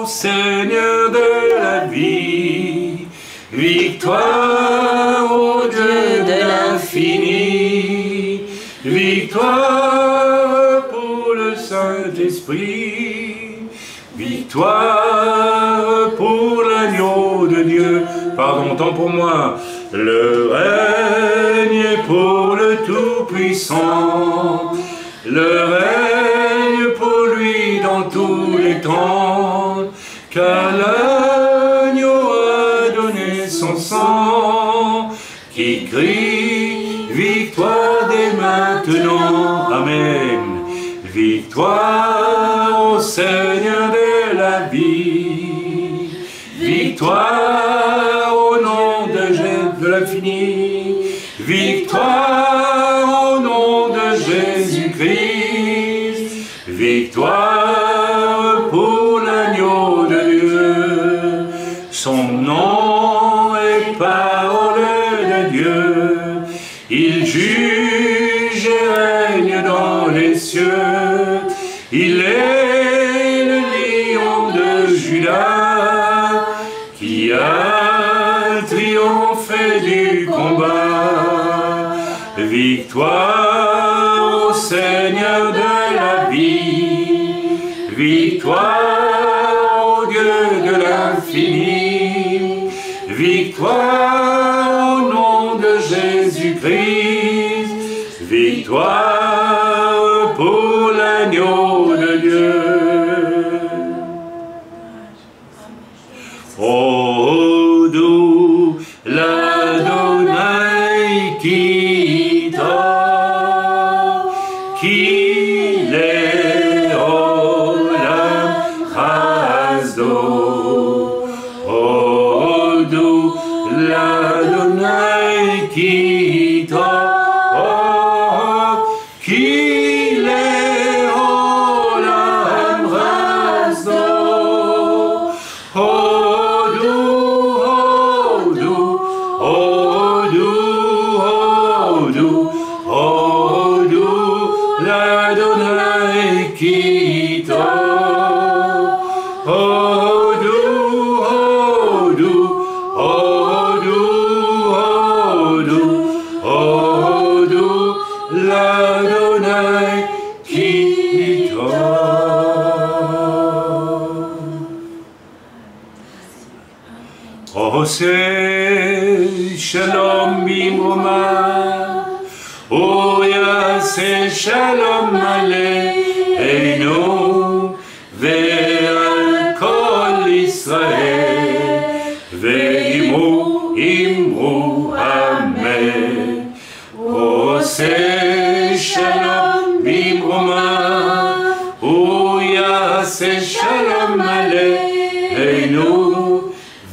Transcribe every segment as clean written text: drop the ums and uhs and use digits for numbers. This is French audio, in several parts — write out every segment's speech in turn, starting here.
Seigneur de la vie, victoire au Dieu de l'infini, victoire pour le Saint-Esprit, victoire pour l'agneau de Dieu. Pardon, tant pour moi. Le règne est pour le Tout-Puissant, le règne pour lui dans tous les temps, car l'agneau a donné son sang, qui crie victoire dès maintenant. Amen. Victoire au Seigneur de la vie, victoire au nom de l'infini, victoire au nom de Jésus-Christ, victoire pour l'agneau de Dieu. Son nom est parole de Dieu, il juge et règne dans les cieux, il est le lion de Juda, qui a triomphé du combat. Victoire au Seigneur de la vie, victoire au Dieu de l'infini, victoire au nom de Jésus-Christ, victoire pour l'agneau de Dieu. Oh, d'où l'Adonai qui t'a, qu'il est olam chasdo. Oh, d'où l'Adonai qui t'a, qu'il est olam chasdo. L'Adonai qui t'a, l'Adonai qui t'a. Oseh shalom bimroma, Oyaseh shalom aleinu, ve'al kol Israel, ve'imru imru amen. Oseh shalom bimroma, Oyaseh shalom aleinu,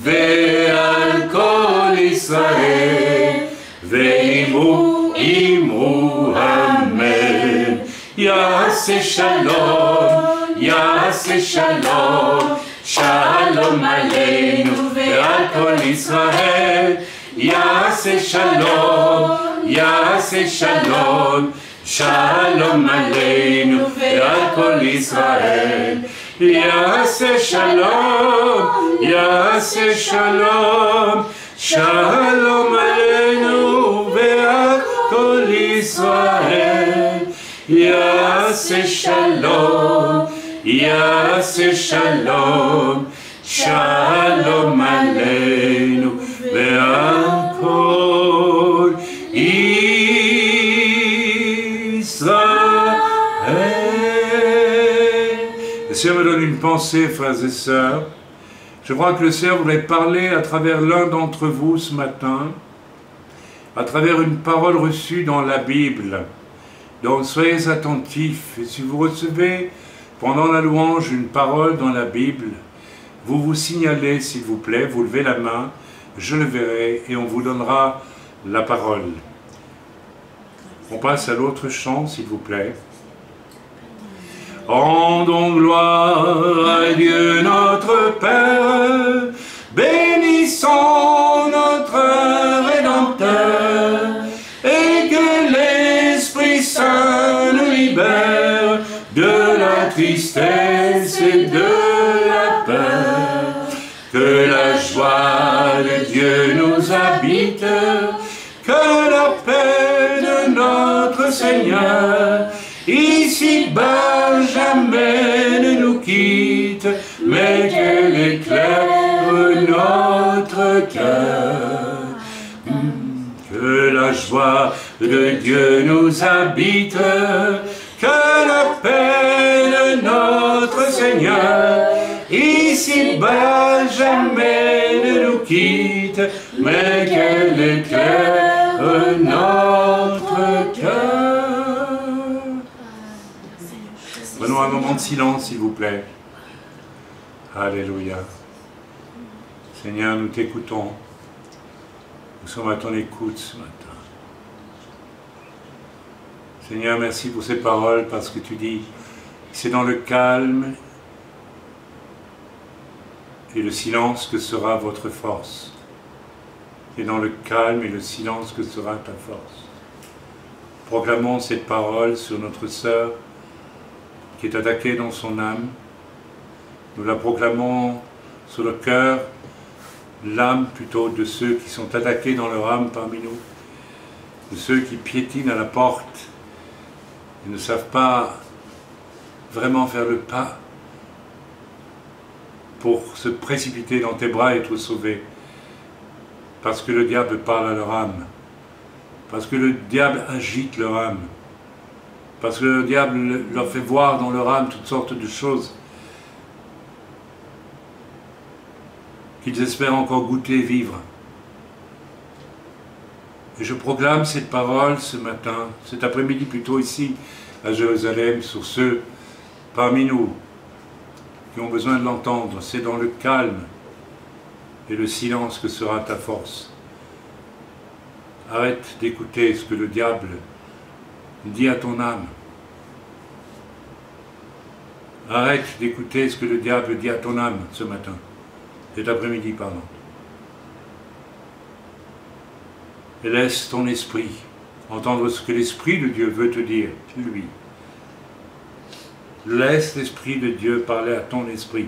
ve'al kol Israel, ve'imru imru amen. Yaseh shalom, Yaseh shalom, shalom aleinu ve'al kol Israel. Yaseh shalom, Yaseh shalom, shalom aleinu ve'al kol Israel. Yaseh shalom, Yaseh shalom, shalom aleinu ve'al kol Israel. Yaseh shalom, Yaseh shalom, shalom aleinu ve'al kol Israël. Le Seigneur me donne une pensée, frères et sœurs. Je crois que le Seigneur voudrait parler à travers l'un d'entre vous ce matin, à travers une parole reçue dans la Bible. Donc soyez attentifs, et si vous recevez pendant la louange une parole dans la Bible, vous vous signalez s'il vous plaît, vous levez la main, je le verrai et on vous donnera la parole. On passe à l'autre chant s'il vous plaît. Rendons gloire à Dieu notre Père, bénissons notre Rédempteur, et que l'Esprit Saint nous libère de la tristesse et de la peur. Dieu nous habite, que la paix de notre Seigneur, ici-bas jamais ne nous quitte, mais qu'elle éclaire notre cœur. Que la joie de Dieu nous habite, que la paix de notre Seigneur, ici-bas jamais ne nous quitte, mais qu'elle éclaire notre cœur. Prenons un moment de silence, s'il vous plaît. Alléluia. Seigneur, nous t'écoutons. Nous sommes à ton écoute ce matin. Seigneur, merci pour ces paroles, parce que tu dis, c'est dans le calme et le silence que sera votre force. C'est dans le calme et le silence que sera ta force. Proclamons cette parole sur notre sœur qui est attaquée dans son âme. Nous la proclamons sur le cœur, l'âme plutôt de ceux qui sont attaqués dans leur âme parmi nous, de ceux qui piétinent à la porte et ne savent pas vraiment faire le pas pour se précipiter dans tes bras et être sauvés, parce que le diable parle à leur âme, parce que le diable agite leur âme, parce que le diable leur fait voir dans leur âme toutes sortes de choses qu'ils espèrent encore goûter et vivre. Et je proclame cette parole ce matin, cet après-midi plutôt ici, à Jérusalem, sur ceux parmi nous qui ont besoin de l'entendre. C'est dans le calme et le silence que sera ta force. Arrête d'écouter ce que le diable dit à ton âme. Arrête d'écouter ce que le diable dit à ton âme ce matin. Cet après-midi, pardon. Et laisse ton esprit entendre ce que l'Esprit de Dieu veut te dire, lui. Laisse l'Esprit de Dieu parler à ton esprit.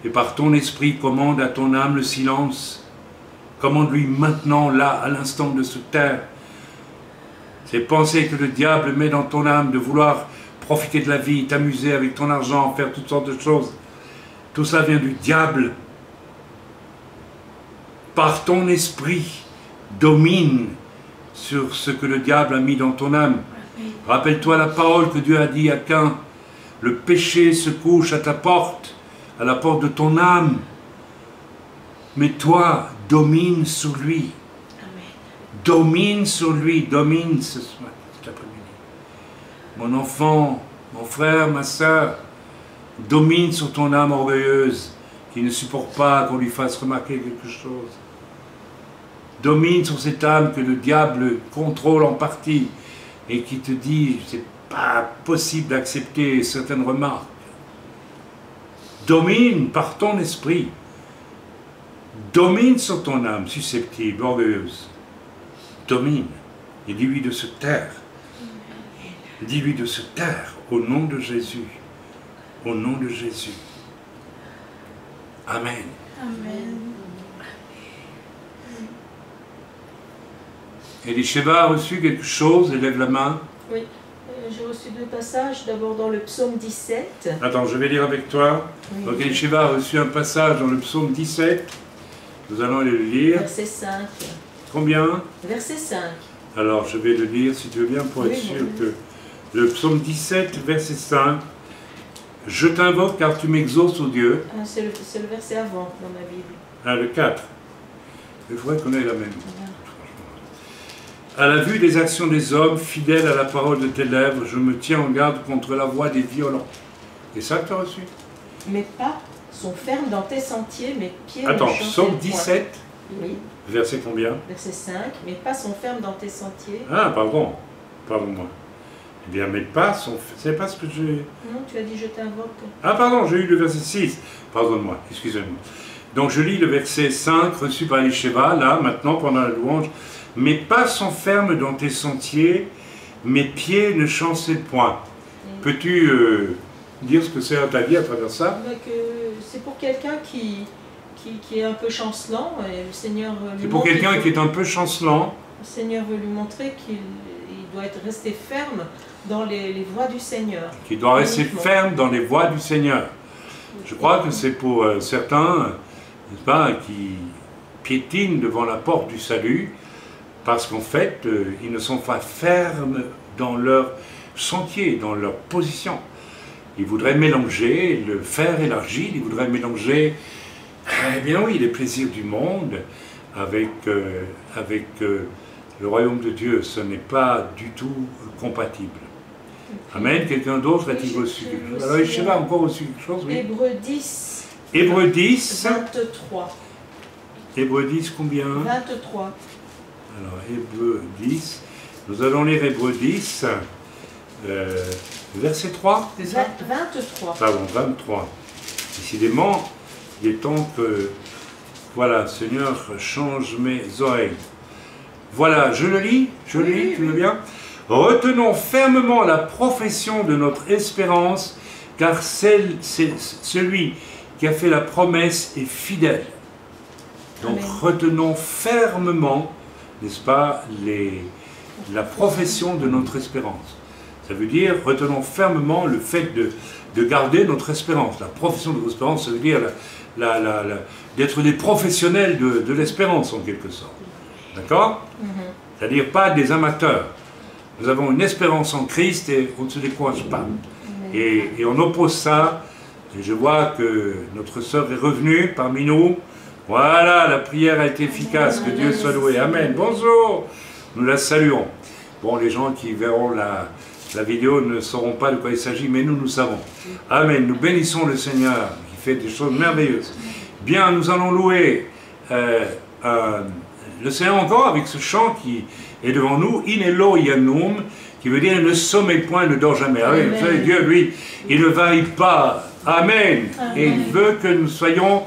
Et par ton esprit, commande à ton âme le silence. Commande-lui maintenant, là, à l'instant de se taire. Ces pensées que le diable met dans ton âme de vouloir profiter de la vie, t'amuser avec ton argent, faire toutes sortes de choses. Tout ça vient du diable. Par ton esprit, domine sur ce que le diable a mis dans ton âme. Rappelle-toi la parole que Dieu a dit à Caïn. Le péché se couche à ta porte, à la porte de ton âme. Mais toi, domine sur lui. Amen. Domine sur lui, domine cet après-midi. Mon enfant, mon frère, ma soeur, domine sur ton âme orgueilleuse, qui ne supporte pas qu'on lui fasse remarquer quelque chose. Domine sur cette âme que le diable contrôle en partie et qui te dit, c'est pas possible d'accepter certaines remarques. Domine par ton esprit. Domine sur ton âme susceptible, orgueilleuse. Domine. Et dis-lui de se taire. Dis-lui de se taire au nom de Jésus. Au nom de Jésus. Amen. Amen. Elisheva a reçu quelque chose, elle lève la main. Oui, j'ai reçu deux passages, d'abord dans le psaume 17. Attends, je vais lire avec toi. Oui. Donc Elisheva a reçu un passage dans le psaume 17. Nous allons aller le lire. Verset 5. Combien? Verset 5. Alors, je vais le lire, si tu veux bien, pour être sûr que... Le psaume 17, verset 5. Je t'invoque car tu m'exauces, ô Dieu. Ah, c'est le verset avant dans ma Bible. Ah, le 4. Il faudrait qu'on ait la même. À la vue des actions des hommes, fidèles à la parole de tes lèvres, je me tiens en garde contre la voix des violents. C'est ça que tu as reçu? Mes pas sont fermes dans tes sentiers, mes pieds... Attends, psaume 17, oui. Verset combien? Verset 5. Mes pas sont fermes dans tes sentiers. Ah, pardon. Pardon-moi. Eh bien, mes pas sont... C'est pas ce que j'ai... Non, tu as dit je t'invoque. Ah, pardon, j'ai eu le verset 6. Pardonne-moi, excusez-moi. Donc, je lis le verset 5, reçu par Elisheva, là, maintenant, pendant la louange. Mes pas sont fermes dans tes sentiers, mes pieds ne chancellent point. Peux-tu dire ce que c'est à ta vie à travers ça? C'est pour quelqu'un qui qui est un peu chancelant, et le Seigneur lui C'est pour montre quelqu'un qui est un peu chancelant. le Seigneur veut lui montrer qu'il doit être resté ferme dans les voies du Seigneur. Qui doit rester Uniquement. ferme dans les voies du Seigneur. Je crois que c'est pour certains, n'est-ce pas, qui piétinent devant la porte du salut, parce qu'en fait, ils ne sont pas fermes dans leur sentier, dans leur position. Ils voudraient mélanger le fer et l'argile, ils voudraient mélanger, eh bien oui, les plaisirs du monde avec, le royaume de Dieu. Ce n'est pas du tout compatible. Amen. Quelqu'un d'autre a-t-il reçu quelque chose? Alors, je sais pas, encore reçu quelque chose, oui. Hébreux 10, Hébreux 10. 23. Hébreux 10, combien? 23. Alors, Hébreux 10. Nous allons lire Hébreux 10, verset 3, c'est ça? 23. Pardon, 23. Décidément, il est temps que, voilà, Seigneur, change mes oreilles. Voilà, je le lis, tu veux bien? Retenons fermement la profession de notre espérance, car celui qui a fait la promesse est fidèle. Donc, Amen. retenons fermement, n'est-ce pas, la profession de notre espérance. Ça veut dire, retenons fermement le fait de garder notre espérance. La profession de notre espérance, ça veut dire d'être des professionnels de l'espérance, en quelque sorte. D'accord? C'est-à-dire pas des amateurs. Nous avons une espérance en Christ et on ne se décourage pas. Et on oppose ça. Et je vois que notre sœur est revenue parmi nous. Voilà, la prière a été efficace. Que Dieu soit loué. Amen. Bonjour. Nous la saluons. Bon, les gens qui verront la vidéo ne sauront pas de quoi il s'agit, mais nous savons. Amen. Nous bénissons le Seigneur qui fait des choses merveilleuses. Bien, nous allons louer le Seigneur encore avec ce chant qui est devant nous, In Elohianum, qui veut dire ne sommeille point, ne dort jamais. Ah oui, vous savez, Dieu, lui, il ne vaille pas. Amen. Et il veut que nous soyons,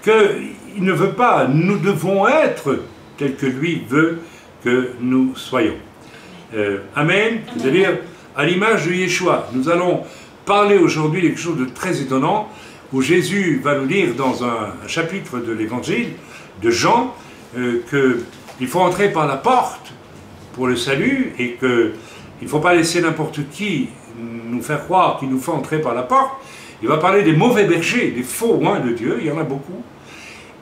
il ne veut pas, nous devons être tels que lui veut que nous soyons. Amen. C'est-à-dire, à l'image de Yeshua, nous allons parler aujourd'hui de quelque chose de très étonnant, où Jésus va nous dire dans un chapitre de l'évangile de Jean, qu'il faut entrer par la porte pour le salut et qu'il ne faut pas laisser n'importe qui nous faire croire qu'il nous faut entrer par la porte. Il va parler des mauvais bergers, des faux oins de Dieu, il y en a beaucoup.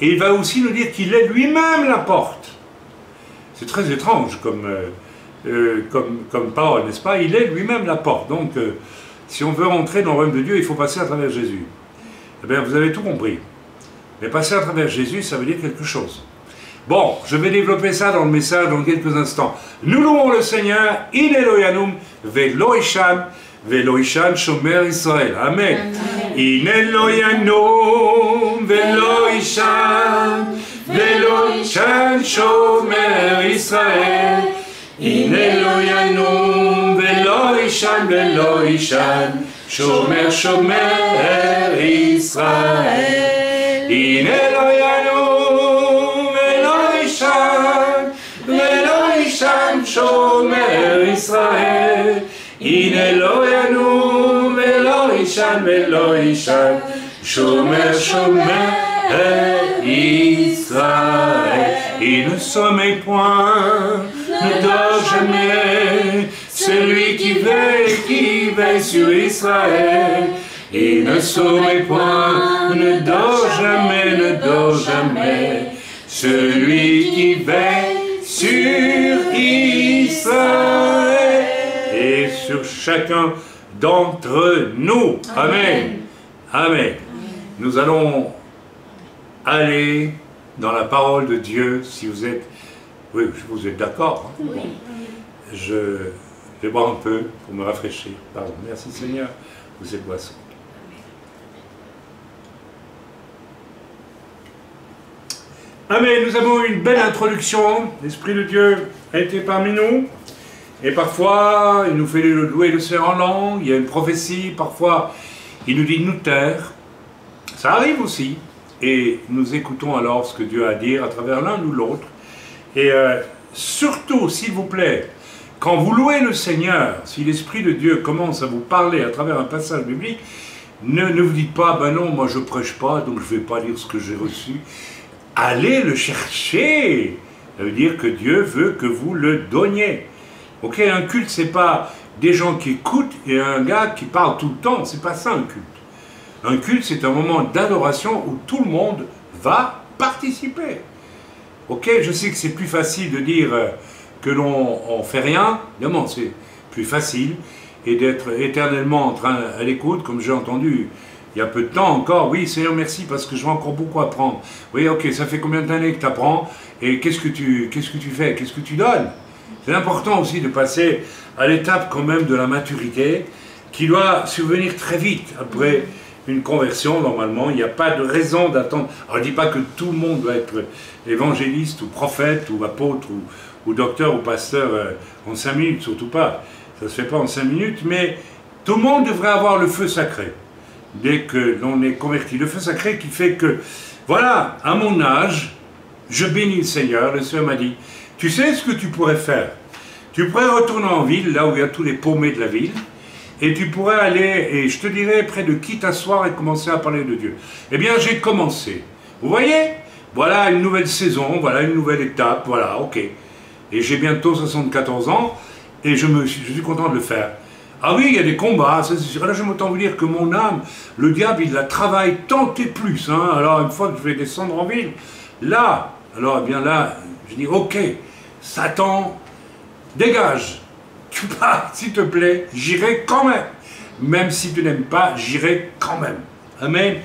Et il va aussi nous dire qu'il est lui-même la porte. C'est très étrange comme parole, n'est-ce pas? Il est lui-même la porte. Donc, si on veut rentrer dans le royaume de Dieu, il faut passer à travers Jésus. Eh bien, vous avez tout compris. Mais passer à travers Jésus, ça veut dire quelque chose. Bon, je vais développer ça dans le message dans quelques instants. Nous louons le Seigneur, In Elohianum, Veloishan Shomer Israël. Amen. In Elohianum, Veloishan Shomer Israël. In Elohianum, Veloishan Shomer Israël. In Elohianum, Veloishan Shomer Israël. In Elohianum, Veloishan Shomer Israël. Il ne sommeille point, ne dort jamais, celui qui veille sur Israël. Il ne sommeille point, ne dort jamais, celui qui veille sur Israël et sur chacun d'entre nous. Amen. Amen. Nous allons aller dans la parole de Dieu, si vous êtes, oui, vous êtes d'accord. Hein? Oui. Je vais boire un peu pour me rafraîchir. Pardon. Merci Seigneur pour cette boisson. Amen. Nous avons eu une belle introduction. L'Esprit de Dieu a été parmi nous. Et parfois, il nous fait louer le Seigneur en langue. Il y a une prophétie. Parfois, il nous dit de nous taire. Ça arrive aussi. Et nous écoutons alors ce que Dieu a à dire à travers l'un ou l'autre. Et surtout, s'il vous plaît, quand vous louez le Seigneur, si l'Esprit de Dieu commence à vous parler à travers un passage biblique, Ne vous dites pas, ben non, moi je prêche pas, donc je ne vais pas lire ce que j'ai reçu. Allez le chercher. Ça veut dire que Dieu veut que vous le donniez. Ok, un culte, c'est pas des gens qui écoutent et un gars qui parle tout le temps. C'est pas ça un culte. Un culte, c'est un moment d'adoration où tout le monde va participer. Ok, je sais que c'est plus facile de dire que l'on fait rien. Évidemment, c'est plus facile. Et d'être éternellement en train à l'écoute, comme j'ai entendu il y a peu de temps encore. Oui, Seigneur, merci, parce que je vais encore beaucoup apprendre. Oui, ok, ça fait combien d'années que tu apprends? Et qu'est-ce que tu fais? Qu'est-ce que tu donnes? C'est important aussi de passer à l'étape quand même de la maturité, qui doit survenir très vite après une conversion. Normalement, il n'y a pas de raison d'attendre. Alors, je ne dis pas que tout le monde doit être évangéliste ou prophète ou apôtre ou docteur ou pasteur en 5 minutes, surtout pas. Ça ne se fait pas en 5 minutes, mais tout le monde devrait avoir le feu sacré dès que l'on est converti. Le feu sacré qui fait que, voilà, à mon âge, je bénis le Seigneur. Le Seigneur m'a dit, tu sais ce que tu pourrais faire? Tu pourrais retourner en ville, là où il y a tous les paumés de la ville, et tu pourrais aller, et je te dirais, près de qui t'asseoir et commencer à parler de Dieu. Eh bien, j'ai commencé. Vous voyez? Voilà une nouvelle saison, voilà une nouvelle étape, voilà, ok. Et j'ai bientôt 74 ans, et je suis content de le faire. Ah oui, il y a des combats, ça c'est sûr. Là, je m'entends vous dire que mon âme, le diable, il la travaille tant et plus. Hein. Alors, une fois que je vais descendre en ville, là, alors, eh bien là, je dis, ok, Satan, dégage. Tu pars, s'il te plaît, j'irai quand même. Même si tu n'aimes pas, j'irai quand même. Amen.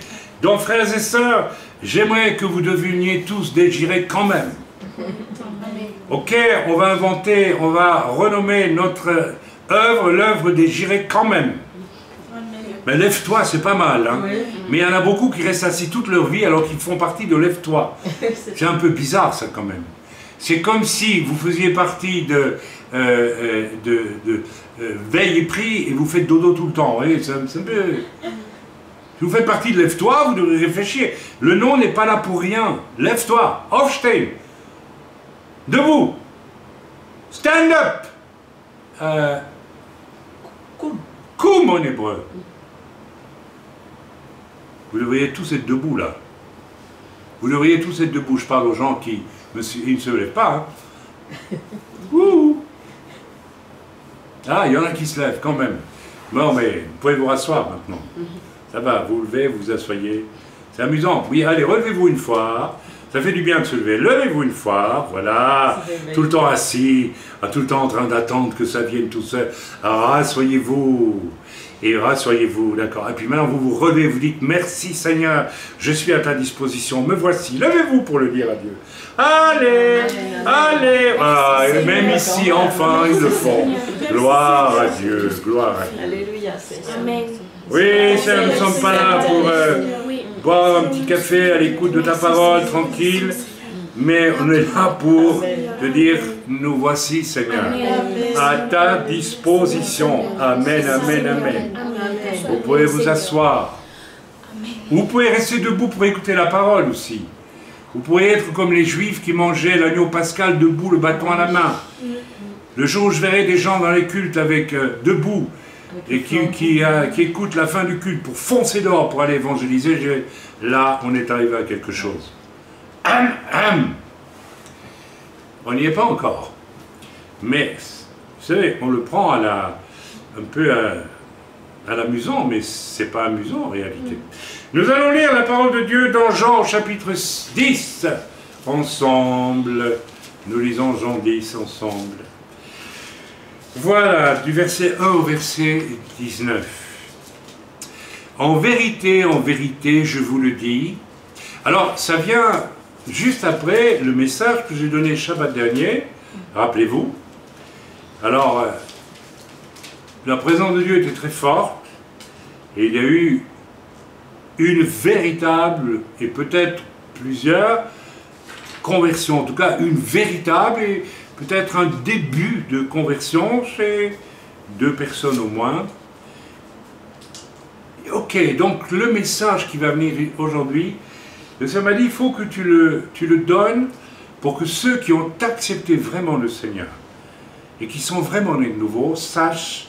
Donc, frères et sœurs, j'aimerais que vous deveniez tous des j'irai quand même. Ok, on va inventer, on va renommer notre œuvre, l'œuvre des j'irai quand même. Mais lève-toi, c'est pas mal. Hein. Oui. Mais il y en a beaucoup qui restent assis toute leur vie alors qu'ils font partie de lève-toi. C'est un peu bizarre ça quand même. C'est comme si vous faisiez partie de veille et prie et vous faites dodo tout le temps. Vous voyez, c'est un peu... Si vous faites partie de lève-toi, vous devez réfléchir. Le nom n'est pas là pour rien. Lève-toi, Aufstehen. Debout. Stand up. Koum en hébreu. Vous devriez tous être debout là. Vous devriez tous être debout. Je parle aux gens qui ne se lèvent pas. Hein. Ouh. Ah, il y en a qui se lèvent quand même. Bon, mais vous pouvez vous rasseoir maintenant. Ça va, vous levez, vous vous asseyez. C'est amusant. Oui, allez, relevez-vous une fois. Ça fait du bien de se lever. Levez-vous une fois, voilà. Tout le temps assis, tout le temps en train d'attendre que ça vienne tout seul. Alors, rassoyez-vous. Et rassoyez-vous, d'accord. Et puis maintenant, vous vous relevez, vous dites, merci Seigneur, je suis à ta disposition, me voici. Levez-vous pour le dire à Dieu. Allez, allez. Ah, et même ici, enfin, ils le font. Gloire à Dieu, gloire à Dieu. Alléluia, Seigneur. Amen. Oui, Seigneur, nous ne sommes pas là pour boire un petit café à l'écoute de ta parole, tranquille. Mais on est là pour te dire, nous voici, Seigneur, à ta disposition. Amen, amen, amen. Vous pouvez vous asseoir. Vous pouvez rester debout pour écouter la parole aussi. Vous pouvez être comme les Juifs qui mangeaient l'agneau pascal debout, le bâton à la main. Le jour où je verrai des gens dans les cultes avec debout et qui écoutent la fin du culte pour foncer dehors pour aller évangéliser, je dirai, là, on est arrivé à quelque chose. On n'y est pas encore. Mais, vous savez, on le prend un peu à l'amusant, mais ce n'est pas amusant en réalité. Nous allons lire la parole de Dieu dans Jean au chapitre 10 ensemble. Nous lisons Jean 10 ensemble. Voilà, du verset 1 au verset 19. En vérité, je vous le dis. Alors, ça vient juste après le message que j'ai donné le Shabbat dernier, rappelez-vous. Alors, la présence de Dieu était très forte, et il y a eu une véritable, et peut-être plusieurs, conversions, en tout cas une véritable, et peut-être un début de conversion chez 2 personnes au moins. Ok, donc le message qui va venir aujourd'hui, le Seigneur m'a dit, il faut que tu le donnes pour que ceux qui ont accepté vraiment le Seigneur et qui sont vraiment nés de nouveau sachent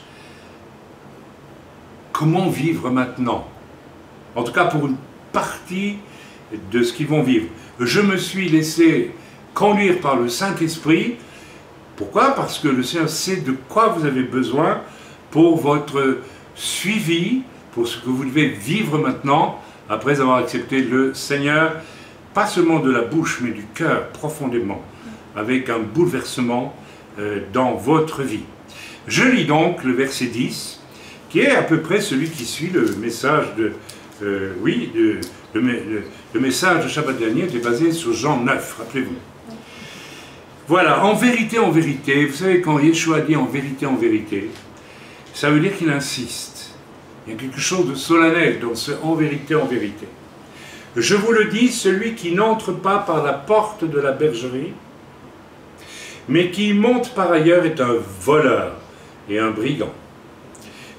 comment vivre maintenant. En tout cas pour une partie de ce qu'ils vont vivre. Je me suis laissé conduire par le Saint-Esprit. Pourquoi? Parce que le Seigneur sait de quoi vous avez besoin pour votre suivi, pour ce que vous devez vivre maintenant, après avoir accepté le Seigneur, pas seulement de la bouche, mais du cœur, profondément, avec un bouleversement dans votre vie. Je lis donc le verset 10, qui est à peu près celui qui suit le message de... le message de Shabbat dernier était basé sur Jean 9, rappelez-vous. Voilà, en vérité, vous savez, quand Yeshua dit en vérité, ça veut dire qu'il insiste. Il y a quelque chose de solennel dans ce en vérité. Je vous le dis, celui qui n'entre pas par la porte de la bergerie, mais qui monte par ailleurs est un voleur et un brigand.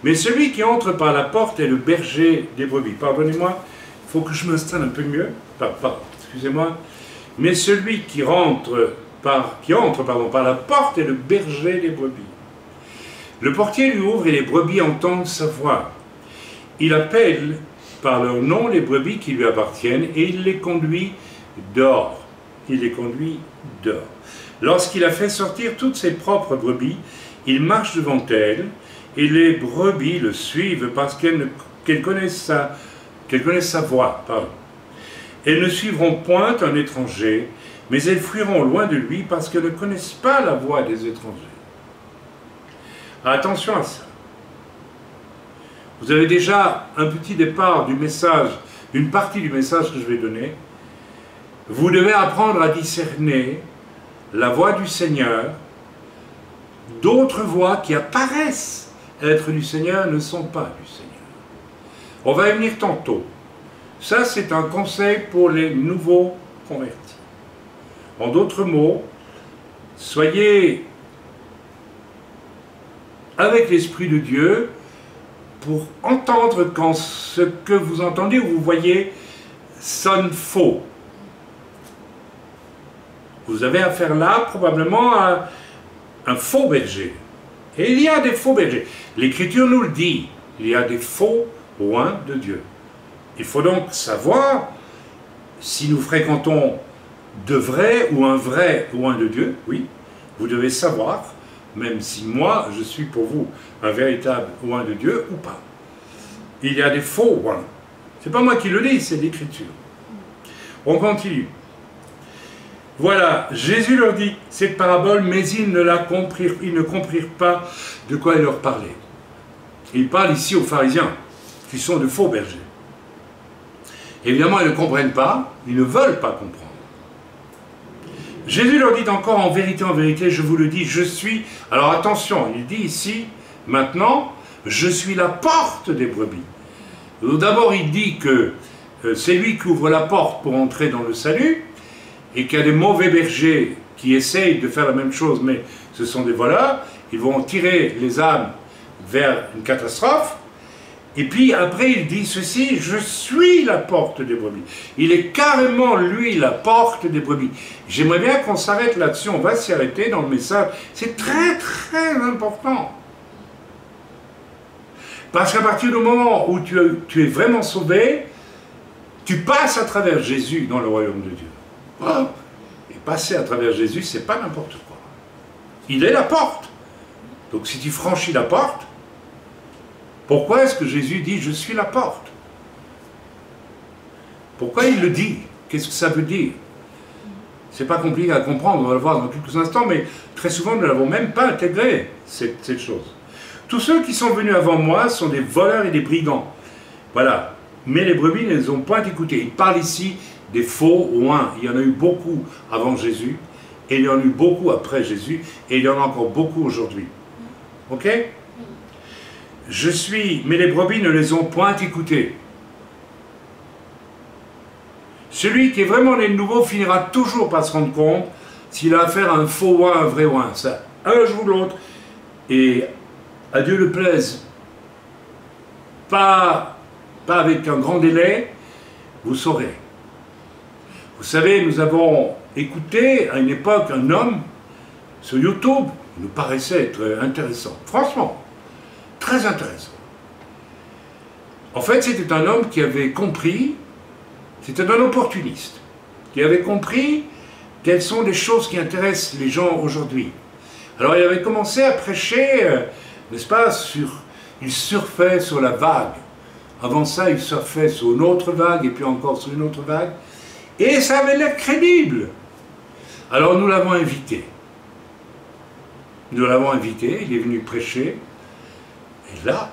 Mais celui qui entre par la porte est le berger des brebis. Pardonnez-moi, il faut que je m'installe un peu mieux. Excusez-moi. Mais celui qui entre par la porte est le berger des brebis. Le portier lui ouvre et les brebis entendent sa voix. Il appelle par leur nom les brebis qui lui appartiennent et il les conduit dehors. Lorsqu'il a fait sortir toutes ses propres brebis, il marche devant elles et les brebis le suivent parce qu'elles connaissent sa voix. Elles ne suivront point un étranger, mais elles fuiront loin de lui parce qu'elles ne connaissent pas la voix des étrangers. Attention à ça. Vous avez déjà un petit départ du message, une partie du message que je vais donner. Vous devez apprendre à discerner la voix du Seigneur. D'autres voix qui apparaissent être du Seigneur ne sont pas du Seigneur. On va y venir tantôt. Ça, c'est un conseil pour les nouveaux convertis. En d'autres mots, soyez avec l'Esprit de Dieu pour entendre quand ce que vous entendez ou vous voyez sonne faux. Vous avez affaire là probablement à un faux berger. Et il y a des faux bergers. L'Écriture nous le dit, il y a des faux oins de Dieu. Il faut donc savoir si nous fréquentons de vrais ou un vrai oin de Dieu. Oui, vous devez savoir, même si moi je suis pour vous un véritable oin de Dieu ou pas. Il y a des faux oins. C'est pas moi qui le dis, c'est l'Écriture. On continue. Voilà, Jésus leur dit cette parabole, mais ils ne comprirent pas de quoi il leur parlait. Il parle ici aux pharisiens, qui sont de faux bergers. Évidemment, ils ne comprennent pas, ils ne veulent pas comprendre. Jésus leur dit encore, en vérité, je vous le dis, je suis... Alors attention, il dit ici, maintenant, je suis la porte des brebis. D'abord, il dit que c'est lui qui ouvre la porte pour entrer dans le salut, et qu'il y a des mauvais bergers qui essayent de faire la même chose, mais ce sont des voleurs, ils vont tirer les âmes vers une catastrophe, et puis après il dit ceci, je suis la porte des brebis. Il est carrément lui la porte des brebis. J'aimerais bien qu'on s'arrête là-dessus, on va s'y arrêter dans le message, c'est très très important. Parce qu'à partir du moment où tu es vraiment sauvé, tu passes à travers Jésus dans le royaume de Dieu. Oh, et passer à travers Jésus, c'est pas n'importe quoi. Il est la porte. Donc si tu franchis la porte, pourquoi est-ce que Jésus dit « je suis la porte » ? Pourquoi il le dit? Qu'est-ce que ça veut dire? C'est pas compliqué à comprendre, on va le voir dans quelques instants, mais très souvent nous ne l'avons même pas intégré, cette chose. Tous ceux qui sont venus avant moi sont des voleurs et des brigands. Voilà. Mais les brebis ne les ont point écoutés. Il parle ici des faux oins. Il y en a eu beaucoup avant Jésus, et il y en a eu beaucoup après Jésus, et il y en a encore beaucoup aujourd'hui. Ok? Mais les brebis ne les ont point écoutés. Celui qui est vraiment né de nouveau finira toujours par se rendre compte s'il a affaire à un faux oin, un vrai oin. Ça, un jour ou l'autre. Et à Dieu le plaise, pas avec un grand délai, vous saurez. Vous savez, nous avons écouté à une époque un homme sur YouTube, il nous paraissait être intéressant. Franchement, très intéressant. En fait, c'était un homme qui avait compris, c'était un opportuniste, qui avait compris quelles sont les choses qui intéressent les gens aujourd'hui. Alors il avait commencé à prêcher, n'est-ce pas, il surfait sur la vague. Avant ça, il surfait sur une autre vague, et puis encore sur une autre vague. Et ça avait l'air crédible. Alors nous l'avons invité. Nous l'avons invité, il est venu prêcher. Et là,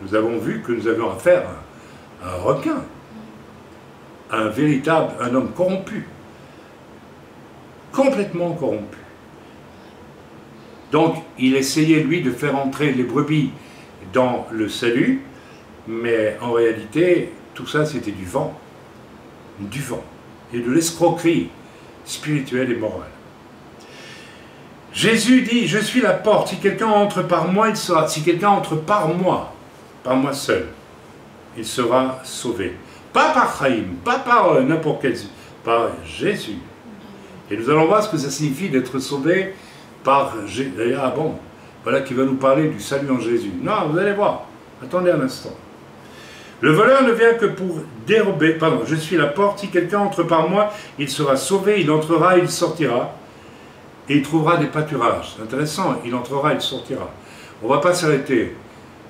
nous avons vu que nous avions affaire à un requin. Un homme corrompu. Complètement corrompu. Donc, il essayait, lui, de faire entrer les brebis dans le salut, mais en réalité, tout ça, c'était du vent, et de l'escroquerie spirituelle et morale. Jésus dit, je suis la porte, si quelqu'un entre par moi, il sera, si quelqu'un entre par moi seul, il sera sauvé. Pas par Chaim, pas par n'importe quel, par Jésus. Et nous allons voir ce que ça signifie d'être sauvé par Jésus. Ah bon, voilà qui va nous parler du salut en Jésus. Non, vous allez voir, attendez un instant. Le voleur ne vient que pour dérober, pardon, je suis la porte, si quelqu'un entre par moi, il sera sauvé, il entrera, il sortira, et il trouvera des pâturages. C'est intéressant, il entrera, il sortira. On ne va pas s'arrêter.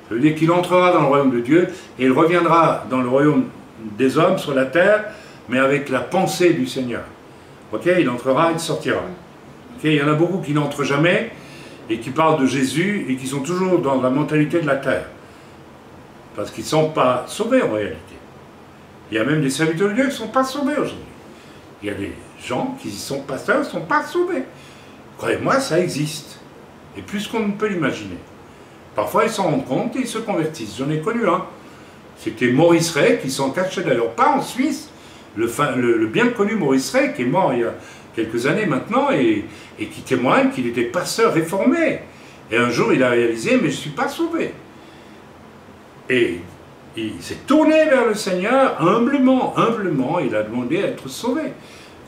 Ça veut dire qu'il entrera dans le royaume de Dieu, et il reviendra dans le royaume des hommes sur la terre, mais avec la pensée du Seigneur. Ok, il entrera, il sortira. Ok, il y en a beaucoup qui n'entrent jamais, et qui parlent de Jésus, et qui sont toujours dans la mentalité de la terre. Parce qu'ils ne sont pas sauvés en réalité. Il y a même des serviteurs de Dieu qui ne sont pas sauvés aujourd'hui. Il y a des gens qui sont pasteurs, qui ne sont pas sauvés. Croyez-moi, ça existe. Et plus qu'on ne peut l'imaginer. Parfois, ils s'en rendent compte et ils se convertissent. J'en ai connu un. C'était Maurice Ray qui s'en cachait d'ailleurs pas en Suisse. Le bien connu Maurice Ray qui est mort il y a quelques années maintenant et qui témoigne qu'il était pasteur réformé. Et un jour, il a réalisé, mais je ne suis pas sauvé. Et il s'est tourné vers le Seigneur humblement, il a demandé à être sauvé.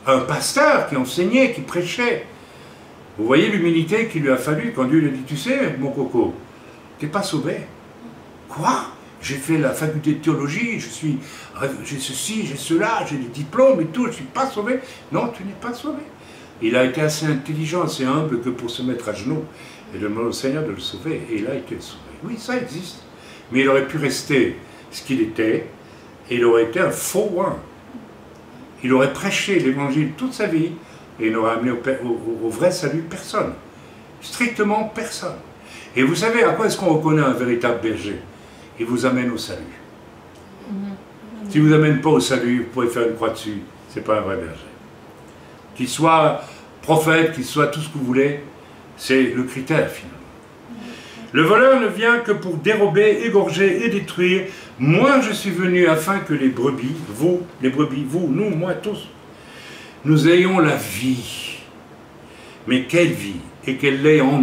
Un pasteur qui enseignait, qui prêchait. Vous voyez l'humilité qu'il lui a fallu quand Dieu lui a dit, tu sais, mon coco, tu n'es pas sauvé. Quoi? J'ai fait la faculté de théologie, j'ai ceci, j'ai cela, j'ai des diplômes et tout, je ne suis pas sauvé. Non, tu n'es pas sauvé. Il a été assez intelligent, assez humble que pour se mettre à genoux et demander au Seigneur de le sauver. Et il a été sauvé. Oui, ça existe. Mais il aurait pu rester ce qu'il était, et il aurait été un faux roi. Il aurait prêché l'évangile toute sa vie, et il n'aurait amené au vrai salut personne. Strictement personne. Et vous savez à quoi est-ce qu'on reconnaît un véritable berger? Il vous amène au salut. S'il ne vous amène pas au salut, vous pouvez faire une croix dessus, ce n'est pas un vrai berger. Qu'il soit prophète, qu'il soit tout ce que vous voulez, c'est le critère finalement. Le voleur ne vient que pour dérober, égorger et détruire. Moi, je suis venu afin que les brebis, vous, nous, moi, tous, nous ayons la vie. Mais quelle vie? Et qu'elle l'ait en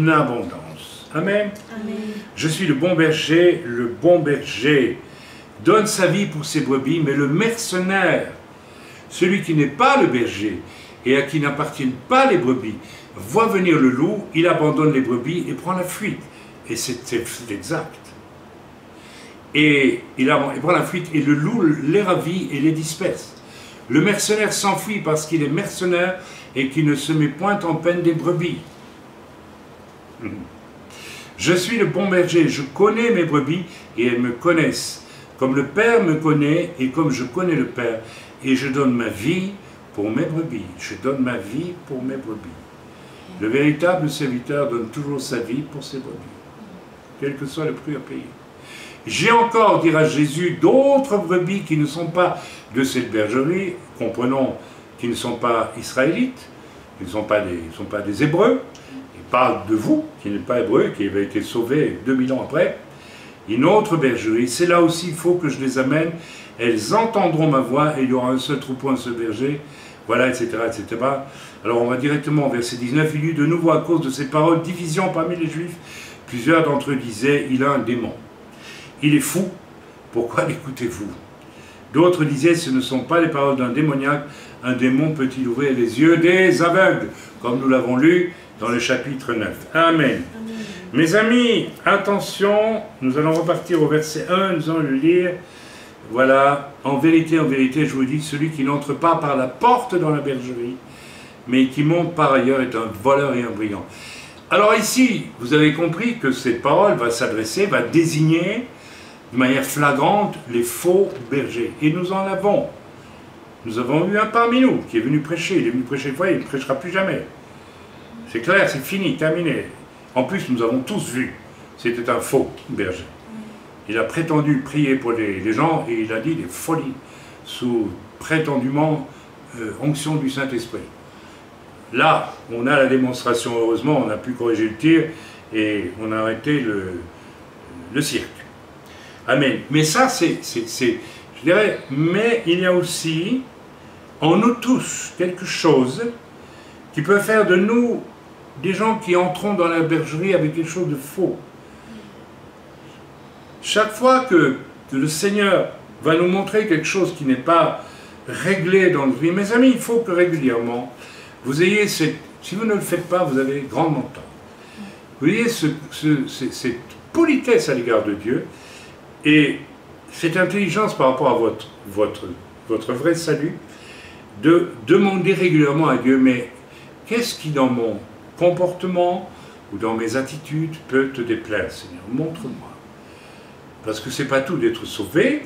abondance. Amen. Amen. Je suis le bon berger donne sa vie pour ses brebis, mais le mercenaire, celui qui n'est pas le berger et à qui n'appartiennent pas les brebis, voit venir le loup, il abandonne les brebis et prend la fuite. Et c'est exact. Et il prend la fuite et le loup les ravit et les disperse. Le mercenaire s'enfuit parce qu'il est mercenaire et qu'il ne se met point en peine des brebis. Je suis le bon berger, je connais mes brebis et elles me connaissent. Comme le Père me connaît et comme je connais le Père. Et je donne ma vie pour mes brebis. Je donne ma vie pour mes brebis. Le véritable serviteur donne toujours sa vie pour ses brebis, quel que soit le prix à payer. J'ai encore, dira Jésus, d'autres brebis qui ne sont pas de cette bergerie, comprenons qui ne sont pas israélites, qui ne sont pas des Hébreux. Il parle de vous, qui n'êtes pas Hébreux, qui avez été sauvés 2000 ans après. Une autre bergerie, c'est là aussi, il faut que je les amène. Elles entendront ma voix et il y aura un seul troupeau, un seul berger. Voilà, etc., etc. Alors on va directement au verset 19. Il y eut de nouveau à cause de ces paroles division parmi les Juifs. Plusieurs d'entre eux disaient, il a un démon. Il est fou, pourquoi l'écoutez-vous? D'autres disaient, ce ne sont pas les paroles d'un démoniaque, un démon peut-il ouvrir les yeux des aveugles, comme nous l'avons lu dans le chapitre 9. Amen. Amen. Mes amis, attention, nous allons repartir au verset 1, nous allons le lire. Voilà, en vérité, je vous dis, celui qui n'entre pas par la porte dans la bergerie, mais qui monte par ailleurs est un voleur et un brigand. Alors ici, vous avez compris que cette parole va s'adresser, va désigner de manière flagrante les faux bergers. Et nous en avons. Nous avons eu un parmi nous qui est venu prêcher. Il est venu prêcher une fois, il ne prêchera plus jamais. C'est clair, c'est fini, terminé. En plus, nous avons tous vu, c'était un faux berger. Il a prétendu prier pour les gens et il a dit des folies sous prétendument onction du Saint-Esprit. Là, on a la démonstration, heureusement, on a pu corriger le tir et on a arrêté le cirque. Amen. Mais ça, je dirais, mais il y a aussi en nous tous quelque chose qui peut faire de nous des gens qui entrons dans la bergerie avec quelque chose de faux. Chaque fois que le Seigneur va nous montrer quelque chose qui n'est pas réglé dans le vie, mes amis, il faut que régulièrement, vous ayez cette... Si vous ne le faites pas, vous avez grandement tort. Vous ayez cette politesse à l'égard de Dieu et cette intelligence par rapport à votre vrai salut, de demander régulièrement à Dieu, mais qu'est-ce qui dans mon comportement ou dans mes attitudes peut te déplaire, Seigneur? Montre-moi. Parce que ce n'est pas tout d'être sauvé,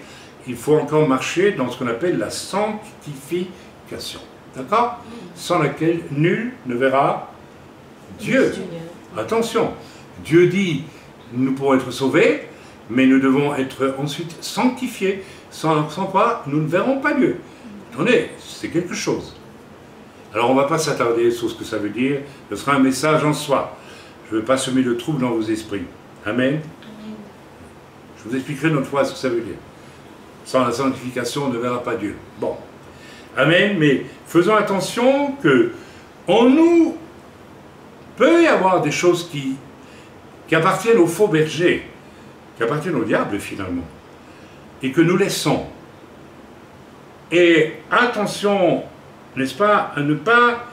il faut encore marcher dans ce qu'on appelle la sanctification. D'accord? Sans laquelle nul ne verra Dieu. Attention, Dieu dit, nous pourrons être sauvés, mais nous devons être ensuite sanctifiés, sans quoi nous ne verrons pas Dieu. Attendez, c'est quelque chose. Alors on ne va pas s'attarder sur ce que ça veut dire, ce sera un message en soi. Je ne veux pas semer le trouble dans vos esprits. Amen. Je vous expliquerai une autre fois ce que ça veut dire. Sans la sanctification, on ne verra pas Dieu. Bon. Amen, mais faisons attention que en nous peut y avoir des choses qui appartiennent aux faux bergers, qui appartiennent au diable finalement, et que nous laissons. Et attention, n'est-ce pas, à ne pas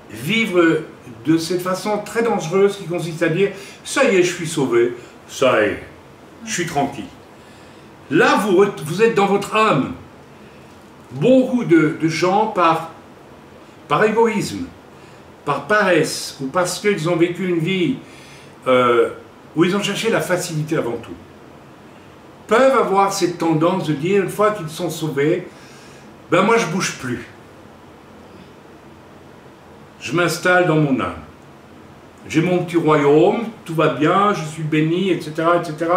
vivre de cette façon très dangereuse qui consiste à dire « ça y est, je suis sauvé, ça y est, je suis tranquille ». Là, vous êtes dans votre âme. Beaucoup de gens, par égoïsme, par paresse, ou parce qu'ils ont vécu une vie où ils ont cherché la facilité avant tout, peuvent avoir cette tendance de dire, une fois qu'ils sont sauvés, ben moi je ne bouge plus. Je m'installe dans mon âme. J'ai mon petit royaume, tout va bien, je suis béni, etc., etc.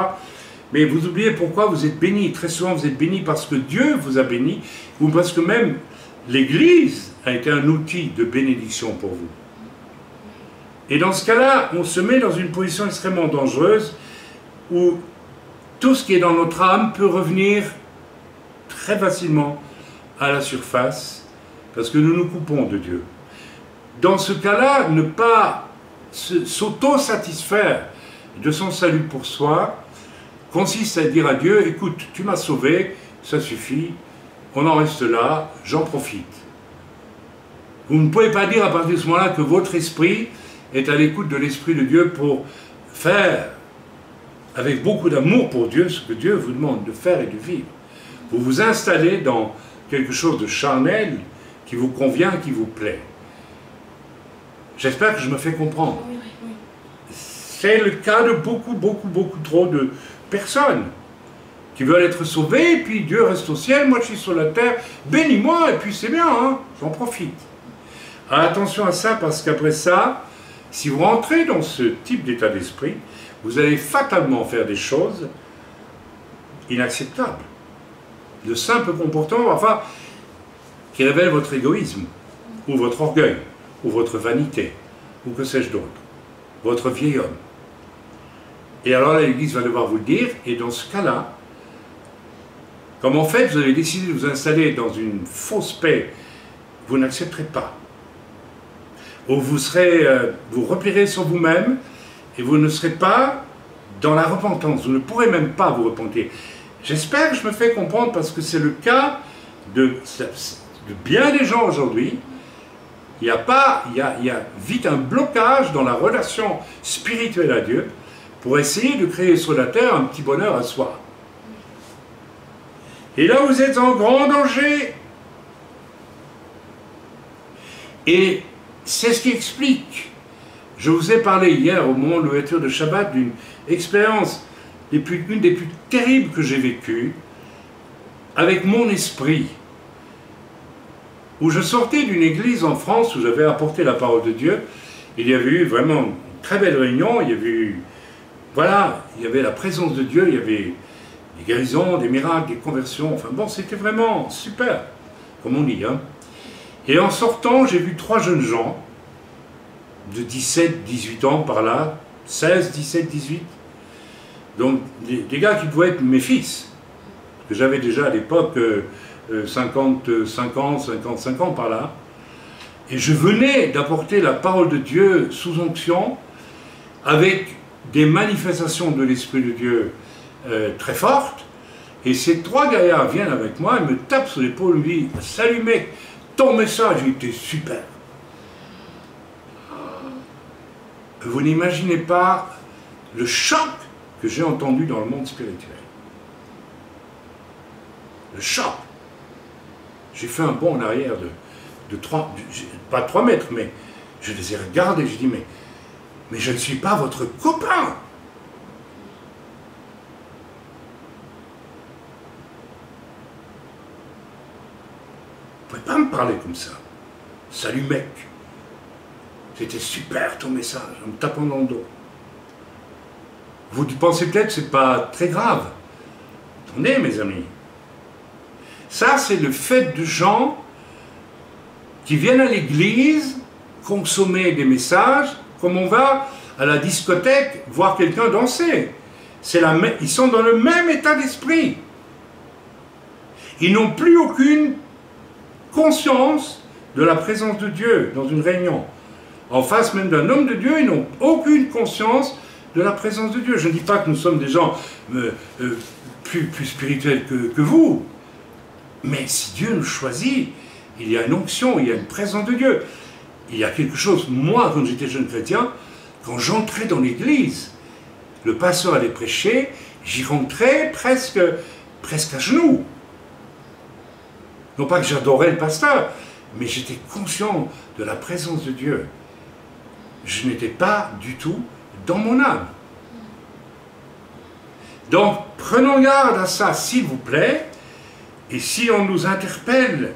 Mais vous oubliez pourquoi vous êtes béni. Très souvent, vous êtes béni parce que Dieu vous a béni, ou parce que même l'Église a été un outil de bénédiction pour vous. Et dans ce cas-là, on se met dans une position extrêmement dangereuse, où tout ce qui est dans notre âme peut revenir très facilement à la surface, parce que nous nous coupons de Dieu. Dans ce cas-là, ne pas s'auto-satisfaire de son salut pour soi, consiste à dire à Dieu, écoute, tu m'as sauvé, ça suffit, on en reste là, j'en profite. Vous ne pouvez pas dire à partir de ce moment-là que votre esprit est à l'écoute de l'Esprit de Dieu pour faire, avec beaucoup d'amour pour Dieu, ce que Dieu vous demande de faire et de vivre. Vous vous installez dans quelque chose de charnel qui vous convient, qui vous plaît. J'espère que je me fais comprendre. C'est le cas de beaucoup trop de personnes qui veulent être sauvées, et puis Dieu reste au ciel, moi je suis sur la terre, bénis-moi, et puis c'est bien, hein, j'en profite. Alors, attention à ça, parce qu'après ça, si vous rentrez dans ce type d'état d'esprit, vous allez fatalement faire des choses inacceptables. De simples comportements, enfin, qui révèlent votre égoïsme, ou votre orgueil, ou votre vanité, ou que sais-je d'autre, votre vieil homme. Et alors l'Église va devoir vous le dire, et dans ce cas-là, comme en fait vous avez décidé de vous installer dans une fausse paix, vous n'accepterez pas. Ou vous vous replierez sur vous-même, et vous ne serez pas dans la repentance, vous ne pourrez même pas vous repentir. J'espère que je me fais comprendre, parce que c'est le cas de bien des gens aujourd'hui. Il y a vite un blocage dans la relation spirituelle à Dieu, pour essayer de créer sur la terre un petit bonheur à soi. Et là, vous êtes en grand danger. Et c'est ce qui explique. Je vous ai parlé hier, au moment de l'ouverture de Shabbat, d'une expérience, une des plus terribles que j'ai vécues, avec mon esprit, où je sortais d'une église en France, où j'avais apporté la parole de Dieu. Il y avait eu vraiment une très belle réunion, il y avait eu, voilà, il y avait la présence de Dieu, il y avait des guérisons, des miracles, des conversions, enfin bon, c'était vraiment super, comme on dit, hein. Et en sortant, j'ai vu 3 jeunes gens, de 17, 18 ans par là, 16, 17, 18, donc des gars qui pouvaient être mes fils, que j'avais déjà à l'époque 55 ans, 55 ans par là, et je venais d'apporter la parole de Dieu sous onction, avec des manifestations de l'Esprit de Dieu très fortes, et ces 3 gaillards viennent avec moi, ils me tapent sur l'épaule, ils me disent « Salut mec, ton message était super ». Vous n'imaginez pas le choc que j'ai entendu dans le monde spirituel. Le choc. J'ai fait un bond en arrière de 3, pas 3 mètres, mais je les ai regardés, je dis mais je ne suis pas votre copain. Vous ne pouvez pas me parler comme ça. Salut mec. C'était super ton message, en me tapant dans le dos. Vous pensez peut-être que ce n'est pas très grave. Attendez mes amis. Ça c'est le fait de gens qui viennent à l'église consommer des messages comme on va à la discothèque voir quelqu'un danser. Ils sont dans le même état d'esprit. Ils n'ont plus aucune conscience de la présence de Dieu dans une réunion. En face même d'un homme de Dieu, ils n'ont aucune conscience de la présence de Dieu. Je ne dis pas que nous sommes des gens plus spirituels que vous, mais si Dieu nous choisit, il y a une onction, il y a une présence de Dieu. Il y a quelque chose, moi, quand j'étais jeune chrétien, quand j'entrais dans l'église, le pasteur allait prêcher, j'y rentrais presque à genoux. Non pas que j'adorais le pasteur, mais j'étais conscient de la présence de Dieu. Je n'étais pas du tout dans mon âme. Donc, prenons garde à ça, s'il vous plaît, et si on nous interpelle,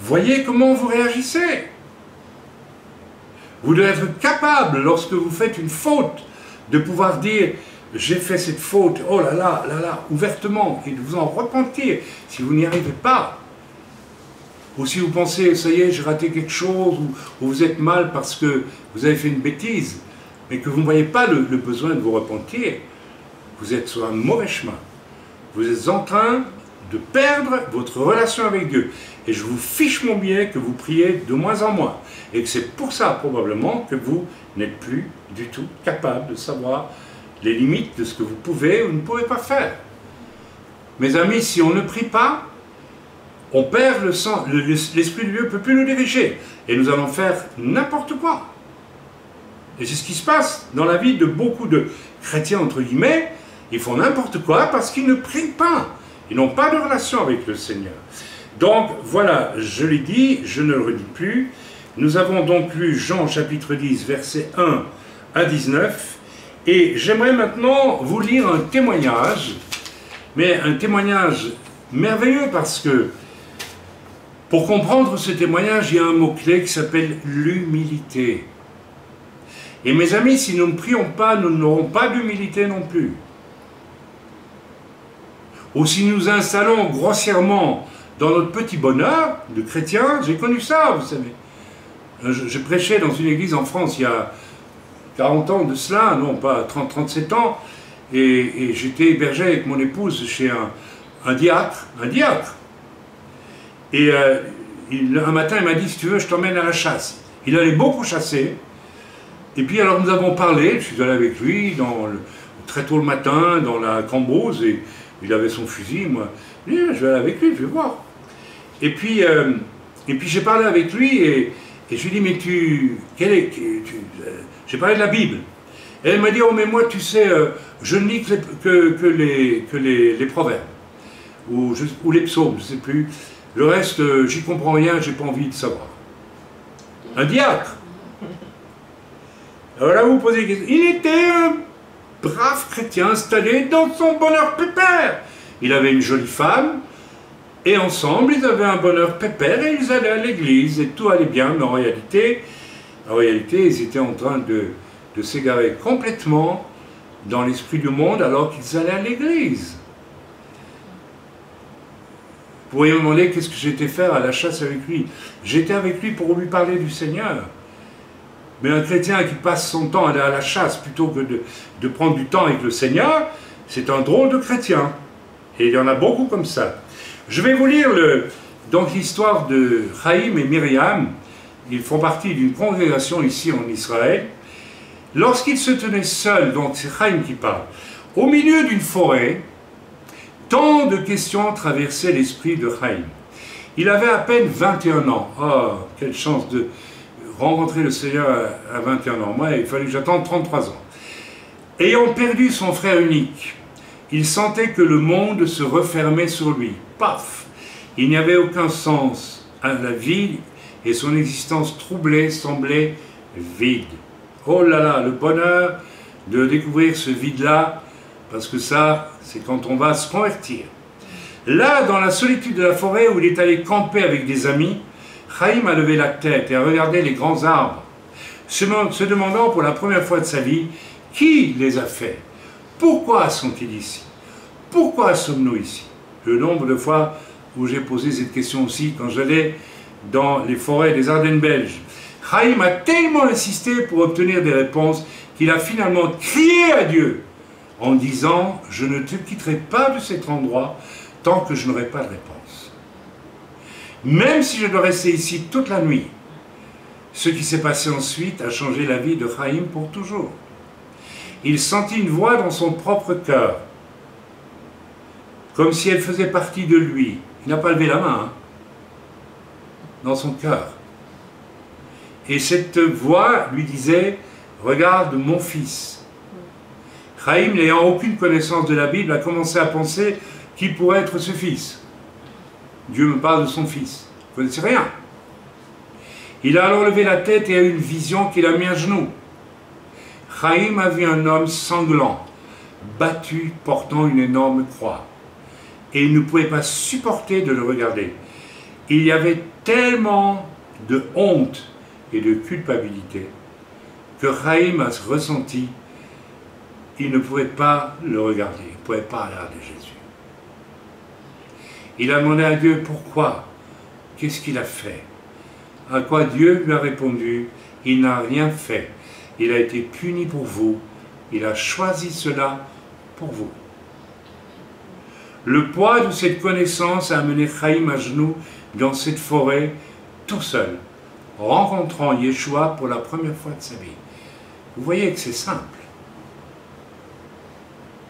voyez comment vous réagissez. Vous devez être capable, lorsque vous faites une faute, de pouvoir dire « j'ai fait cette faute, oh là là, ouvertement », et de vous en repentir si vous n'y arrivez pas. Ou si vous pensez, ça y est, j'ai raté quelque chose, ou vous êtes mal parce que vous avez fait une bêtise, mais que vous ne voyez pas le besoin de vous repentir, vous êtes sur un mauvais chemin. Vous êtes en train de perdre votre relation avec Dieu. Et je vous fiche mon bien que vous priez de moins en moins. Et que c'est pour ça, probablement, que vous n'êtes plus du tout capable de savoir les limites de ce que vous pouvez ou ne pouvez pas faire. Mes amis, si on ne prie pas, on perd le sang, l'Esprit de Dieu ne peut plus nous diriger. Et nous allons faire n'importe quoi. Et c'est ce qui se passe dans la vie de beaucoup de chrétiens, entre guillemets. Ils font n'importe quoi parce qu'ils ne prient pas. Ils n'ont pas de relation avec le Seigneur. Donc, voilà, je l'ai dit, je ne le redis plus. Nous avons donc lu Jean chapitre 10, versets 1 à 19. Et j'aimerais maintenant vous lire un témoignage, mais un témoignage merveilleux parce que, pour comprendre ce témoignage, il y a un mot-clé qui s'appelle l'humilité. Et mes amis, si nous ne prions pas, nous n'aurons pas d'humilité non plus. Ou si nous installons grossièrement dans notre petit bonheur de chrétien, j'ai connu ça, vous savez. Je prêchais dans une église en France il y a 40 ans de cela, non pas 30, 37 ans, et j'étais hébergé avec mon épouse chez un diacre. Et un matin, il m'a dit, si tu veux, je t'emmène à la chasse. Il allait beaucoup chasser. Et puis alors nous avons parlé, je suis allé avec lui très tôt le matin dans la Cambrousse, et il avait son fusil, moi. Je dis, je vais aller avec lui, je vais voir. Et puis j'ai parlé avec lui, et je lui ai dit, mais j'ai parlé de la Bible. Et elle m'a dit, oh mais moi tu sais, je ne lis que les proverbes, ou les psaumes, je ne sais plus. Le reste, j'y comprends rien, j'ai pas envie de savoir. Un diacre. Alors là, vous posez des questions. Il était un brave chrétien installé dans son bonheur pépère. Il avait une jolie femme, et ensemble, ils avaient un bonheur pépère, et ils allaient à l'église, et tout allait bien, mais en réalité, ils étaient en train de s'égarer complètement dans l'esprit du monde, alors qu'ils allaient à l'église. Vous pourriez me demander qu'est-ce que j'étais faire à la chasse avec lui. J'étais avec lui pour lui parler du Seigneur. Mais un chrétien qui passe son temps à aller à la chasse plutôt que de prendre du temps avec le Seigneur, c'est un drôle de chrétien. Et il y en a beaucoup comme ça. Je vais vous lire donc l'histoire de Chaim et Myriam. Ils font partie d'une congrégation ici en Israël. Lorsqu'ils se tenaient seuls, donc c'est Chaim qui parle, au milieu d'une forêt, tant de questions traversaient l'esprit de Chaim. Il avait à peine 21 ans. Oh, quelle chance de rencontrer le Seigneur à 21 ans. Moi, il fallait que j'attende 33 ans. Ayant perdu son frère unique, il sentait que le monde se refermait sur lui. Paf! Il n'y avait aucun sens à la vie et son existence troublée semblait vide. Oh là là, le bonheur de découvrir ce vide-là, parce que ça, c'est quand on va se convertir. Là, dans la solitude de la forêt où il est allé camper avec des amis, Chaim a levé la tête et a regardé les grands arbres, se demandant pour la première fois de sa vie, qui les a faits? Pourquoi sont-ils ici? Pourquoi sommes-nous ici? Le nombre de fois où j'ai posé cette question aussi quand j'allais dans les forêts des Ardennes belges. Chaim a tellement insisté pour obtenir des réponses qu'il a finalement crié à Dieu en disant « Je ne te quitterai pas de cet endroit tant que je n'aurai pas de réponse. Même si je dois rester ici toute la nuit. » Ce qui s'est passé ensuite a changé la vie de Chaim pour toujours. Il sentit une voix dans son propre cœur, comme si elle faisait partie de lui. Il n'a pas levé la main, hein, dans son cœur. Et cette voix lui disait « Regarde mon fils ». Chaim, n'ayant aucune connaissance de la Bible, a commencé à penser qui pourrait être ce fils. Dieu me parle de son fils. Vous ne connaissez rien. Il a alors levé la tête et a eu une vision qu'il a mis à genoux. Chaim a vu un homme sanglant, battu, portant une énorme croix. Et il ne pouvait pas supporter de le regarder. Il y avait tellement de honte et de culpabilité que Chaim a ressenti il ne pouvait pas le regarder, il ne pouvait pas regarder Jésus. Il a demandé à Dieu pourquoi, qu'est-ce qu'il a fait? À quoi Dieu lui a répondu, il n'a rien fait, il a été puni pour vous, il a choisi cela pour vous. Le poids de cette connaissance a amené Chaim à genoux dans cette forêt, tout seul, rencontrant Yeshua pour la première fois de sa vie. Vous voyez que c'est simple.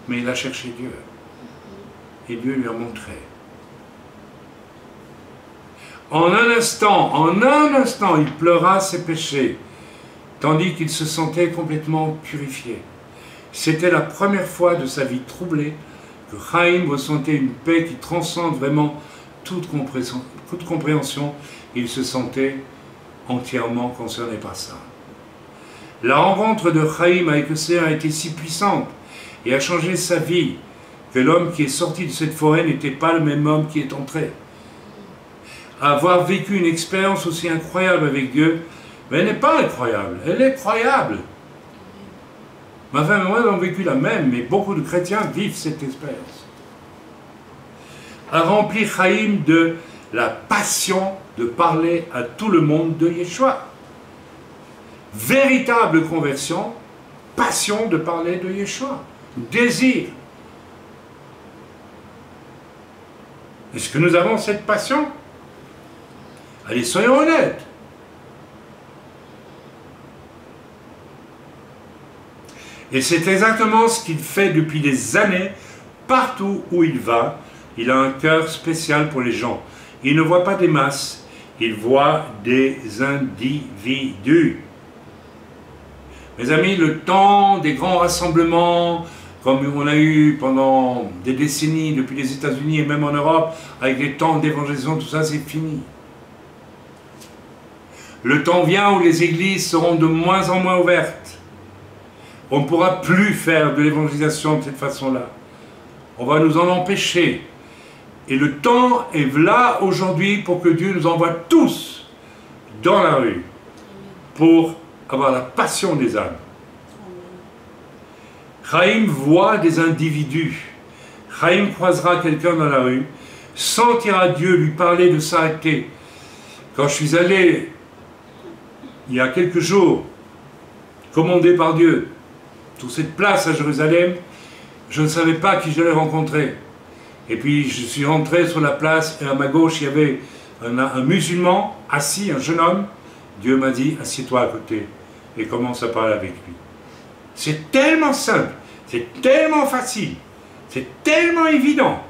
Mais il a cherché Dieu. Et Dieu lui a montré. En un instant, il pleura ses péchés, tandis qu'il se sentait complètement purifié. C'était la première fois de sa vie troublée que Chaim ressentait une paix qui transcende vraiment toute compréhension. Il se sentait entièrement concerné par ça. La rencontre de Chaim avec le Seigneur a été si puissante et a changé sa vie que l'homme qui est sorti de cette forêt n'était pas le même homme qui est entré. Avoir vécu une expérience aussi incroyable avec Dieu, mais elle n'est pas incroyable, elle est croyable. Ma femme et moi avons vécu la même, mais beaucoup de chrétiens vivent cette expérience. A rempli Chaim de la passion de parler à tout le monde de Yeshua. Véritable conversion, passion de parler de Yeshua, désir. Est-ce que nous avons cette passion? Allez, soyons honnêtes. Et c'est exactement ce qu'il fait depuis des années, partout où il va. Il a un cœur spécial pour les gens. Il ne voit pas des masses, il voit des individus. Mes amis, le temps des grands rassemblements, comme on a eu pendant des décennies depuis les États-Unis et même en Europe, avec les temps d'évangélisation, tout ça, c'est fini. Le temps vient où les églises seront de moins en moins ouvertes. On ne pourra plus faire de l'évangélisation de cette façon-là. On va nous en empêcher. Et le temps est là aujourd'hui pour que Dieu nous envoie tous dans la rue pour avoir la passion des âmes. Chaim voit des individus. Chaim croisera quelqu'un dans la rue, sentira Dieu lui parler de s'arrêter. Quand je suis allé, il y a quelques jours, commandé par Dieu, sur cette place à Jérusalem, je ne savais pas qui j'allais rencontrer. Et puis je suis rentré sur la place et à ma gauche, il y avait un musulman assis, un jeune homme. Dieu m'a dit, assieds-toi à côté et commence à parler avec lui. C'est tellement simple, c'est tellement facile, c'est tellement évident.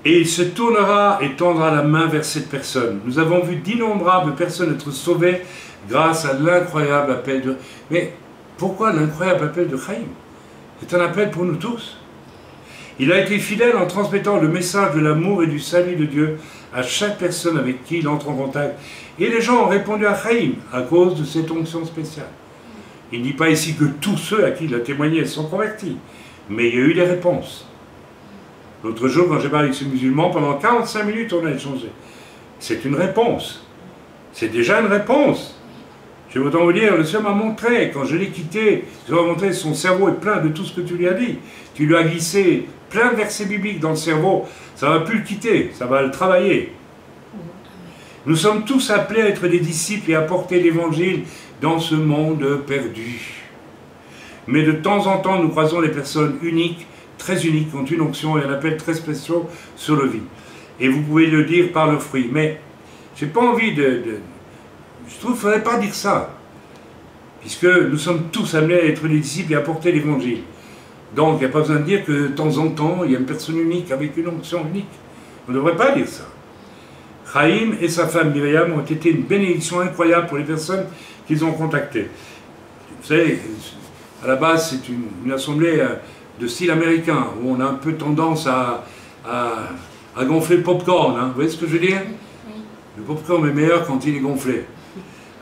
Et il se tournera et tendra la main vers cette personne. Nous avons vu d'innombrables personnes être sauvées grâce à l'incroyable appel de... Mais pourquoi l'incroyable appel de Chaim? C'est un appel pour nous tous. Il a été fidèle en transmettant le message de l'amour et du salut de Dieu à chaque personne avec qui il entre en contact. Et les gens ont répondu à Chaim à cause de cette onction spéciale. Il ne dit pas ici que tous ceux à qui il a témoigné sont convertis, mais il y a eu des réponses. L'autre jour, quand j'ai parlé avec ce musulman, pendant 45 minutes, on a échangé. C'est une réponse. C'est déjà une réponse. Je vais autant vous dire, le Seigneur m'a montré, quand je l'ai quitté, je lui ai montré, son cerveau est plein de tout ce que tu lui as dit. Tu lui as glissé plein de versets bibliques dans le cerveau. Ça ne va plus le quitter, ça va le travailler. Nous sommes tous appelés à être des disciples et à porter l'évangile dans ce monde perdu. Mais de temps en temps, nous croisons des personnes uniques, très uniques, qui ont une onction et un appel très spécial sur le vie. Et vous pouvez le dire par le fruit. Mais je n'ai pas envie je trouve qu'il ne faudrait pas dire ça. Puisque nous sommes tous amenés à être des disciples et à porter l'évangile. Donc il n'y a pas besoin de dire que de temps en temps, il y a une personne unique avec une onction unique. On ne devrait pas dire ça. Chaim et sa femme Myriam ont été une bénédiction incroyable pour les personnes qu'ils ont contactées. Vous savez, à la base, c'est une assemblée de style américain, où on a un peu tendance à gonfler le popcorn. Hein. Vous voyez ce que je veux dire? Le popcorn est meilleur quand il est gonflé.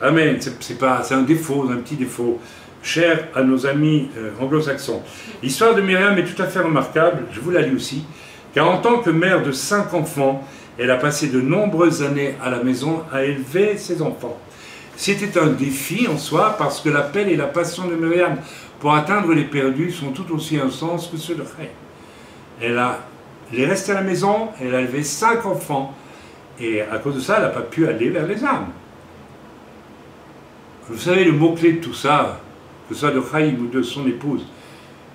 Amen. C'est un défaut, un petit défaut, cher à nos amis anglo-saxons. L'histoire de Myriam est tout à fait remarquable, je vous la lis aussi, car en tant que mère de 5 enfants, elle a passé de nombreuses années à la maison à élever ses enfants. C'était un défi en soi, parce que l'appel et la passion de Myriam pour atteindre les perdus sont tout aussi intenses que ceux de Chaim. Elle est restée à la maison, elle a élevé 5 enfants, et à cause de ça, elle n'a pas pu aller vers les âmes. Vous savez, le mot-clé de tout ça, que ce soit de Chaim ou de son épouse,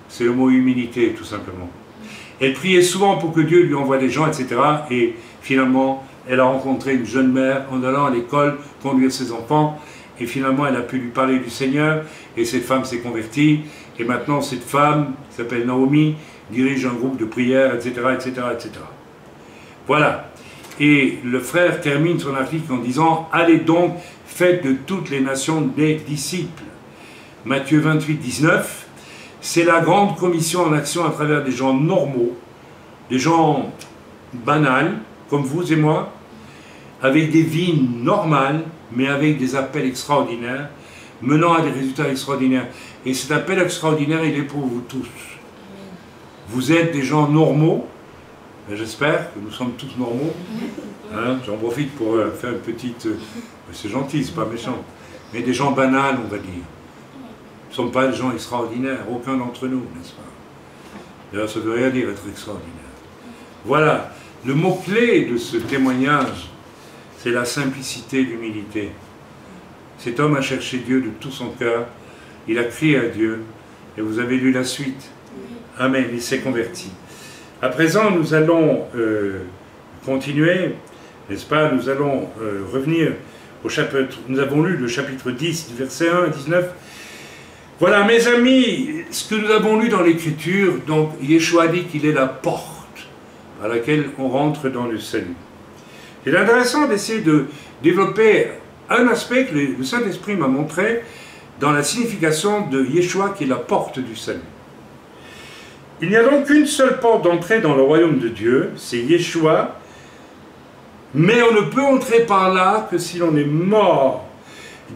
c'est le mot humilité, tout simplement. Elle priait souvent pour que Dieu lui envoie des gens, etc. Et finalement, elle a rencontré une jeune mère en allant à l'école conduire ses enfants. Et finalement, elle a pu lui parler du Seigneur. Et cette femme s'est convertie. Et maintenant, cette femme, qui s'appelle Naomi, dirige un groupe de prière, etc., etc., etc. Voilà. Et le frère termine son article en disant « Allez donc, faites de toutes les nations des disciples. » Matthieu 28, 19. C'est la grande commission en action à travers des gens normaux, des gens banals, comme vous et moi, avec des vies normales, mais avec des appels extraordinaires, menant à des résultats extraordinaires. Et cet appel extraordinaire, il est pour vous tous. Vous êtes des gens normaux, j'espère que nous sommes tous normaux. Hein, j'en profite pour faire une petite... c'est gentil, c'est pas méchant. Mais des gens banals, on va dire. Nous ne sommes pas des gens extraordinaires, aucun d'entre nous, n'est-ce pas? D'ailleurs, ça ne veut rien dire être extraordinaire. Voilà, le mot-clé de ce témoignage, c'est la simplicité et l'humilité. Cet homme a cherché Dieu de tout son cœur, il a crié à Dieu, et vous avez lu la suite. Amen, il s'est converti. À présent, nous allons continuer, n'est-ce pas? Nous allons revenir au chapitre, nous avons lu le chapitre 10, versets 1 à 19. Voilà, mes amis, ce que nous avons lu dans l'Écriture, donc Yeshua dit qu'il est la porte par laquelle on rentre dans le salut. C'est intéressant d'essayer de développer un aspect que le Saint-Esprit m'a montré dans la signification de Yeshua qui est la porte du salut. Il n'y a donc qu'une seule porte d'entrée dans le royaume de Dieu, c'est Yeshua, mais on ne peut entrer par là que si l'on est mort,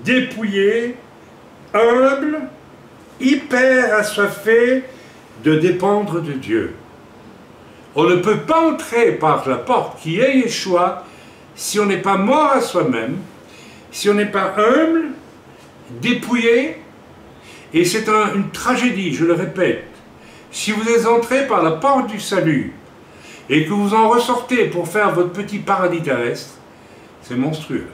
dépouillé, humble, hyper assoiffé de dépendre de Dieu. On ne peut pas entrer par la porte qui est Yeshua si on n'est pas mort à soi-même, si on n'est pas humble, dépouillé, et c'est une tragédie, je le répète. Si vous êtes entré par la porte du salut et que vous en ressortez pour faire votre petit paradis terrestre, c'est monstrueux.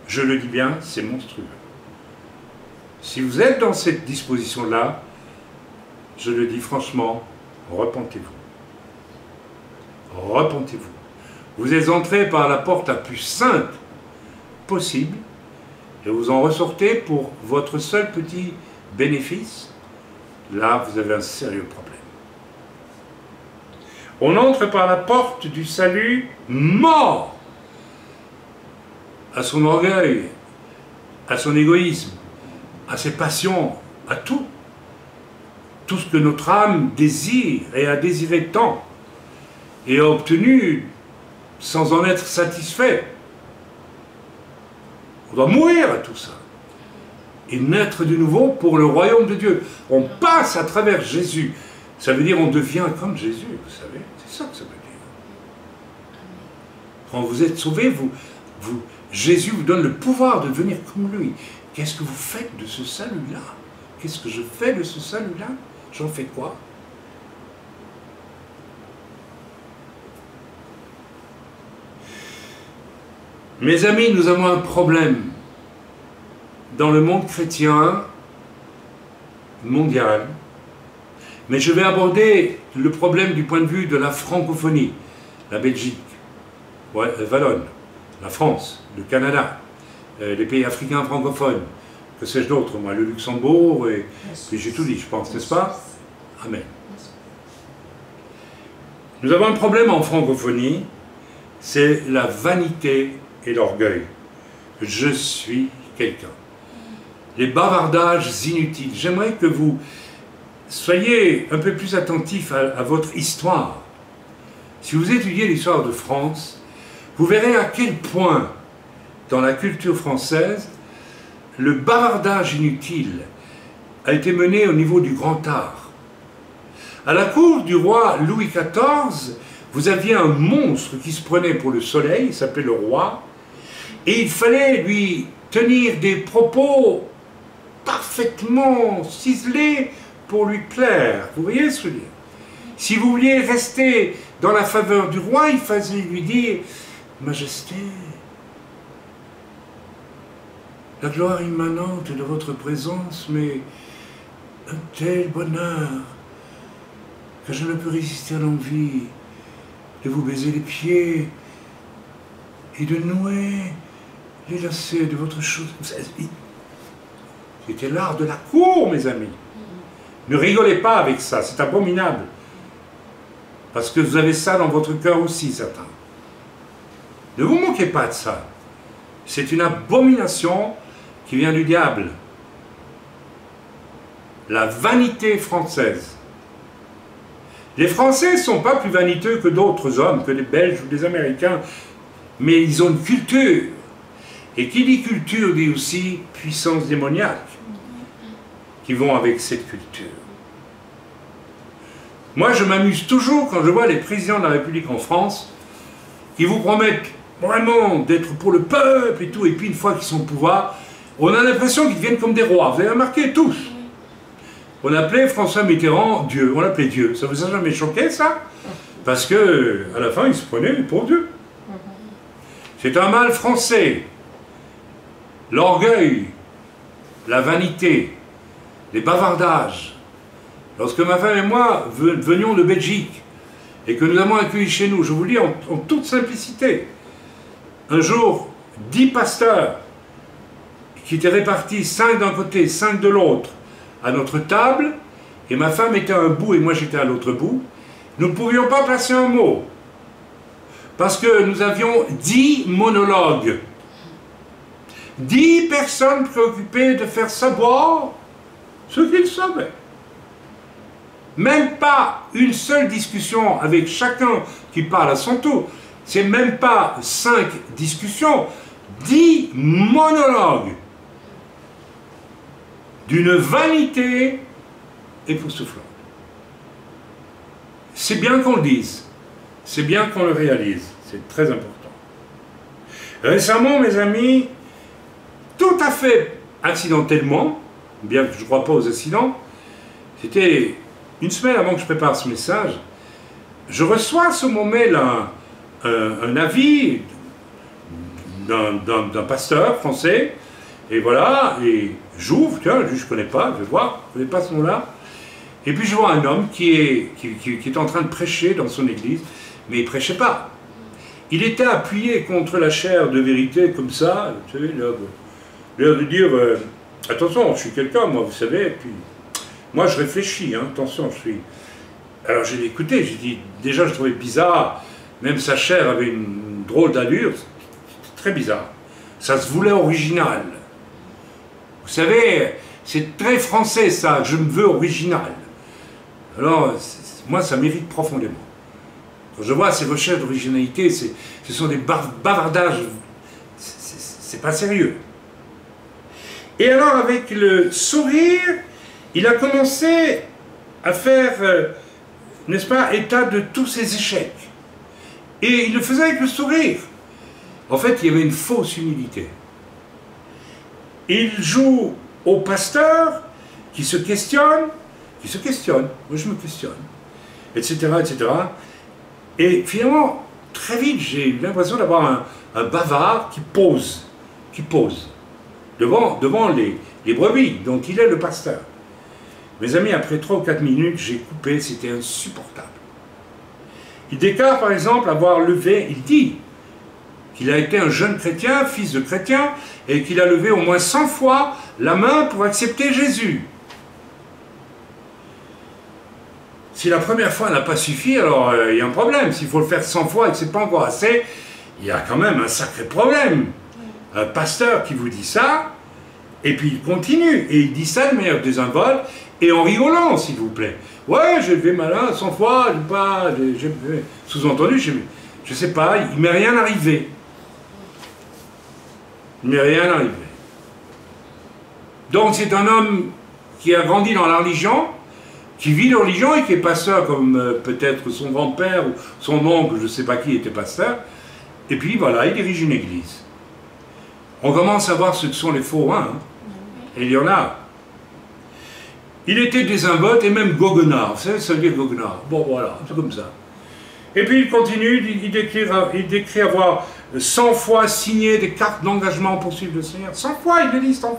Je le dis bien, c'est monstrueux. Si vous êtes dans cette disposition-là, je le dis franchement, repentez-vous. Repentez-vous. Vous êtes entré par la porte la plus sainte possible et vous en ressortez pour votre seul petit bénéfice. Là, vous avez un sérieux problème. On entre par la porte du salut mort à son orgueil, à son égoïsme, à ses passions, à tout. Tout ce que notre âme désire et a désiré tant et a obtenu sans en être satisfait. On doit mourir à tout ça et naître de nouveau pour le royaume de Dieu. On passe à travers Jésus. Ça veut dire on devient comme Jésus, vous savez. C'est ça que ça veut dire. Quand vous êtes sauvés, Jésus vous donne le pouvoir de devenir comme lui. Qu'est-ce que vous faites de ce salut-là? Qu'est-ce que je fais de ce salut-là? J'en fais quoi? Mes amis, nous avons un problème dans le monde chrétien mondial, mais je vais aborder le problème du point de vue de la francophonie, la Belgique, Wallonne, la France, le Canada, les pays africains francophones, que sais-je d'autre, moi, le Luxembourg, et puis j'ai tout dit, je pense, n'est-ce pas? Amen. Nous avons un problème en francophonie, c'est la vanité et l'orgueil. Je suis quelqu'un. Les bavardages inutiles. J'aimerais que vous soyez un peu plus attentifs à votre histoire. Si vous étudiez l'histoire de France, vous verrez à quel point, dans la culture française, le bavardage inutile a été mené au niveau du grand art. À la cour du roi Louis XIV, vous aviez un monstre qui se prenait pour le soleil, il s'appelait le roi, et il fallait lui tenir des propos parfaitement ciselés pour lui plaire. Vous voyez ce que je veux dire? Si vous vouliez rester dans la faveur du roi, il fallait lui dire « Majesté, la gloire immanente de votre présence, mais un tel bonheur que je ne peux résister à l'envie de vous baiser les pieds et de nouer les lacets de votre chose. » C'était l'art de la cour, mes amis. Ne rigolez pas avec ça, c'est abominable. Parce que vous avez ça dans votre cœur aussi, certains. Ne vous moquez pas de ça. C'est une abomination qui vient du diable. La vanité française. Les Français ne sont pas plus vaniteux que d'autres hommes, que les Belges ou les Américains, mais ils ont une culture. Et qui dit culture dit aussi puissance démoniaque, qui vont avec cette culture. Moi, je m'amuse toujours quand je vois les présidents de la République en France qui vous promettent vraiment d'être pour le peuple et tout, et puis une fois qu'ils sont au pouvoir, on a l'impression qu'ils deviennent comme des rois. Vous avez remarqué tous. On appelait François Mitterrand Dieu. On l'appelait Dieu. Ça vous a jamais choqué, ça? Parce que à la fin, il se prenait pour Dieu. C'est un mal français. L'orgueil, la vanité, les bavardages. Lorsque ma femme et moi venions de Belgique et que nous avons accueilli chez nous, je vous le dis en toute simplicité, un jour, 10 pasteurs qui étaient répartis 5 d'un côté, 5 de l'autre, à notre table, et ma femme était à un bout et moi j'étais à l'autre bout, nous ne pouvions pas placer un mot, parce que nous avions 10 monologues. 10 personnes préoccupées de faire savoir ce qu'ils savaient. Même pas une seule discussion avec chacun qui parle à son tour. C'est même pas 5 discussions, 10 monologues d'une vanité époustouflante. C'est bien qu'on le dise, c'est bien qu'on le réalise, c'est très important. Récemment, mes amis, tout à fait accidentellement, bien que je ne crois pas aux accidents, c'était une semaine avant que je prépare ce message, je reçois sur mon mail un avis d'un pasteur français, et voilà, et j'ouvre, tiens, je ne connais pas, je vais voir, je ne connais pas ce nom-là, et puis je vois un homme qui est en train de prêcher dans son église, mais il ne prêchait pas. Il était appuyé contre la chaire de vérité, comme ça, tu sais, l'air de dire, attention, je suis quelqu'un, moi, vous savez, et puis, moi, je réfléchis, hein, attention, je suis... Alors, j'ai écouté, j'ai dit, déjà, je trouvais bizarre, même sa chair avait une drôle d'allure, c'était très bizarre. Ça se voulait original. Vous savez, c'est très français, ça, je me veux original. Alors, moi, ça m'irrite profondément. Quand je vois ces recherches d'originalité, ce sont des bavardages, c'est pas sérieux. Et alors, avec le sourire, il a commencé à faire, n'est-ce pas, état de tous ses échecs. Et il le faisait avec le sourire. En fait, il y avait une fausse humilité. Il joue au pasteur qui se questionne, moi je me questionne, etc., etc. Et finalement, très vite, j'ai eu l'impression d'avoir un bavard qui pose devant les brebis, dont il est le pasteur. Mes amis, après 3 ou 4 minutes, j'ai coupé, c'était insupportable. Il déclare par exemple avoir levé, il dit qu'il a été un jeune chrétien, fils de chrétien, et qu'il a levé au moins 100 fois la main pour accepter Jésus. Si la première fois n'a pas suffi, alors il y a un problème. S'il faut le faire 100 fois et que ce n'est pas encore assez, il y a quand même un sacré problème. Un pasteur qui vous dit ça, et puis il continue, et il dit ça de manière désinvolte, et en rigolant, s'il vous plaît. Ouais, j'ai levé ma main 100 fois, sous-entendu, je ne sais pas, il ne m'est rien arrivé. Il ne m'est rien arrivé. Donc c'est un homme qui a grandi dans la religion, qui vit la religion et qui est pasteur comme peut-être son grand-père ou son oncle, je ne sais pas qui, était pasteur. Et puis voilà, il dirige une église. On commence à voir ce que sont les faux, hein. Et il y en a. Il était désinvolte et même goguenard. Vous savez, ça veut dire goguenard. Bon, voilà, c'est comme ça. Et puis il continue, il décrit avoir 100 fois signé des cartes d'engagement pour suivre le Seigneur. 100 fois, il le dit 100 fois.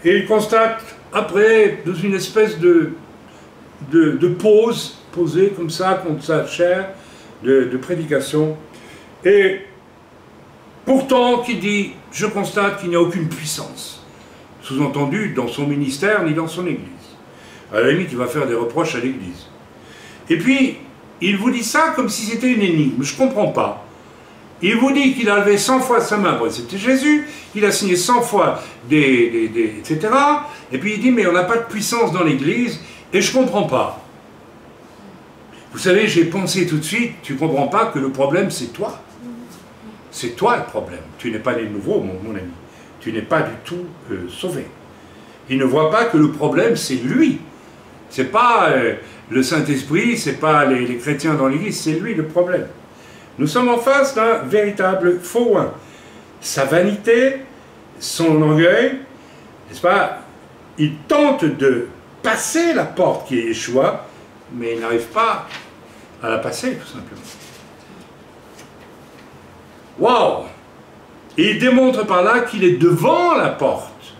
Et il constate, après, dans une espèce de pause, posée comme ça, contre sa chair de prédication. Et pourtant, qui dit, je constate qu'il n'y a aucune puissance. Sous-entendu, dans son ministère, ni dans son église. À la limite, il va faire des reproches à l'église. Et puis, il vous dit ça comme si c'était une énigme. Je ne comprends pas. Il vous dit qu'il a levé 100 fois sa main pour accepter Jésus, qu'il a signé 100 fois etc. Et puis il dit, mais on n'a pas de puissance dans l'église, et je ne comprends pas. Vous savez, j'ai pensé tout de suite, tu ne comprends pas que le problème, c'est toi. C'est toi le problème. Tu n'es pas né de nouveau, mon ami. Tu n'es pas du tout sauvé. Il ne voit pas que le problème, c'est lui. Ce n'est pas le Saint-Esprit, ce n'est pas les chrétiens dans l'église, c'est lui le problème. Nous sommes en face d'un véritable faux un. Sa vanité, son orgueil, n'est-ce pas? Il tente de passer la porte qui est Yeshua, mais il n'arrive pas à la passer, tout simplement. Waouh! Et il démontre par là qu'il est devant la porte.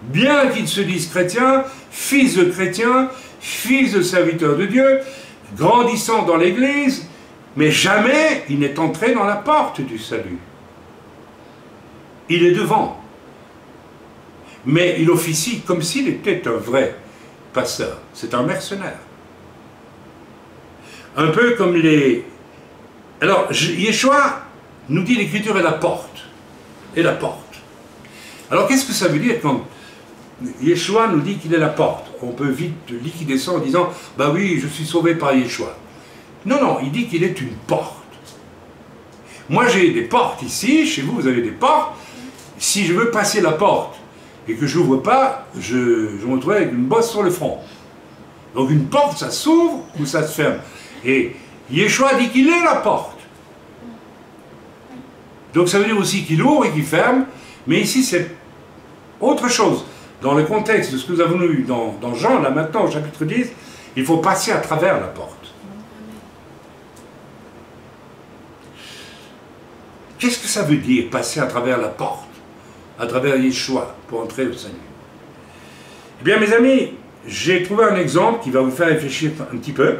Bien qu'il se dise chrétien, fils de serviteur de Dieu, grandissant dans l'Église, mais jamais il n'est entré dans la porte du salut. Il est devant. Mais il officie comme s'il était un vrai pasteur. C'est un mercenaire. Un peu comme les... Alors, Yeshua nous dit l'Écriture est la porte. est la porte. Alors qu'est-ce que ça veut dire quand Yeshua nous dit qu'il est la porte? On peut vite liquider ça en disant, bah oui, je suis sauvé par Yeshua. Non, non, il dit qu'il est une porte. Moi j'ai des portes ici, chez vous, vous avez des portes. Si je veux passer la porte et que je n'ouvre pas, je me retrouve avec une bosse sur le front. Donc une porte, ça s'ouvre ou ça se ferme. Et Yeshua dit qu'il est la porte. Donc ça veut dire aussi qu'il ouvre et qu'il ferme, mais ici c'est autre chose. Dans le contexte de ce que nous avons lu dans Jean, là maintenant au chapitre 10, il faut passer à travers la porte. Qu'est-ce que ça veut dire, passer à travers la porte, à travers Yeshua, pour entrer au salut? Eh bien mes amis, j'ai trouvé un exemple qui va vous faire réfléchir un petit peu.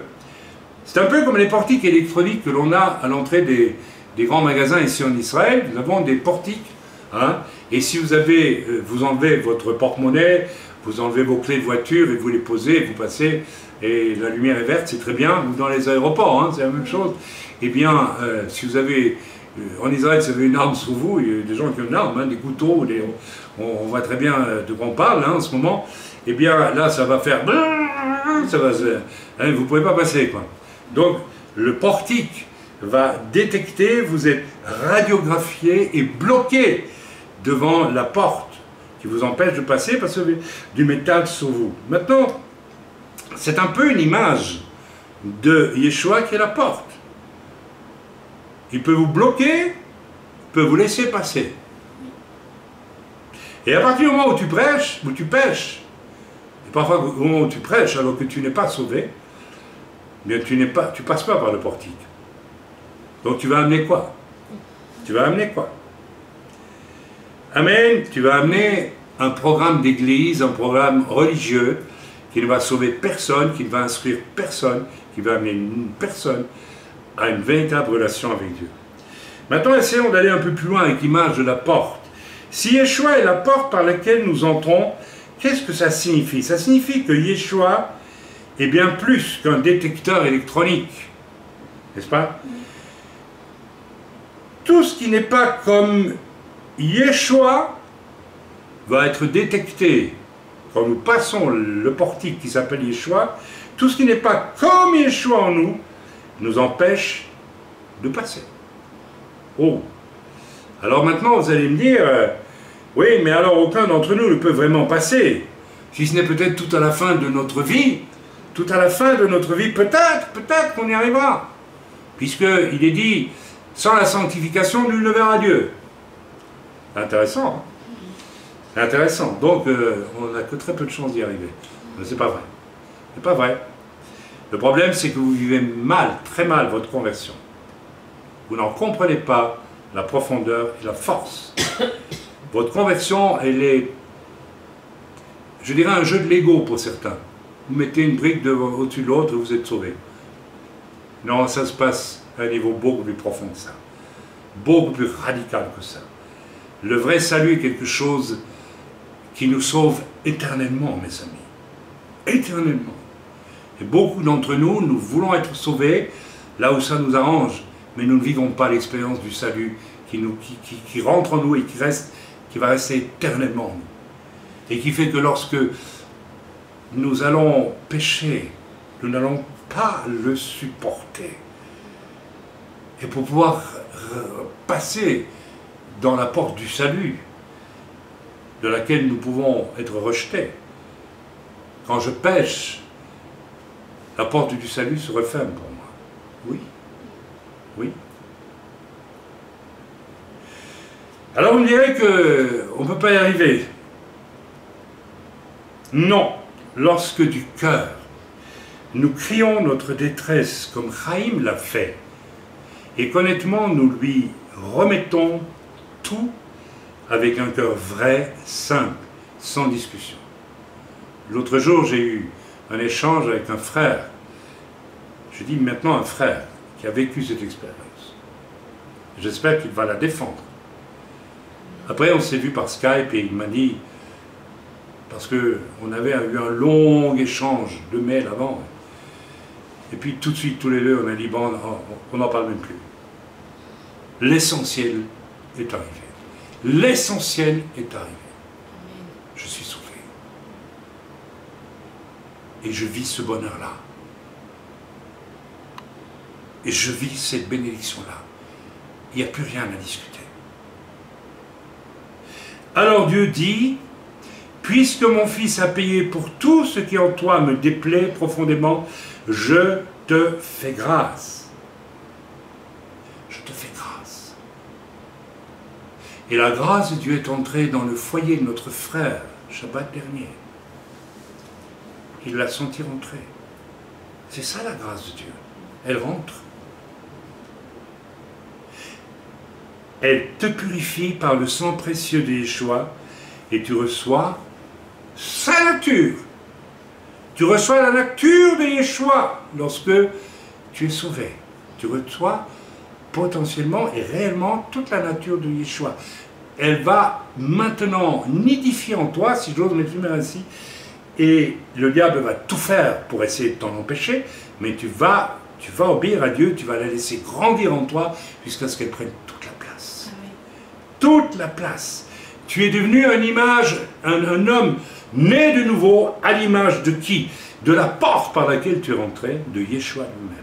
C'est un peu comme les portiques électroniques que l'on a à l'entrée des grands magasins ici en Israël. Nous avons des portiques, hein, et si vous enlevez votre porte-monnaie, vous enlevez vos clés de voiture et vous les posez, vous passez, et la lumière est verte, c'est très bien, ou dans les aéroports, hein, c'est la même chose. Eh bien, si vous avez, en Israël, si vous avez une arme sur vous, il y a des gens qui ont une arme, hein, des couteaux, on voit très bien de quoi on parle hein, en ce moment, eh bien là, ça va faire, ça va, hein, vous ne pouvez pas passer, quoi. Donc, le portique va détecter, vous êtes radiographié et bloqué devant la porte qui vous empêche de passer parce que du métal sur vous. Maintenant, c'est un peu une image de Yeshua qui est la porte. Il peut vous bloquer, il peut vous laisser passer. Et à partir du moment où tu prêches, où tu pêches, et parfois au moment où tu prêches alors que tu n'es pas sauvé, bien tu passes pas par le portique. Donc tu vas amener quoi? Tu vas amener quoi? Amen. Tu vas amener un programme d'église, un programme religieux qui ne va sauver personne, qui ne va instruire personne, qui va amener une personne à une véritable relation avec Dieu. Maintenant, essayons d'aller un peu plus loin avec l'image de la porte. Si Yeshua est la porte par laquelle nous entrons, qu'est-ce que ça signifie? Ça signifie que Yeshua est bien plus qu'un détecteur électronique, n'est-ce pas? Tout ce qui n'est pas comme Yeshua va être détecté quand nous passons le portique qui s'appelle Yeshua. Tout ce qui n'est pas comme Yeshua en nous nous empêche de passer. Oh! Alors maintenant vous allez me dire, oui, mais alors aucun d'entre nous ne peut vraiment passer, si ce n'est peut-être tout à la fin de notre vie. Tout à la fin de notre vie, peut-être qu'on y arrivera. Puisqu'il est dit, sans la sanctification, nul ne verra Dieu. Intéressant, hein? Intéressant. Donc, on n'a que très peu de chances d'y arriver. Mais c'est pas vrai. C'est pas vrai. Le problème, c'est que vous vivez mal, très mal, votre conversion. Vous n'en comprenez pas la profondeur et la force. Votre conversion, elle est, je dirais, un jeu de Lego pour certains. Vous mettez une brique au-dessus de l'autre et vous êtes sauvé. Non, ça se passe à un niveau beaucoup plus profond que ça. Beaucoup plus radical que ça. Le vrai salut est quelque chose qui nous sauve éternellement, mes amis. Éternellement. Et beaucoup d'entre nous, nous voulons être sauvés là où ça nous arrange, mais nous ne vivons pas l'expérience du salut qui rentre en nous et qui va rester éternellement en nous. Et qui fait que lorsque nous allons pécher, nous n'allons pas le supporter. Et pour pouvoir passer dans la porte du salut, de laquelle nous pouvons être rejetés, quand je pêche, la porte du salut se referme pour moi. Oui. Oui. Alors vous me direz qu'on ne peut pas y arriver. Non. Lorsque du cœur, nous crions notre détresse comme Chaim l'a fait, et qu'honnêtement nous lui remettons tout avec un cœur vrai, simple, sans discussion. L'autre jour, j'ai eu un échange avec un frère. Je dis maintenant un frère qui a vécu cette expérience. J'espère qu'il va la défendre. Après, on s'est vu par Skype et il m'a dit, parce qu'on avait eu un long échange de mails avant, et puis tout de suite, tous les deux, on a dit, bon, on n'en parle même plus. L'essentiel est arrivé. L'essentiel est arrivé. Je suis sauvé. Et je vis ce bonheur-là. Et je vis cette bénédiction-là. Il n'y a plus rien à discuter. Alors Dieu dit, puisque mon Fils a payé pour tout ce qui en toi me déplaît profondément, je te fais grâce. Je te fais grâce. Et la grâce de Dieu est entrée dans le foyer de notre frère, Shabbat dernier. Il l'a senti rentrer. C'est ça la grâce de Dieu. Elle rentre. Elle te purifie par le sang précieux de Yeshua et tu reçois sa nature. Tu reçois la nature de Yeshua lorsque tu es sauvé. Tu reçois potentiellement et réellement toute la nature de Yeshua. Elle va maintenant nidifier en toi, si j'ose m'exprimer ainsi, et le diable va tout faire pour essayer de t'en empêcher, mais tu vas obéir à Dieu, tu vas la laisser grandir en toi jusqu'à ce qu'elle prenne toute la place. Toute la place. Tu es devenu une image, un homme né de nouveau à l'image de qui? De la porte par laquelle tu es rentré, de Yeshua lui-même.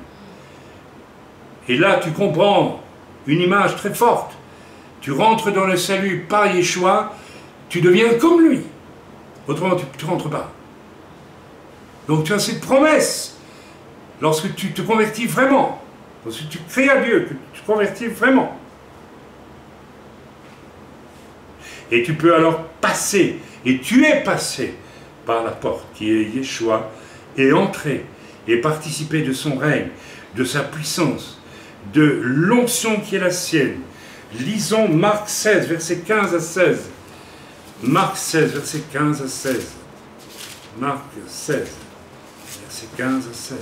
Et là, tu comprends une image très forte. Tu rentres dans le salut par Yeshua, tu deviens comme lui. Autrement, tu ne rentres pas. Donc tu as cette promesse, lorsque tu te convertis vraiment, lorsque tu cries à Dieu, que tu te convertis vraiment. Et tu peux alors passer, et tu es passé par la porte qui est Yeshua, et entrer, et participer de son règne, de sa puissance, de l'onction qui est la sienne. Lisons Marc 16, versets 15 à 16. Marc 16, versets 15 à 16. Marc 16, versets 15 à 16.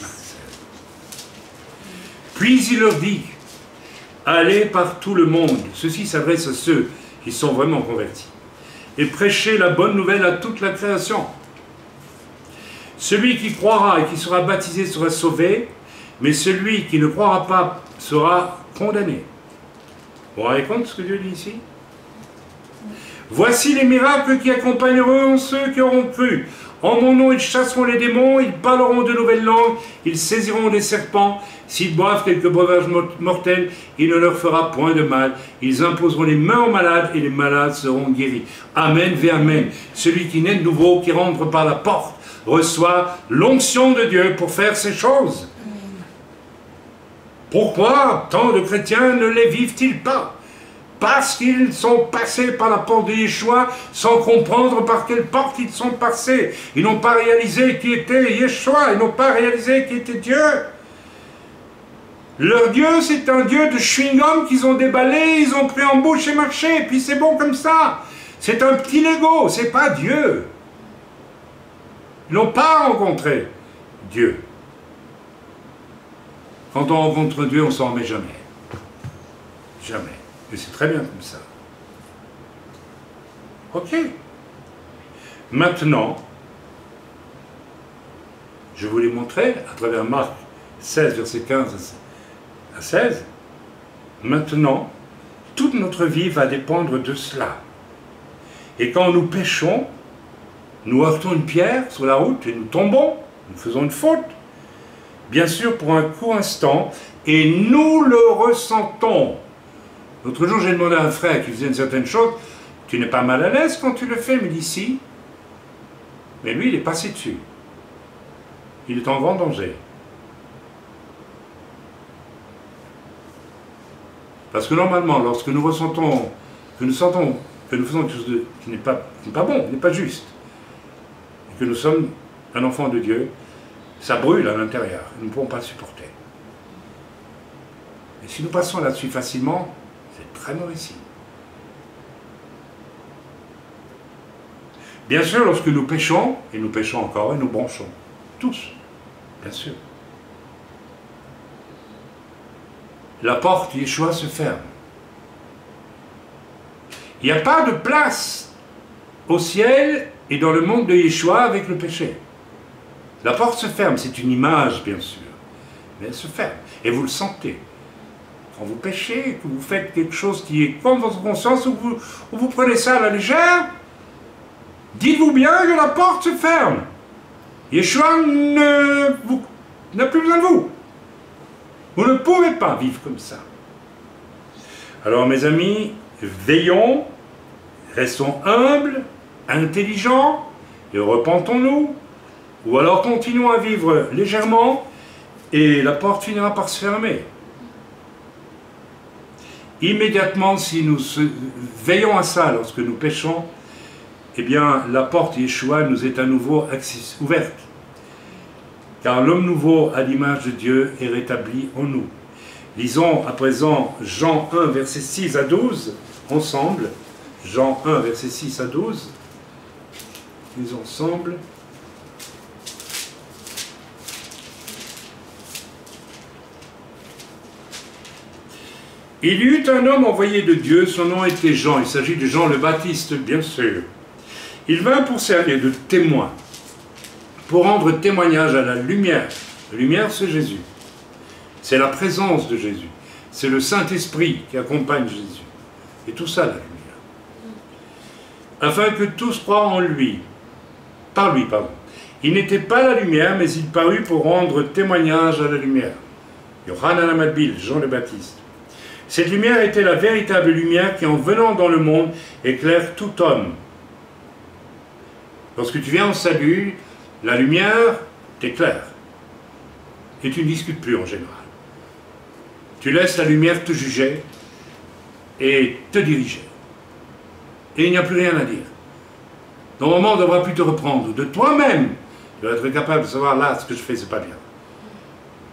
Marc 16. Puis il leur dit, allez par tout le monde. Ceci s'adresse à ceux qui sont vraiment convertis. Et prêchez la bonne nouvelle à toute la création. Celui qui croira et qui sera baptisé sera sauvé, mais celui qui ne croira pas sera condamné. Vous vous rendez compte de ce que Dieu dit ici? Voici les miracles qui accompagneront ceux qui auront cru. En mon nom, ils chasseront les démons, ils parleront de nouvelles langues, ils saisiront des serpents. S'ils boivent quelques breuvages mortels, il ne leur fera point de mal. Ils imposeront les mains aux malades et les malades seront guéris. Amen, ve amen. Celui qui naît de nouveau, qui rentre par la porte, reçoit l'onction de Dieu pour faire ces choses. Pourquoi tant de chrétiens ne les vivent-ils pas? Parce qu'ils sont passés par la porte de Yeshua sans comprendre par quelle porte ils sont passés. Ils n'ont pas réalisé qui était Yeshua, ils n'ont pas réalisé qui était Dieu. Leur Dieu, c'est un Dieu de chewing-gum qu'ils ont déballé, ils ont pris en bouche et marché, et puis c'est bon comme ça. C'est un petit Lego, c'est pas Dieu. Ils n'ont pas rencontré Dieu. Quand on rencontre Dieu, on s'en remet jamais. Jamais. Et c'est très bien comme ça. Ok. Maintenant, je vous l'ai montré à travers Marc 16, verset 15 à 16. Maintenant, toute notre vie va dépendre de cela. Et quand nous péchons, nous heurtons une pierre sur la route et nous tombons, nous faisons une faute. Bien sûr, pour un court instant, et nous le ressentons. L'autre jour, j'ai demandé à un frère qui faisait une certaine chose, tu n'es pas mal à l'aise quand tu le fais? Il me dit si. Mais lui, il est passé dessus. Il est en grand danger. Parce que normalement, lorsque nous ressentons, que nous sentons, que nous faisons quelque chose qui n'est pas bon, qui n'est pas juste, et que nous sommes un enfant de Dieu, ça brûle à l'intérieur, nous ne pouvons pas le supporter. Et si nous passons là-dessus facilement, c'est très mauvais signe. Bien sûr, lorsque nous péchons, et nous péchons encore, et nous bronchons, tous, bien sûr. La porte Yeshua se ferme. Il n'y a pas de place au ciel et dans le monde de Yeshua avec le péché. La porte se ferme, c'est une image bien sûr, mais elle se ferme. Et vous le sentez. quand vous péchez, que vous faites quelque chose qui est contre votre conscience, ou vous prenez ça à la légère, dites-vous bien que la porte se ferme. Yeshua n'a plus besoin de vous. Vous ne pouvez pas vivre comme ça. Alors mes amis, veillons, restons humbles, intelligents, et repentons-nous, ou alors continuons à vivre légèrement, et la porte finira par se fermer. Immédiatement, si nous veillons à ça lorsque nous péchons, eh bien, la porte Yeshua nous est à nouveau ouverte. Car l'homme nouveau à l'image de Dieu est rétabli en nous. Lisons à présent Jean 1, versets 6 à 12, ensemble. Jean 1, versets 6 à 12. Lisons ensemble. Il y eut un homme envoyé de Dieu, son nom était Jean. Il s'agit de Jean le Baptiste, bien sûr. Il vint pour servir de témoin, pour rendre témoignage à la lumière. La lumière, c'est Jésus. C'est la présence de Jésus. C'est le Saint-Esprit qui accompagne Jésus. Et tout ça, la lumière. Afin que tous croient en lui. Par lui, pardon. Il n'était pas la lumière, mais il parut pour rendre témoignage à la lumière. Yohanan Amadbil, Jean le Baptiste. Cette lumière était la véritable lumière qui, en venant dans le monde, éclaire tout homme. Lorsque tu viens en salut, la lumière t'éclaire. Et tu ne discutes plus en général. Tu laisses la lumière te juger et te diriger. Et il n'y a plus rien à dire. Normalement, on ne devra plus te reprendre. De toi-même, tu dois être capable de savoir, là, ce que je fais, c'est pas bien.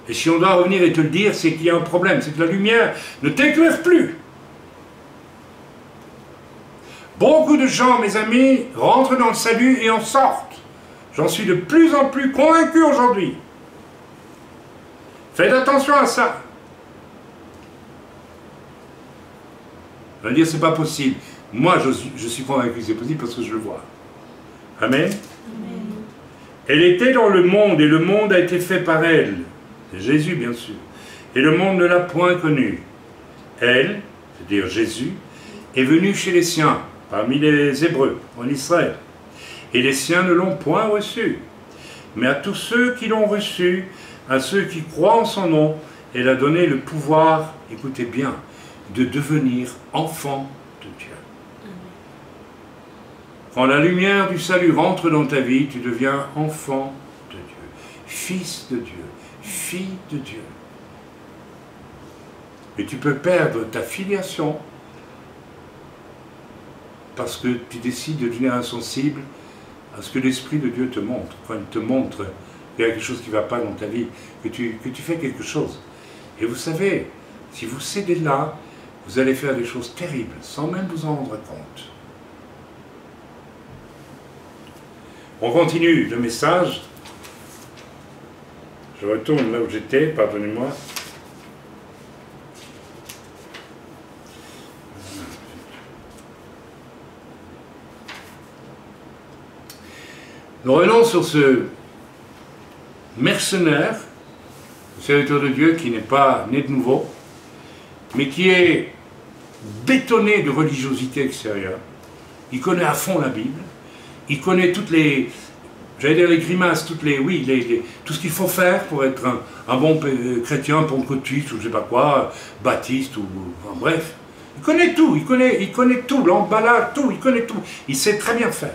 Et si on doit revenir et te le dire, c'est qu'il y a un problème. C'est que la lumière ne t'éclaire plus. Beaucoup de gens, mes amis, rentrent dans le salut et en sortent. J'en suis de plus en plus convaincu aujourd'hui. Faites attention à ça. On va dire, c'est pas possible. Moi, je suis convaincu que c'est possible parce que je le vois. Amen. Amen. Elle était dans le monde et le monde a été fait par elle. C'est Jésus, bien sûr. Et le monde ne l'a point connue. Elle, c'est-à-dire Jésus, est venue chez les siens, parmi les Hébreux, en Israël. Et les siens ne l'ont point reçu. Mais à tous ceux qui l'ont reçu, à ceux qui croient en son nom, elle a donné le pouvoir, écoutez bien, de devenir enfant de Dieu. Quand la lumière du salut rentre dans ta vie, tu deviens enfant de Dieu, fils de Dieu, fille de Dieu. Et tu peux perdre ta filiation parce que tu décides de devenir insensible à ce que l'Esprit de Dieu te montre. Quand il te montre qu'il y a quelque chose qui ne va pas dans ta vie, que tu fais quelque chose. Et vous savez, si vous cédez là, vous allez faire des choses terribles, sans même vous en rendre compte. On continue le message. Je retourne là où j'étais, pardonnez-moi. Nous revenons sur ce mercenaire, serviteur de Dieu qui n'est pas né de nouveau, mais qui est bétonné de religiosité extérieure. Il connaît à fond la Bible, il connaît toutes les, j'allais dire les grimaces, toutes les, oui, tout ce qu'il faut faire pour être un bon chrétien, pentecôtiste ou je ne sais pas quoi, baptiste ou enfin, bref. Il connaît tout, il connaît tout, l'emballage, tout, il connaît tout. Il sait très bien faire,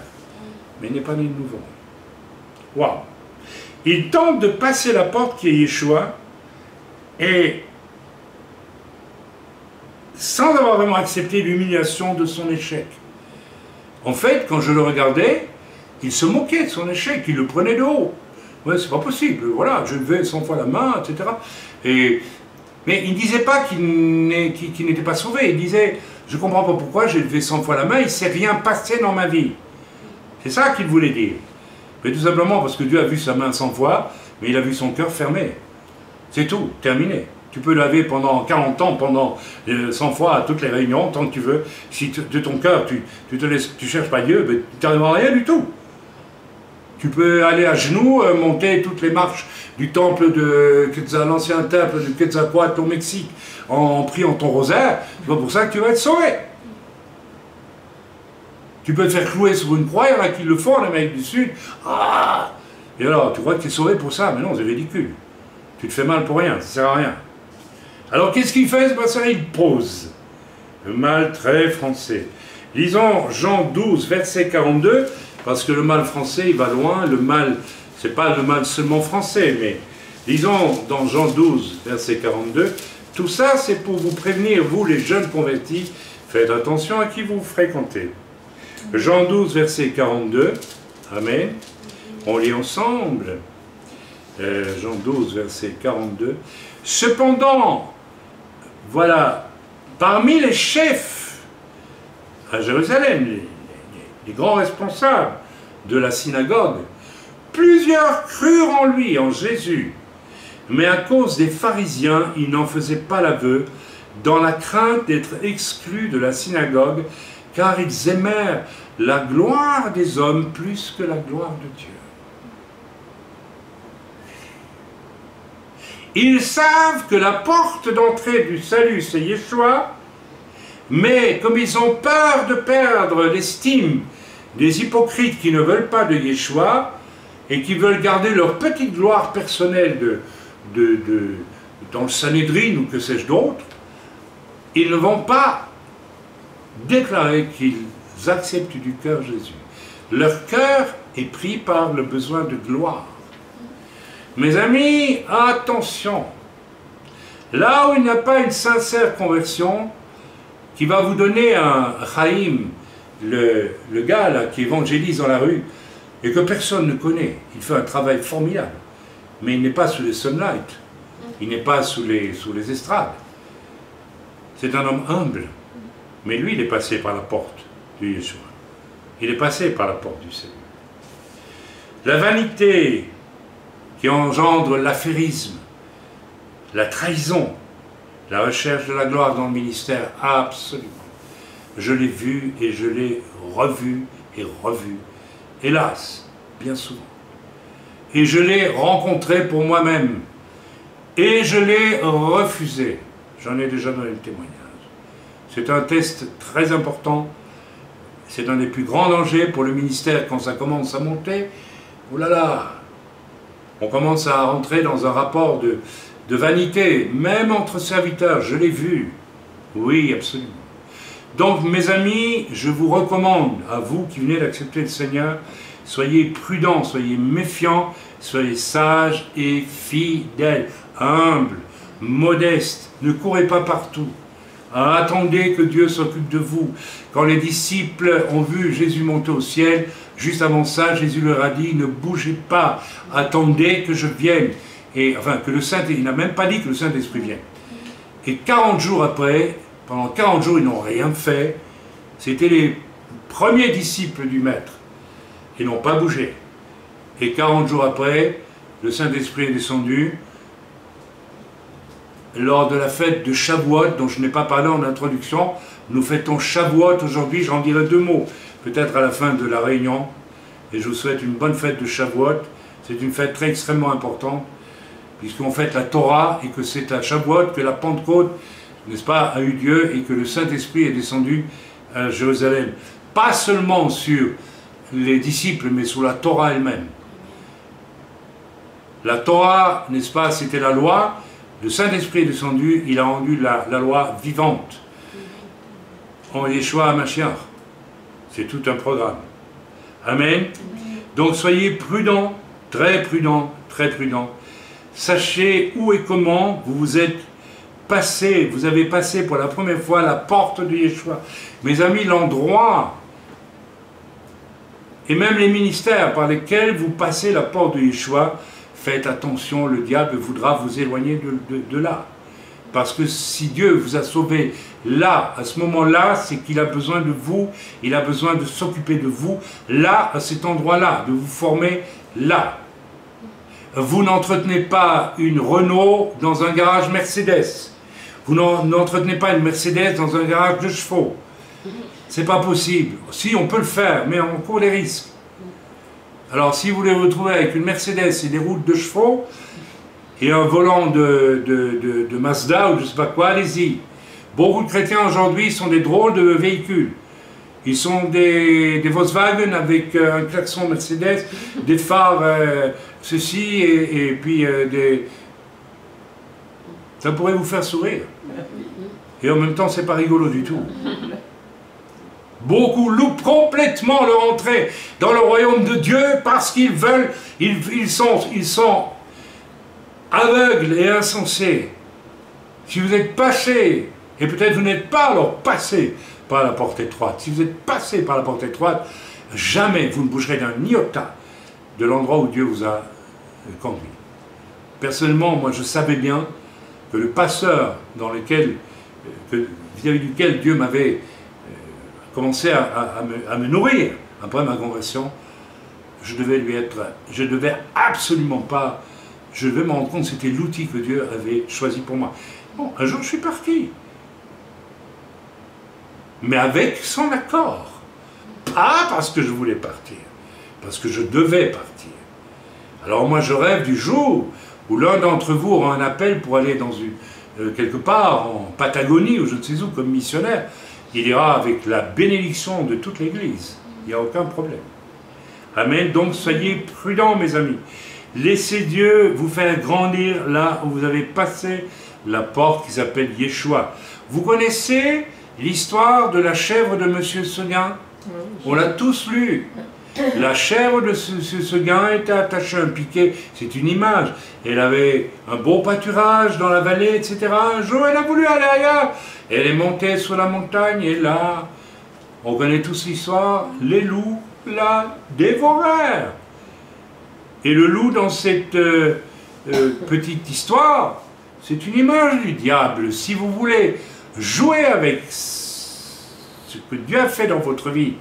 mais il n'est pas né de nouveau. Waouh! Il tente de passer la porte qui est Yeshua et sans avoir vraiment accepté l'humiliation de son échec. En fait, quand je le regardais, il se moquait de son échec, il le prenait de haut. Ouais, c'est pas possible, voilà, je levais 100 fois la main, etc. Mais il ne disait pas qu'il n'était pas sauvé, il disait, je ne comprends pas pourquoi j'ai levé 100 fois la main, il ne s'est rien passé dans ma vie. C'est ça qu'il voulait dire. Mais tout simplement parce que Dieu a vu sa main 100 fois, mais il a vu son cœur fermé. C'est tout, terminé. Tu peux laver pendant 40 ans, pendant 100 fois à toutes les réunions, tant que tu veux. Si de ton cœur, tu cherches pas Dieu, mais tu n'arriveras à rien du tout. Tu peux aller à genoux, monter toutes les marches du temple de l'ancien temple de Quetzalcoatl au Mexique, en priant ton rosaire. C'est pas pour ça que tu vas être sauvé. Tu peux te faire clouer sur une croix, il y en a qui le font en Amérique du Sud. Ah! Et alors, tu crois que tu es sauvé pour ça? Mais non, c'est ridicule. Tu te fais mal pour rien, ça sert à rien. Alors, qu'est-ce qu'il fait, ce bassin? Il pose. Le mal très français. Lisons Jean 12, verset 42, parce que le mal français, il va loin. Le mal, c'est pas le mal seulement français, mais lisons dans Jean 12, verset 42. Tout ça, c'est pour vous prévenir, vous, les jeunes convertis, faites attention à qui vous fréquentez. Jean 12, verset 42. Amen. On lit ensemble. Jean 12, verset 42. Cependant, voilà, parmi les chefs à Jérusalem, les grands responsables de la synagogue, plusieurs crurent en lui, en Jésus. Mais à cause des pharisiens, ils n'en faisaient pas l'aveu, dans la crainte d'être exclus de la synagogue, car ils aimèrent la gloire des hommes plus que la gloire de Dieu. Ils savent que la porte d'entrée du salut, c'est Yeshua, mais comme ils ont peur de perdre l'estime des hypocrites qui ne veulent pas de Yeshua et qui veulent garder leur petite gloire personnelle dans le Sanhédrin ou que sais-je d'autre, ils ne vont pas déclarer qu'ils acceptent du cœur Jésus. Leur cœur est pris par le besoin de gloire. Mes amis, attention. Là où il n'y a pas une sincère conversion, qui va vous donner un Chaim, le gars là, qui évangélise dans la rue, et que personne ne connaît. Il fait un travail formidable. Mais il n'est pas sous les sunlights. Il n'est pas sous les estrades. C'est un homme humble. Mais lui, il est passé par la porte du Yeshua. Il est passé par la porte du salut. La vanité qui engendre l'affairisme, la trahison, la recherche de la gloire dans le ministère, absolument. Je l'ai vu et je l'ai revu et revu, hélas, bien souvent. Et je l'ai rencontré pour moi-même, et je l'ai refusé. J'en ai déjà donné le témoignage. C'est un test très important, c'est un des plus grands dangers pour le ministère quand ça commence à monter. Oh là là, on commence à rentrer dans un rapport de vanité, même entre serviteurs, je l'ai vu. Oui, absolument. Donc, mes amis, je vous recommande, à vous qui venez d'accepter le Seigneur, soyez prudents, soyez méfiants, soyez sages et fidèles, humbles, modestes, ne courez pas partout. Attendez que Dieu s'occupe de vous. Quand les disciples ont vu Jésus monter au ciel, juste avant ça, Jésus leur a dit, ne bougez pas, attendez que je vienne. Et enfin, que le Saint, il n'a même pas dit que le Saint-Esprit vienne. Et 40 jours après, pendant 40 jours, ils n'ont rien fait. C'était les premiers disciples du Maître. Ils n'ont pas bougé. Et 40 jours après, le Saint-Esprit est descendu. Lors de la fête de Shavuot, dont je n'ai pas parlé en introduction, nous fêtons Shavuot aujourd'hui, j'en dirai 2 mots, peut-être à la fin de la réunion. Et je vous souhaite une bonne fête de Shavuot. C'est une fête très extrêmement importante, puisqu'on fête la Torah et que c'est à Shavuot que la Pentecôte, n'est-ce pas, a eu lieu et que le Saint-Esprit est descendu à Jérusalem. Pas seulement sur les disciples, mais sur la Torah elle-même. La Torah, n'est-ce pas, c'était la loi. Le Saint-Esprit est descendu, il a rendu la loi vivante. En Yeshua HaMashiach. C'est tout un programme. Amen. Donc soyez prudents, très prudents, très prudents. Sachez où et comment vous vous êtes passé, vous avez passé pour la première fois la porte de Yeshua. Mes amis, l'endroit et même les ministères par lesquels vous passez la porte de Yeshua, faites attention, le diable voudra vous éloigner de là. Parce que si Dieu vous a sauvé là, à ce moment-là, c'est qu'il a besoin de vous, il a besoin de s'occuper de vous, là, à cet endroit-là, de vous former là. Vous n'entretenez pas une Renault dans un garage Mercedes. Vous n'entretenez pas une Mercedes dans un garage de chevaux. C'est pas possible. Si, on peut le faire, mais on court des risques. Alors si vous voulez vous retrouver avec une Mercedes et des roues de chevaux, et un volant de Mazda ou je ne sais pas quoi, allez-y. Beaucoup de chrétiens aujourd'hui sont des drôles de véhicules. Ils sont des Volkswagen avec un klaxon Mercedes, des phares, ceci, et puis des... Ça pourrait vous faire sourire. Et en même temps, c'est pas rigolo du tout. Beaucoup loupent complètement leur entrée dans le royaume de Dieu parce qu'ils veulent, ils sont aveugles et insensés. Si vous êtes passé, et peut-être vous n'êtes pas alors passé par la porte étroite, si vous êtes passé par la porte étroite, jamais vous ne bougerez d'un iota de l'endroit où Dieu vous a conduit. Personnellement, moi je savais bien que le passeur vis-à-vis duquel Dieu m'avait commencé à me nourrir après ma conversion, je devais absolument pas, je devais me rendre compte que c'était l'outil que Dieu avait choisi pour moi. Bon, un jour je suis parti, mais avec son accord, pas parce que je voulais partir, parce que je devais partir. Alors moi je rêve du jour où l'un d'entre vous aura un appel pour aller dans quelque part en Patagonie ou je ne sais où comme missionnaire. Il ira avec la bénédiction de toute l'Église. Il n'y a aucun problème. Amen. Donc soyez prudents mes amis. Laissez Dieu vous faire grandir là où vous avez passé la porte qui s'appelle Yeshua. Vous connaissez l'histoire de la chèvre de M. Seguin? On l'a tous lu. La chèvre de ce Seguin était attachée à un piquet, c'est une image. Elle avait un beau pâturage dans la vallée, etc. Un jour, elle a voulu aller ailleurs. Elle est montée sur la montagne et là, on connaît tous l'histoire, les loups la dévorèrent. Et le loup, dans cette petite histoire, c'est une image du diable. Si vous voulez jouer avec ce que Dieu a fait dans votre vie,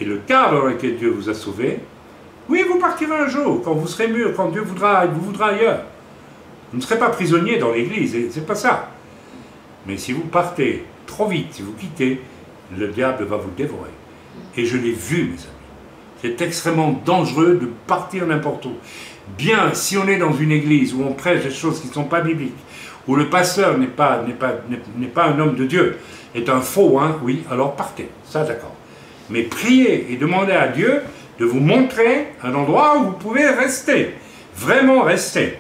et le cadre dans lequel Dieu vous a sauvé, oui, vous partirez un jour, quand vous serez mûr, quand Dieu vous voudra ailleurs. Vous ne serez pas prisonnier dans l'église, c'est pas ça. Mais si vous partez trop vite, si vous quittez, le diable va vous dévorer. Et je l'ai vu, mes amis. C'est extrêmement dangereux de partir n'importe où. Bien, si on est dans une église où on prêche des choses qui ne sont pas bibliques, où le pasteur n'est pas un homme de Dieu, est un faux, hein, oui, alors partez, ça d'accord. Mais priez et demandez à Dieu de vous montrer un endroit où vous pouvez rester, vraiment rester,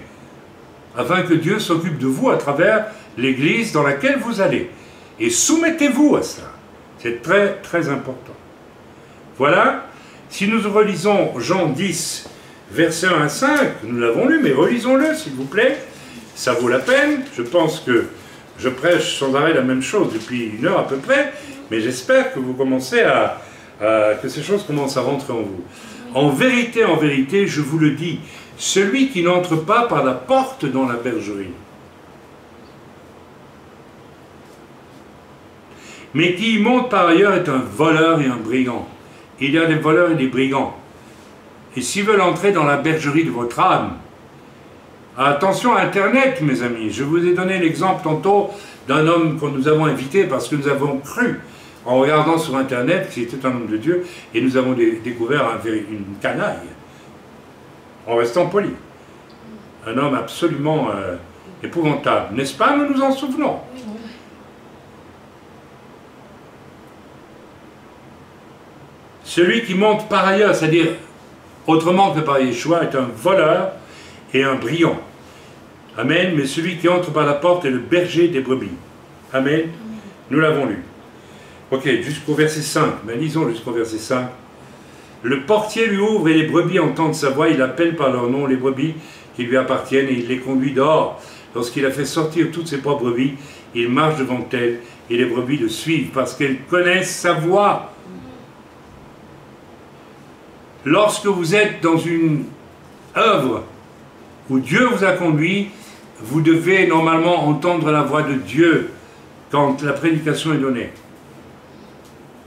afin que Dieu s'occupe de vous à travers l'église dans laquelle vous allez. Et soumettez-vous à cela. C'est très très important. Voilà, si nous relisons Jean 10, versets 1 à 5, nous l'avons lu, mais relisons-le s'il vous plaît, ça vaut la peine. Je pense que je prêche sans arrêt la même chose depuis 1 heure à peu près, mais j'espère que vous commencez que ces choses commencent à rentrer en vous. En vérité, je vous le dis, celui qui n'entre pas par la porte dans la bergerie, mais qui y monte par ailleurs est un voleur et un brigand. Il y a des voleurs et des brigands. Et s'ils veulent entrer dans la bergerie de votre âme, attention à Internet, mes amis. Je vous ai donné l'exemple tantôt d'un homme que nous avons invité parce que nous avons cru en regardant sur Internet qu'il était un homme de Dieu, et nous avons découvert une canaille, en restant poli. Un homme absolument épouvantable. N'est-ce pas? Nous nous en souvenons. Celui qui monte par ailleurs, c'est-à-dire autrement que par Yeshua, est un voleur et un brigand. Amen. Mais celui qui entre par la porte est le berger des brebis. Amen. Nous l'avons lu. Ok, jusqu'au verset 5, mais lisons jusqu'au verset 5. Le portier lui ouvre et les brebis entendent sa voix, il appelle par leur nom les brebis qui lui appartiennent et il les conduit dehors. Lorsqu'il a fait sortir toutes ses propres brebis, il marche devant elles et les brebis le suivent parce qu'elles connaissent sa voix. Lorsque vous êtes dans une œuvre où Dieu vous a conduit, vous devez normalement entendre la voix de Dieu quand la prédication est donnée.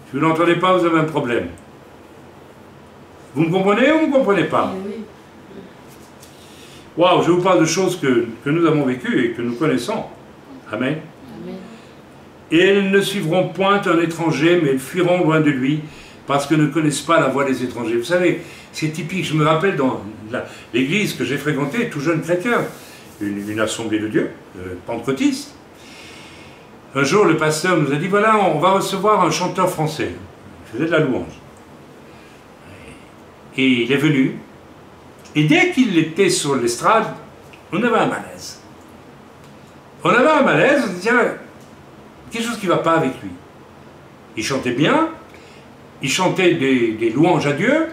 Si vous n'entendez pas, vous avez un problème. Vous me comprenez ou vous ne comprenez pas? Waouh, je vous parle de choses que nous avons vécues et que nous connaissons. Amen. Amen. Et elles ne suivront point un étranger, mais elles fuiront loin de lui, parce qu'ils ne connaissent pas la voix des étrangers. Vous savez, c'est typique, je me rappelle dans l'église que j'ai fréquentée, tout jeune chrétien, une assemblée de Dieu, pentecôtiste. Un jour, le pasteur nous a dit, voilà, on va recevoir un chanteur français. Il faisait de la louange. Et il est venu, et dès qu'il était sur l'estrade, on avait un malaise. On avait un malaise, on se disait, tiens, quelque chose qui ne va pas avec lui. Il chantait bien, il chantait des louanges à Dieu,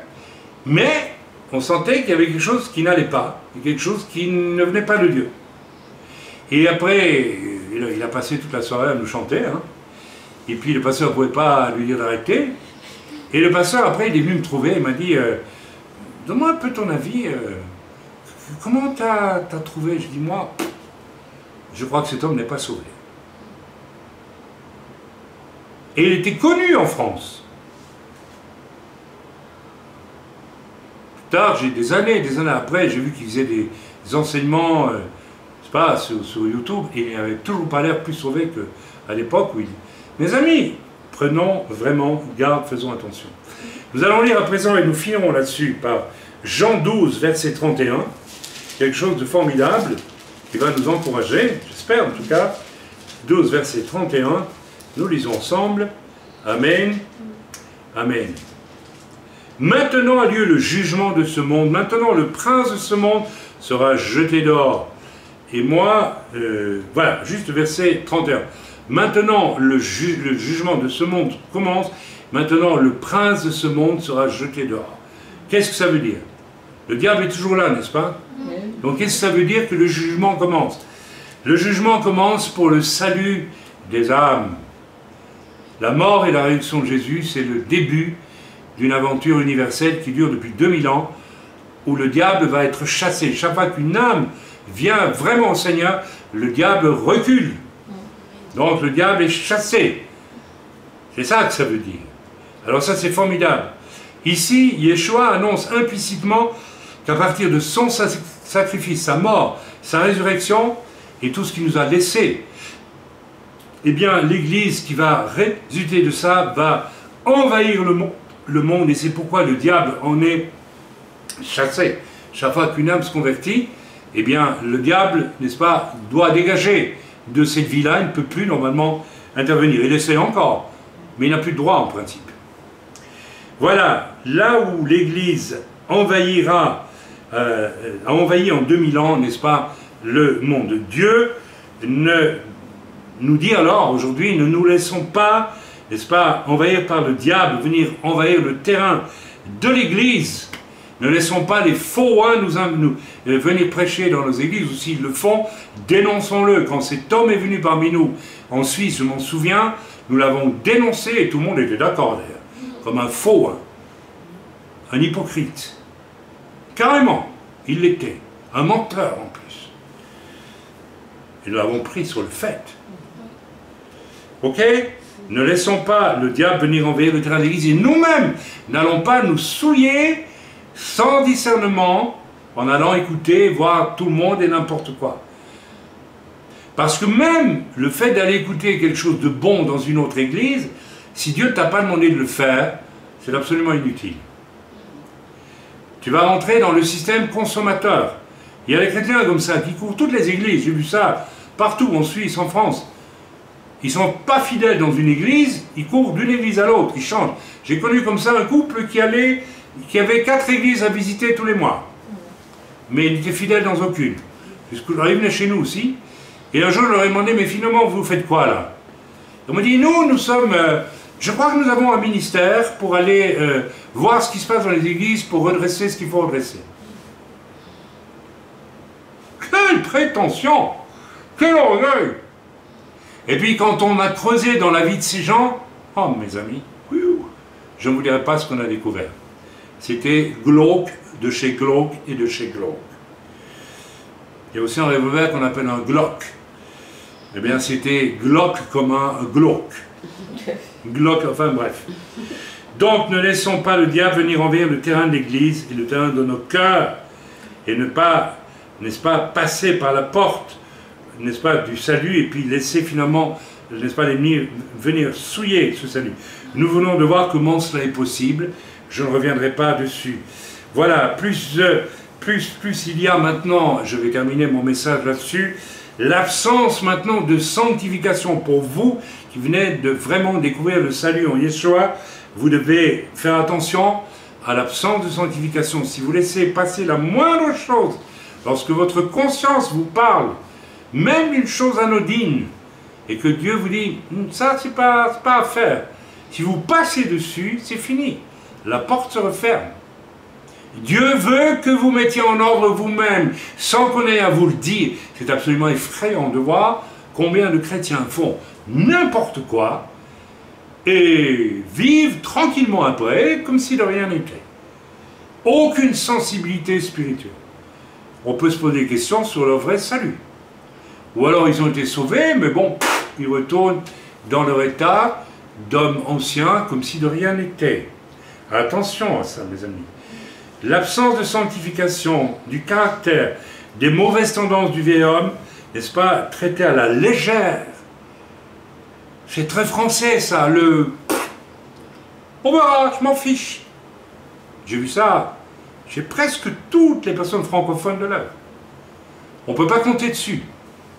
mais on sentait qu'il y avait quelque chose qui n'allait pas, quelque chose qui ne venait pas de Dieu. Et après, il a passé toute la soirée à nous chanter, hein. Et puis le pasteur ne pouvait pas lui dire d'arrêter. Et le pasteur, après, il est venu me trouver, il m'a dit, donne-moi un peu ton avis, comment t'as trouvé? Je dis, moi, je crois que cet homme n'est pas sauvé. Et il était connu en France. Plus tard, j'ai des années après, j'ai vu qu'il faisait des enseignements, je sais pas, sur YouTube, et il n'avait toujours pas l'air plus sauvé qu'à l'époque où il... Mes amis, prenons vraiment garde, faisons attention. Nous allons lire à présent, et nous finirons là-dessus, par Jean 12, verset 31, quelque chose de formidable, qui va nous encourager, j'espère en tout cas. 12, verset 31, nous lisons ensemble. Amen. Amen. Maintenant a lieu le jugement de ce monde, maintenant le prince de ce monde sera jeté dehors. Et moi, voilà, juste verset 31. Maintenant le jugement de ce monde commence, maintenant le prince de ce monde sera jeté dehors. Qu'est-ce que ça veut dire? Le diable est toujours là, n'est-ce pas? Donc qu'est-ce que ça veut dire que le jugement commence? Le jugement commence pour le salut des âmes. La mort et la résurrection de Jésus, c'est le début d'une aventure universelle qui dure depuis 2000 ans, où le diable va être chassé. Chaque fois qu'une âme vient vraiment au Seigneur, le diable recule. Donc le diable est chassé. C'est ça que ça veut dire. Alors ça, c'est formidable. Ici, Yeshua annonce implicitement qu'à partir de son sacrifice, sa mort, sa résurrection, et tout ce qu'il nous a laissé, eh bien, l'Église qui va résulter de ça va envahir le monde, et c'est pourquoi le diable en est chassé. Chaque fois qu'une âme se convertit, eh bien, le diable, n'est-ce pas, doit dégager de cette vie-là, il ne peut plus normalement intervenir. Il essaie encore, mais il n'a plus de droit en principe. Voilà, là où l'Église envahira, a envahi en 2000 ans, n'est-ce pas, le monde. Dieu nous dit alors aujourd'hui, ne nous laissons pas, n'est-ce pas, envahir par le diable, venir envahir le terrain de l'Église. Ne laissons pas les faux nous venir prêcher dans nos églises, ou s'ils le font, dénonçons-le. Quand cet homme est venu parmi nous en Suisse, je m'en souviens, nous l'avons dénoncé et tout le monde était d'accord d'ailleurs, comme un faux, un hypocrite. Carrément, il l'était, un menteur en plus. Et nous l'avons pris sur le fait. Ok? Ne laissons pas le diable venir envahir le terrain de l'Église et nous-mêmes n'allons pas nous souiller sans discernement en allant écouter, voir tout le monde et n'importe quoi. Parce que même le fait d'aller écouter quelque chose de bon dans une autre église, si Dieu ne t'a pas demandé de le faire, c'est absolument inutile. Tu vas rentrer dans le système consommateur. Il y a des chrétiens comme ça qui courent toutes les églises, j'ai vu ça partout en Suisse, en France. Ils ne sont pas fidèles dans une église, ils courent d'une église à l'autre, ils changent. J'ai connu comme ça un couple qui avait 4 églises à visiter tous les mois. Mais ils n'étaient fidèles dans aucune. Ils venaient chez nous aussi. Et un jour, je leur ai demandé, mais finalement, vous faites quoi là? Ils m'ont dit, nous sommes... je crois que nous avons un ministère pour aller voir ce qui se passe dans les églises, pour redresser ce qu'il faut redresser. Quelle prétention! Quel orgueil! Et puis quand on a creusé dans la vie de ces gens, oh mes amis, je ne vous dirai pas ce qu'on a découvert. C'était glauque de chez glauque et de chez glauque. Il y a aussi un revolver qu'on appelle un Glock. Eh bien c'était Glock comme un glauque. Glock, enfin bref. Donc ne laissons pas le diable venir envahir le terrain de l'Église et le terrain de nos cœurs et ne pas, n'est-ce pas, passer par la porte, n'est-ce pas, du salut et puis laisser finalement, n'est-ce pas, venir souiller ce salut. Nous venons de voir comment cela est possible. Je ne reviendrai pas dessus. Voilà, plus il y a maintenant, je vais terminer mon message là-dessus, l'absence maintenant de sanctification pour vous qui venez de vraiment découvrir le salut en Yeshua. Vous devez faire attention à l'absence de sanctification. Si vous laissez passer la moindre chose, lorsque votre conscience vous parle, même une chose anodine, et que Dieu vous dit, ça c'est pas à faire. Si vous passez dessus, c'est fini. La porte se referme. Dieu veut que vous mettiez en ordre vous-même, sans qu'on ait à vous le dire. C'est absolument effrayant de voir combien de chrétiens font n'importe quoi et vivent tranquillement après, comme si de rien n'était. Aucune sensibilité spirituelle. On peut se poser des questions sur leur vrai salut. Ou alors ils ont été sauvés, mais bon, ils retournent dans leur état d'hommes anciens, comme si de rien n'était. Attention à ça, mes amis. L'absence de sanctification, du caractère, des mauvaises tendances du vieil homme, n'est-ce pas, traité à la légère. C'est très français, ça, le... On verra, je m'en fiche. J'ai vu ça chez presque toutes les personnes francophones de l'œuvre. On ne peut pas compter dessus.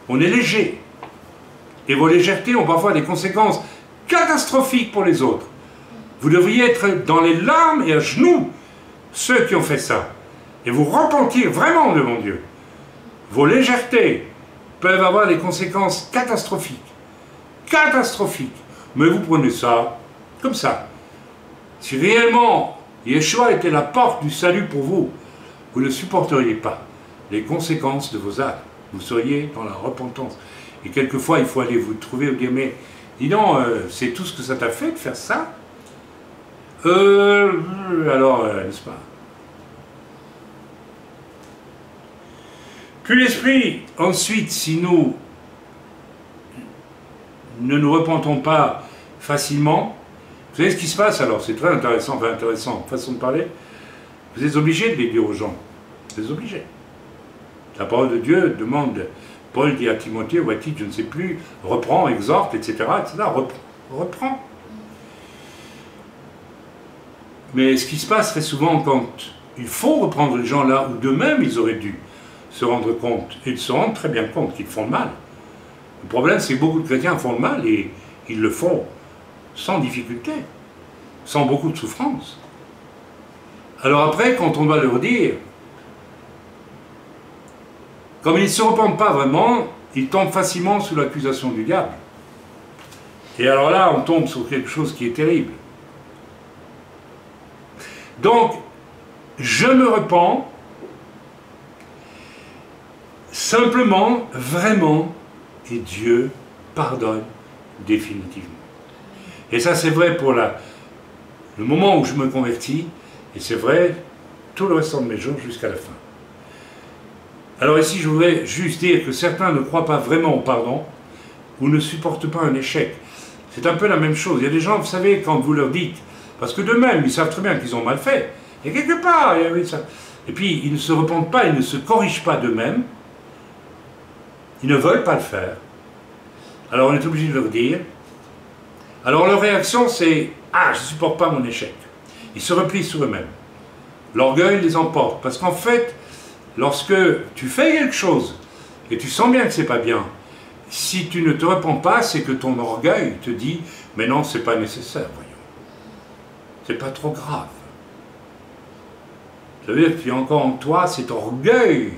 On est léger. Et vos légèretés ont parfois des conséquences catastrophiques pour les autres. Vous devriez être dans les larmes et à genoux, ceux qui ont fait ça, et vous repentir vraiment devant Dieu. Vos légèretés peuvent avoir des conséquences catastrophiques. Catastrophiques. Mais vous prenez ça comme ça. Si réellement Yeshua était la porte du salut pour vous, vous ne supporteriez pas les conséquences de vos actes. Vous seriez dans la repentance. Et quelquefois, il faut aller vous trouver au guillemets. Dis donc, c'est tout ce que ça t'a fait de faire ça? Alors, n'est-ce pas? Puis l'esprit, ensuite, si nous ne nous repentons pas facilement, vous savez ce qui se passe alors? C'est très intéressant, enfin intéressant, façon de parler. Vous êtes obligés de les dire aux gens. Vous êtes obligés. La parole de Dieu demande, Paul dit à Timothée ou à Tite, je ne sais plus, reprends, exhorte, etc. Reprends. Mais ce qui se passe très souvent quand il faut reprendre les gens là où d'eux-mêmes ils auraient dû se rendre compte, et ils se rendent très bien compte qu'ils font le mal. Le problème c'est que beaucoup de chrétiens font le mal et ils le font sans difficulté, sans beaucoup de souffrance. Alors après, quand on doit leur dire, comme ils ne se repentent pas vraiment, ils tombent facilement sous l'accusation du diable. Et alors là, on tombe sur quelque chose qui est terrible. Donc, je me repens, simplement, vraiment, et Dieu pardonne définitivement. Et ça, c'est vrai pour le moment où je me convertis, et c'est vrai tout le restant de mes jours jusqu'à la fin. Alors ici, je voudrais juste dire que certains ne croient pas vraiment au pardon, ou ne supportent pas un échec. C'est un peu la même chose. Il y a des gens, vous savez, quand vous leur dites, parce que d'eux-mêmes, ils savent très bien qu'ils ont mal fait, et quelque part, il y avait ça. Et puis, ils ne se repentent pas, ils ne se corrigent pas d'eux-mêmes, ils ne veulent pas le faire. Alors on est obligé de leur dire. Alors leur réaction, c'est « Ah, je ne supporte pas mon échec ». Ils se replient sur eux-mêmes. L'orgueil les emporte, parce qu'en fait, lorsque tu fais quelque chose, et tu sens bien que c'est pas bien, si tu ne te repens pas, c'est que ton orgueil te dit « Mais non, c'est pas nécessaire, voyons. C'est pas trop grave. » Ça veut dire qu'il y a encore en toi cet orgueil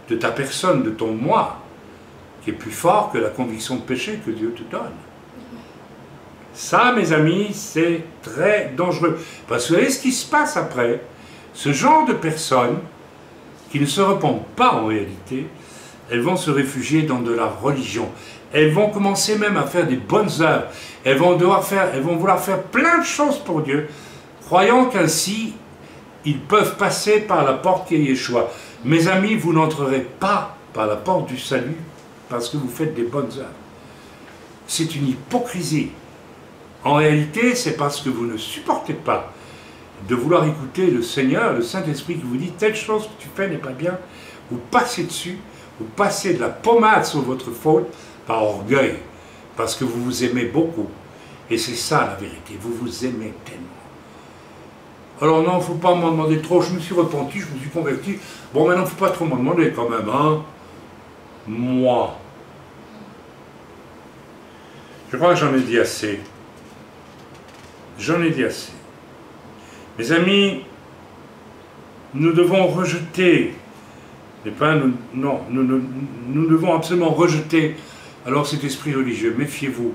de ta personne, de ton moi, qui est plus fort que la conviction de péché que Dieu te donne. Ça, mes amis, c'est très dangereux. Parce que vous savez ce qui se passe après? Ce genre de personnes qui ne se repentent pas en réalité, elles vont se réfugier dans de la religion. Elles vont commencer même à faire des bonnes œuvres. Elles vont vouloir faire plein de choses pour Dieu, croyant qu'ainsi, ils peuvent passer par la porte qui est Yeshua. Mes amis, vous n'entrerez pas par la porte du salut parce que vous faites des bonnes œuvres. C'est une hypocrisie. En réalité, c'est parce que vous ne supportez pas de vouloir écouter le Seigneur, le Saint-Esprit qui vous dit telle chose que tu fais n'est pas bien. Vous passez dessus, vous passez de la pommade sur votre faute par orgueil, parce que vous vous aimez beaucoup. Et c'est ça la vérité, vous vous aimez tellement. Alors non, il ne faut pas m'en demander trop, je me suis repenti, je me suis converti. Bon, maintenant, il ne faut pas trop m'en demander quand même, hein. Moi. Je crois que j'en ai dit assez. J'en ai dit assez. Mes amis, nous devons rejeter, nous devons absolument rejeter alors cet esprit religieux. Méfiez-vous.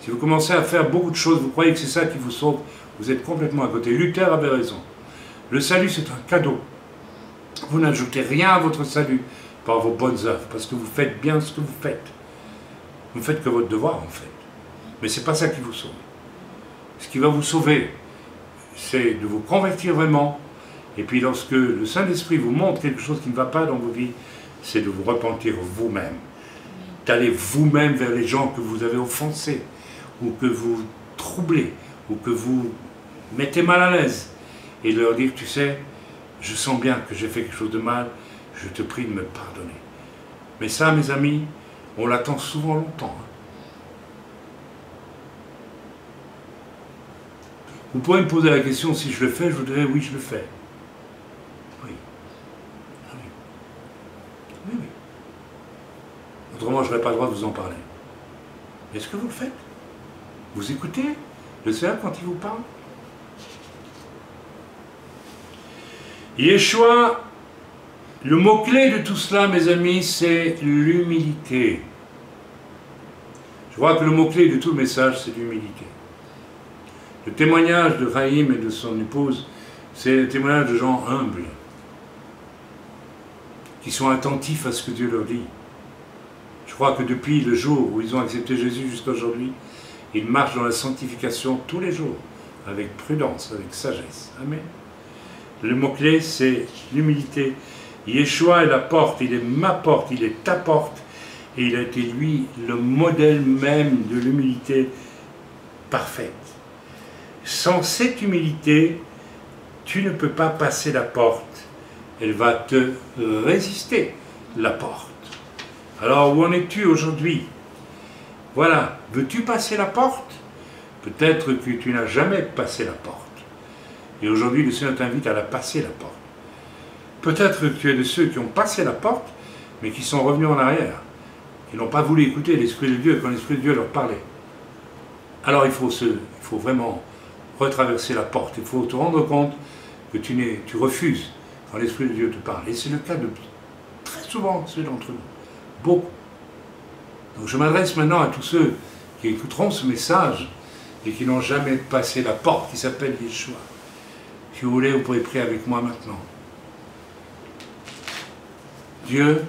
Si vous commencez à faire beaucoup de choses, vous croyez que c'est ça qui vous sauve, vous êtes complètement à côté. Luther avait raison. Le salut, c'est un cadeau. Vous n'ajoutez rien à votre salut par vos bonnes œuvres, parce que vous faites bien ce que vous faites. Vous ne faites que votre devoir, en fait. Mais ce n'est pas ça qui vous sauve. Ce qui va vous sauver, c'est de vous convertir vraiment. Et puis lorsque le Saint-Esprit vous montre quelque chose qui ne va pas dans vos vies, c'est de vous repentir vous-même. D'aller vous-même vers les gens que vous avez offensés, ou que vous troublez, ou que vous mettez mal à l'aise, et leur dire, tu sais, je sens bien que j'ai fait quelque chose de mal, je te prie de me pardonner. Mais ça, mes amis, on l'attend souvent longtemps. Vous pourrez me poser la question, si je le fais, je vous dirai, oui, je le fais. Oui. Oui. Oui, oui. Autrement, je n'aurais pas le droit de vous en parler. Est-ce que vous le faites? Vous écoutez le Seigneur quand il vous parle? Yeshua, le mot-clé de tout cela, mes amis, c'est l'humilité. Je crois que le mot-clé de tout le message, c'est l'humilité. Le témoignage de Chaim et de son épouse, c'est le témoignage de gens humbles, qui sont attentifs à ce que Dieu leur dit. Je crois que depuis le jour où ils ont accepté Jésus jusqu'à aujourd'hui, ils marchent dans la sanctification tous les jours, avec prudence, avec sagesse. Amen. Le mot-clé, c'est l'humilité. Yeshua est la porte, il est ma porte, il est ta porte, et il a été, lui, le modèle même de l'humilité parfaite. Sans cette humilité, tu ne peux pas passer la porte. Elle va te résister, la porte. Alors, où en es-tu aujourd'hui? Voilà, veux-tu passer la porte? Peut-être que tu n'as jamais passé la porte. Et aujourd'hui, le Seigneur t'invite à la passer, la porte. Peut-être que tu es de ceux qui ont passé la porte, mais qui sont revenus en arrière. Qui n'ont pas voulu écouter l'Esprit de Dieu quand l'Esprit de Dieu leur parlait. Alors, il faut vraiment retraverser la porte. Il faut te rendre compte que tu refuses quand l'Esprit de Dieu te parle. Et c'est le cas de très souvent ceux d'entre nous. Beaucoup. Donc je m'adresse maintenant à tous ceux qui écouteront ce message et qui n'ont jamais passé la porte qui s'appelle Yeshua. Si vous voulez, vous pouvez prier avec moi maintenant. Dieu,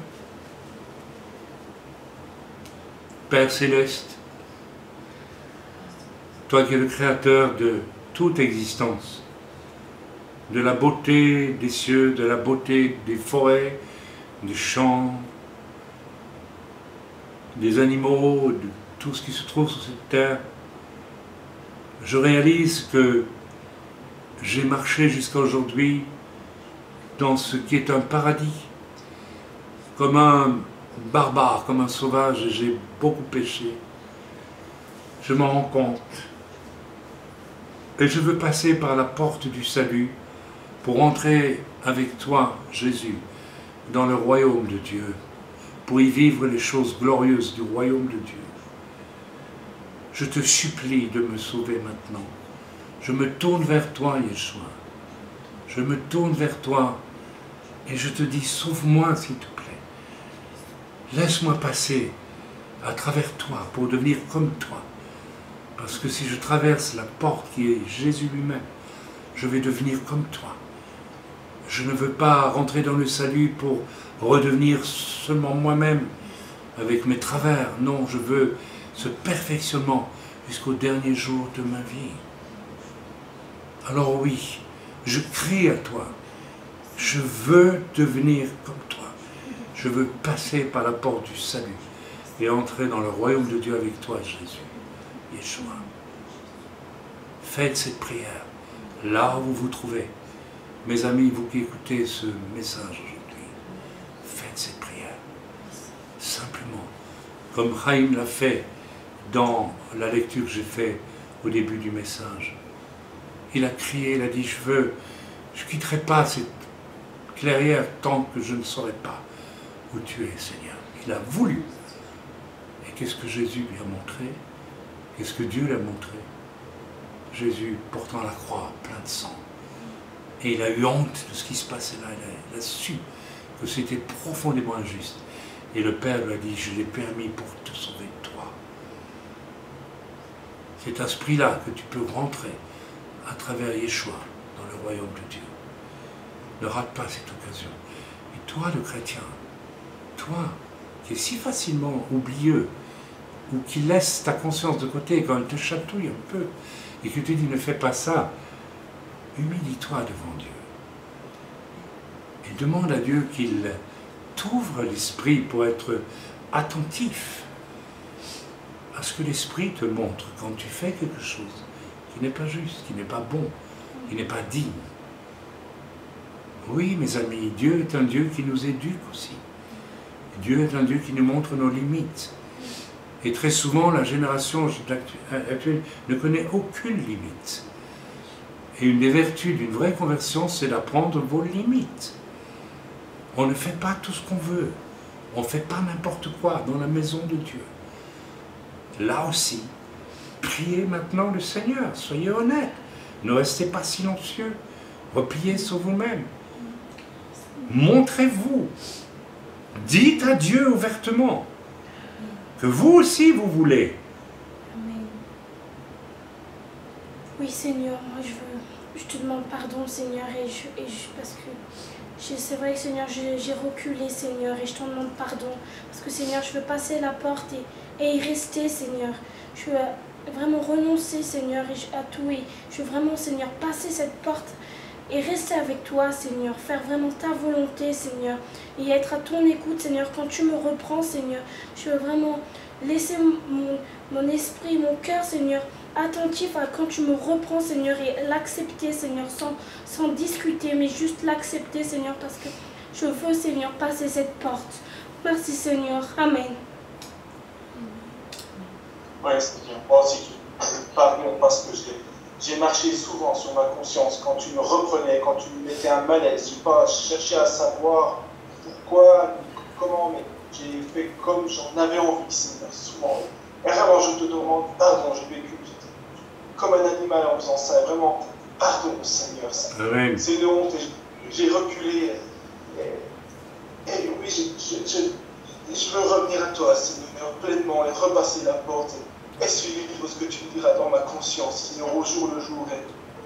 Père Céleste, toi qui es le créateur de toute existence, de la beauté des cieux, de la beauté des forêts, des champs, des animaux, de tout ce qui se trouve sur cette terre, je réalise que j'ai marché jusqu'à aujourd'hui dans ce qui est un paradis, comme un barbare, comme un sauvage, et j'ai beaucoup péché. Je m'en rends compte. Et je veux passer par la porte du salut pour entrer avec toi, Jésus, dans le royaume de Dieu, pour y vivre les choses glorieuses du royaume de Dieu. Je te supplie de me sauver maintenant. Je me tourne vers toi, Yeshua. Je me tourne vers toi et je te dis, sauve-moi s'il te plaît. Laisse-moi passer à travers toi pour devenir comme toi. Parce que si je traverse la porte qui est Jésus lui-même, je vais devenir comme toi. Je ne veux pas rentrer dans le salut pour redevenir seulement moi-même avec mes travers. Non, je veux ce perfectionnement jusqu'au dernier jour de ma vie. Alors oui, je crie à toi. Je veux devenir comme toi. Je veux passer par la porte du salut et entrer dans le royaume de Dieu avec toi, Jésus. Yeshua. Faites cette prière là où vous vous trouvez. Mes amis, vous qui écoutez ce message aujourd'hui, faites cette prière. Simplement, comme Chaim l'a fait dans la lecture que j'ai faite au début du message. Il a crié, il a dit, je ne quitterai pas cette clairière tant que je ne saurai pas où tu es, Seigneur. Il a voulu. Et qu'est-ce que Jésus lui a montré? Qu'est-ce que Dieu lui a montré? Jésus portant la croix, plein de sang. Et il a eu honte de ce qui se passait là. Il a su que c'était profondément injuste. Et le Père lui a dit, je l'ai permis pour te sauver toi. C'est à ce prix-là que tu peux rentrer à travers Yeshua dans le royaume de Dieu. Ne rate pas cette occasion. Et toi, le chrétien, toi, qui es si facilement oublieux, ou qui laisse ta conscience de côté quand elle te chatouille un peu, et que tu te dis ne fais pas ça, humilie-toi devant Dieu. Et demande à Dieu qu'il t'ouvre l'esprit pour être attentif à ce que l'esprit te montre quand tu fais quelque chose qui n'est pas juste, qui n'est pas bon, qui n'est pas digne. Oui, mes amis, Dieu est un Dieu qui nous éduque aussi. Dieu est un Dieu qui nous montre nos limites. Et très souvent, la génération actuelle ne connaît aucune limite. Et une des vertus d'une vraie conversion, c'est d'apprendre vos limites. On ne fait pas tout ce qu'on veut. On ne fait pas n'importe quoi dans la maison de Dieu. Là aussi, priez maintenant le Seigneur. Soyez honnêtes. Ne restez pas silencieux. Repliez sur vous-même. Montrez-vous. Dites à Dieu ouvertement que vous aussi vous voulez. Amen. Oui, Seigneur, moi je te demande pardon, Seigneur, parce que c'est vrai que, Seigneur, j'ai reculé, Seigneur, et je te demande pardon, parce que, Seigneur, je veux passer la porte et y rester, Seigneur. Je veux vraiment renoncer, Seigneur, à tout, et je veux vraiment, Seigneur, passer cette porte et rester avec toi, Seigneur, faire vraiment ta volonté, Seigneur, et être à ton écoute, Seigneur, quand tu me reprends, Seigneur. Je veux vraiment laisser mon esprit, mon cœur, Seigneur, attentif à quand tu me reprends, Seigneur, et l'accepter, Seigneur, sans discuter, mais juste l'accepter, Seigneur, parce que je veux, Seigneur, passer cette porte. Merci, Seigneur. Amen. Oui, Seigneur, moi aussi, pardon, parce que j'ai marché souvent sur ma conscience quand tu me reprenais, quand tu me mettais un malaise. Je n'ai pas cherché à savoir pourquoi, comment, mais j'ai fait comme j'en avais envie, Seigneur, souvent. Et vraiment, je te demande pardon, j'ai vécu comme un animal en faisant ça. Et vraiment, pardon, Seigneur. C'est une honte. J'ai reculé. Et oui, je veux revenir à toi, Seigneur, pleinement, et repasser la porte. Et suivre ce que tu me diras dans ma conscience, Seigneur, au jour le jour,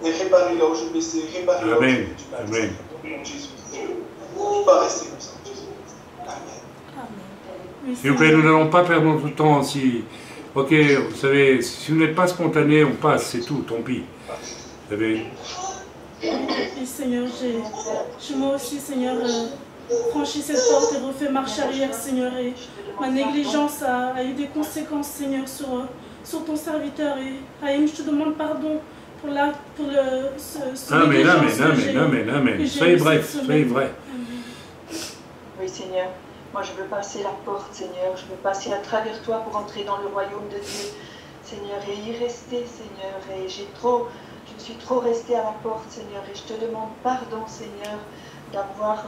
et réparer là où je blessais, réparer là où j'ai du mal. Amen. Jésus, je ne peux pas rester comme ça, Jésus. Amen. S'il vous plaît, nous n'allons pas perdre notre temps si... Ok, vous savez, si vous n'êtes pas spontané, on passe, c'est tout, tant pis. Vous savez. Et Seigneur, moi aussi, Seigneur, franchi cette porte et refait marche arrière, Seigneur, et ma négligence a eu des conséquences, Seigneur, sur ton serviteur. Et Raïm, je te demande pardon pour Amen. Soyez bref, soyez vrai. Oui, Seigneur. Moi, je veux passer la porte, Seigneur. Je veux passer à travers toi pour entrer dans le royaume de Dieu, Seigneur, et y rester, Seigneur. Et je suis trop restée à la porte, Seigneur. Et je te demande pardon, Seigneur, d'avoir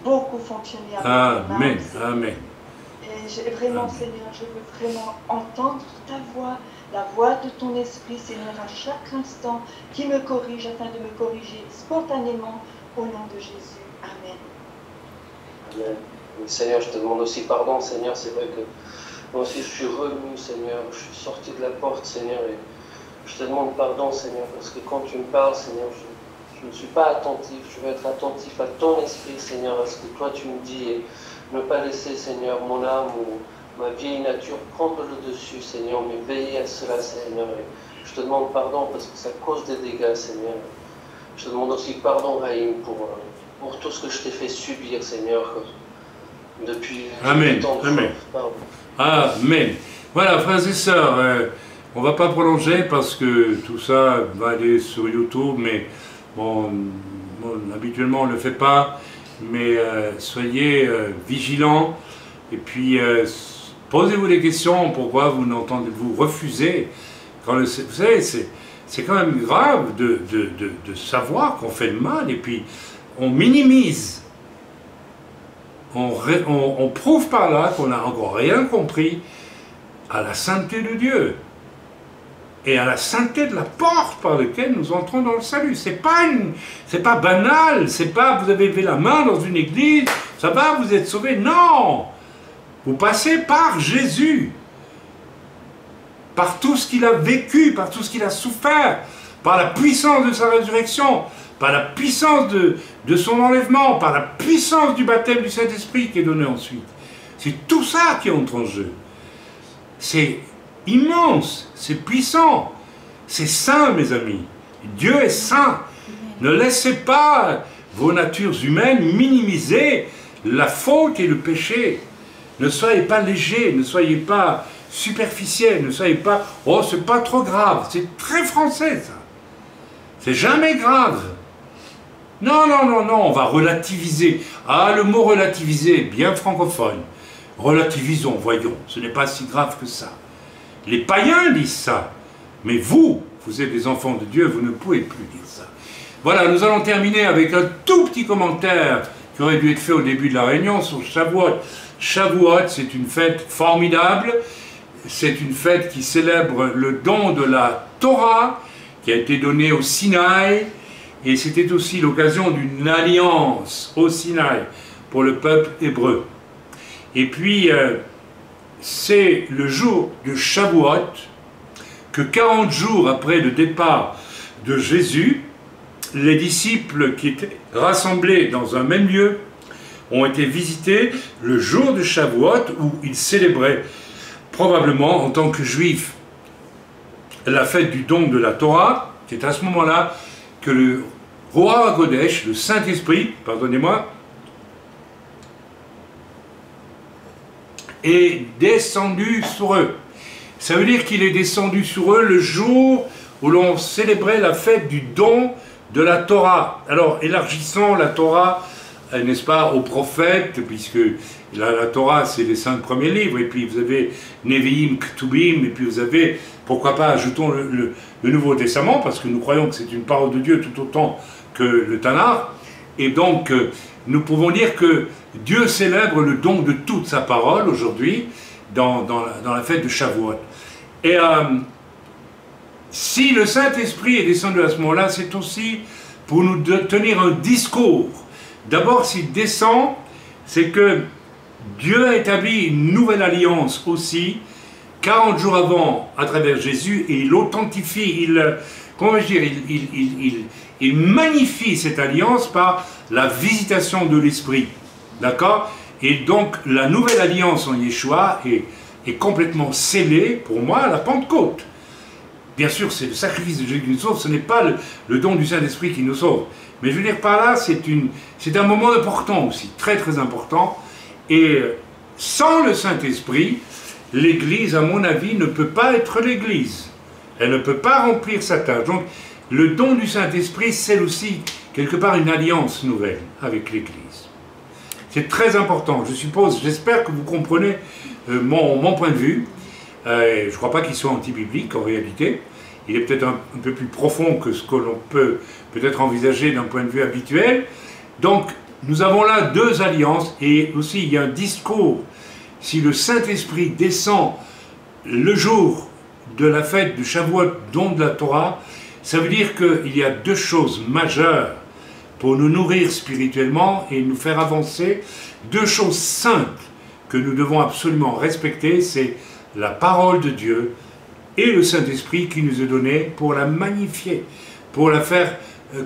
beaucoup fonctionné avec tes mains. Amen. Et vraiment, Seigneur, je veux vraiment entendre ta voix, la voix de ton esprit, Seigneur, à chaque instant, qui me corrige afin de me corriger spontanément au nom de Jésus. Amen. Amen. Oui, Seigneur, je te demande aussi pardon, Seigneur. C'est vrai que moi aussi je suis revenu, Seigneur. Je suis sorti de la porte, Seigneur, et je te demande pardon, Seigneur, parce que quand tu me parles, Seigneur, je ne suis pas attentif. Je veux être attentif à ton esprit, Seigneur, à ce que toi tu me dis, et ne pas laisser, Seigneur, mon âme ou ma vieille nature prendre le dessus, Seigneur, mais veiller à cela, Seigneur. Et je te demande pardon parce que ça cause des dégâts, Seigneur. Je te demande aussi pardon, Raïm, pour tout ce que je t'ai fait subir, Seigneur, depuis Amen. tant de Amen. Pardon. Amen. Voilà, frères et sœurs, on ne va pas prolonger parce que tout ça va aller sur YouTube, mais bon habituellement on ne le fait pas, mais soyez vigilants, et puis posez-vous des questions, pourquoi vous refusez vous savez, c'est quand même grave de savoir qu'on fait le mal et puis on minimise. On prouve par là qu'on n'a encore rien compris à la sainteté de Dieu et à la sainteté de la porte par laquelle nous entrons dans le salut. C'est pas banal, c'est pas vous avez levé la main dans une église, ça va, vous êtes sauvé. Non! Vous passez par Jésus, par tout ce qu'il a vécu, par tout ce qu'il a souffert, par la puissance de sa résurrection, par la puissance de son enlèvement, par la puissance du baptême du Saint-Esprit qui est donné ensuite. C'est tout ça qui entre en jeu. C'est immense, c'est puissant, c'est saint, mes amis. Dieu est saint. Ne laissez pas vos natures humaines minimiser la faute et le péché. Ne soyez pas légers, ne soyez pas superficiels, ne soyez pas « Oh, c'est pas trop grave ». C'est très français, ça. C'est jamais grave. Non, non, non, non, on va relativiser. Ah, le mot relativiser, bien francophone. Relativisons, voyons, ce n'est pas si grave que ça. Les païens disent ça, mais vous êtes des enfants de Dieu, vous ne pouvez plus dire ça. Voilà, nous allons terminer avec un tout petit commentaire qui aurait dû être fait au début de la réunion sur Shavuot. Shavuot, c'est une fête formidable, c'est une fête qui célèbre le don de la Torah qui a été donné au Sinaï, et c'était aussi l'occasion d'une alliance au Sinaï pour le peuple hébreu. Et puis, c'est le jour de Shavuot que 40 jours après le départ de Jésus, les disciples qui étaient rassemblés dans un même lieu ont été visités le jour de Shavuot où ils célébraient probablement en tant que juifs la fête du don de la Torah. C'est à ce moment-là que le Roi HaKodesh, le Saint-Esprit, pardonnez-moi, est descendu sur eux. Ça veut dire qu'il est descendu sur eux le jour où l'on célébrait la fête du don de la Torah. Alors, élargissons la Torah, n'est-ce pas, aux prophètes, puisque la Torah, c'est les 5 premiers livres, et puis vous avez Nevi'im, Ktubim, et puis vous avez, pourquoi pas, ajoutons le Nouveau Testament, parce que nous croyons que c'est une parole de Dieu tout autant que le Tanakh, et donc nous pouvons dire que Dieu célèbre le don de toute sa parole aujourd'hui dans la fête de Shavuot. Et si le Saint-Esprit est descendu à ce moment-là, c'est aussi pour nous tenir un discours. D'abord, s'il descend, c'est que Dieu a établi une nouvelle alliance aussi, 40 jours avant, à travers Jésus, et il authentifie, il magnifie cette alliance par la visitation de l'Esprit. D'accord? Et donc, la nouvelle alliance en Yeshua est complètement scellée, pour moi, à la Pentecôte. Bien sûr, c'est le sacrifice de Jésus qui nous sauve, ce n'est pas le don du Saint-Esprit qui nous sauve. Mais je veux dire par là, c'est un moment important aussi, très très important. Et sans le Saint-Esprit, l'Église, à mon avis, ne peut pas être l'Église. Elle ne peut pas remplir sa tâche. Donc, le don du Saint-Esprit, c'est aussi, quelque part, une alliance nouvelle avec l'Église. C'est très important. Je suppose, j'espère que vous comprenez mon point de vue. Je ne crois pas qu'il soit anti-biblique, en réalité. Il est peut-être un peu plus profond que ce que l'on peut peut-être envisager d'un point de vue habituel. Donc, nous avons là 2 alliances, et aussi il y a un discours. Si le Saint-Esprit descend le jour de la fête de Shavuot, don de la Torah, ça veut dire qu'il y a 2 choses majeures pour nous nourrir spirituellement et nous faire avancer. 2 choses simples que nous devons absolument respecter, c'est la parole de Dieu et le Saint-Esprit qui nous est donné pour la magnifier, pour la faire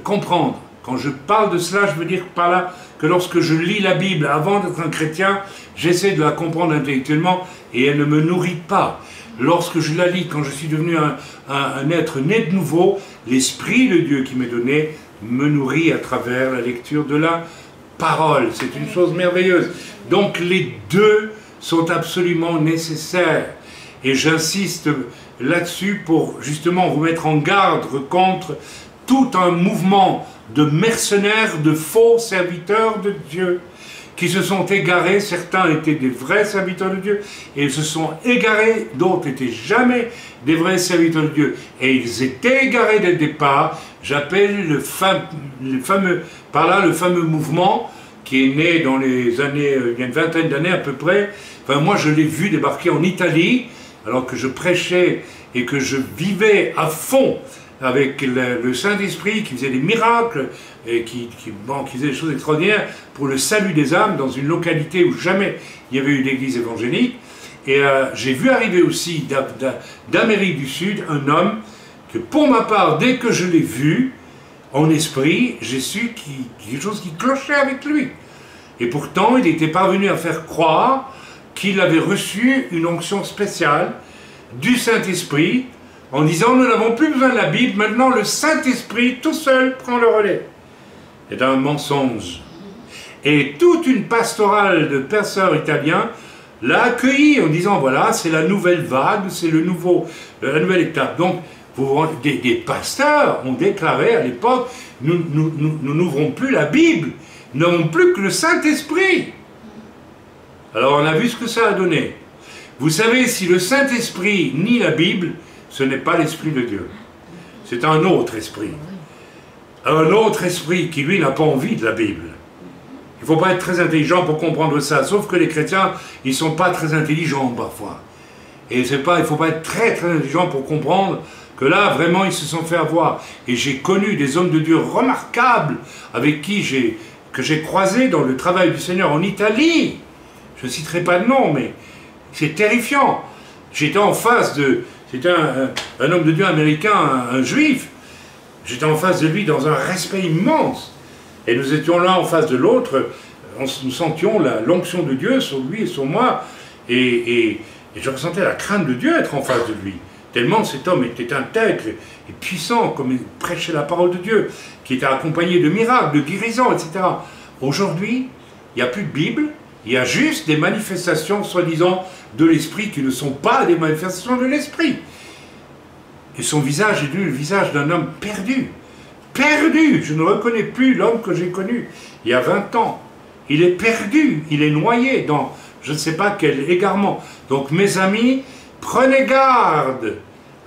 comprendre. Quand je parle de cela, je veux dire par là que lorsque je lis la Bible avant d'être un chrétien, j'essaie de la comprendre intellectuellement et elle ne me nourrit pas. Lorsque je la lis, quand je suis devenu un être né de nouveau, l'Esprit de Dieu qui m'est donné me nourrit à travers la lecture de la parole. C'est une chose merveilleuse. Donc les 2 sont absolument nécessaires. Et j'insiste là-dessus pour justement vous mettre en garde contre tout un mouvement de mercenaires, de faux serviteurs de Dieu, qui se sont égarés. Certains étaient des vrais serviteurs de Dieu et ils se sont égarés, d'autres n'étaient jamais des vrais serviteurs de Dieu. Et ils étaient égarés dès le départ. J'appelle le fameux mouvement qui est né dans les années, il y a une vingtaine d'années à peu près. Enfin, moi, je l'ai vu débarquer en Italie, alors que je prêchais et que je vivais à fond avec le Saint-Esprit qui faisait des miracles et qui faisait des choses extraordinaires pour le salut des âmes dans une localité où jamais il y avait eu d'église évangélique. Et j'ai vu arriver aussi d'Amérique du Sud un homme que pour ma part, dès que je l'ai vu, en esprit, j'ai su qu'il y a quelque chose qui clochait avec lui. Et pourtant, il était parvenu à faire croire qu'il avait reçu une onction spéciale du Saint-Esprit, en disant, nous n'avons plus besoin de la Bible, maintenant le Saint-Esprit tout seul prend le relais. C'est un mensonge. Et toute une pastorale de pasteurs italiens l'a accueilli en disant, voilà, c'est la nouvelle vague, c'est la nouvelle étape. Donc, des pasteurs ont déclaré à l'époque, nous n'ouvrons plus la Bible, nous n'avons plus que le Saint-Esprit. Alors on a vu ce que ça a donné. Vous savez, si le Saint-Esprit nie la Bible, ce n'est pas l'Esprit de Dieu. C'est un autre esprit. Un autre esprit qui, lui, n'a pas envie de la Bible. Il ne faut pas être très intelligent pour comprendre ça, sauf que les chrétiens, ils ne sont pas très intelligents parfois. Et il ne faut pas être très très intelligent pour comprendre que là, vraiment, ils se sont fait avoir. Et j'ai connu des hommes de Dieu remarquables avec qui j'ai croisé dans le travail du Seigneur en Italie. Je ne citerai pas de nom, mais c'est terrifiant. J'étais en face de... C'était un homme de Dieu américain, un juif. J'étais en face de lui dans un respect immense. Et nous étions là en face de l'autre. Nous sentions l'onction de Dieu sur lui et sur moi. Et je ressentais la crainte de Dieu être en face de lui. Tellement cet homme était intègre et puissant, comme il prêchait la parole de Dieu, qui était accompagné de miracles, de guérisons, etc. Aujourd'hui, il n'y a plus de Bible, il y a juste des manifestations, soi-disant, de l'Esprit, qui ne sont pas des manifestations de l'Esprit. Et son visage est devenu le visage d'un homme perdu. Perdu! Je ne reconnais plus l'homme que j'ai connu il y a 20 ans. Il est perdu, il est noyé dans je ne sais pas quel égarement. Donc mes amis, prenez garde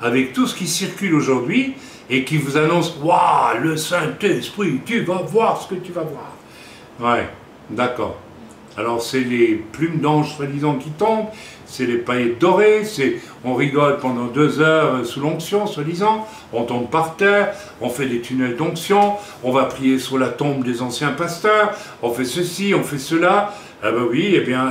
avec tout ce qui circule aujourd'hui et qui vous annonce « Waouh, le Saint-Esprit, tu vas voir ce que tu vas voir. » Ouais, d'accord. Alors c'est les plumes d'ange soi-disant qui tombent, c'est les paillettes dorées, on rigole pendant 2 heures sous l'onction soi-disant, on tombe par terre, on fait des tunnels d'onction, on va prier sur la tombe des anciens pasteurs, on fait ceci, on fait cela, ah ben oui, et bien,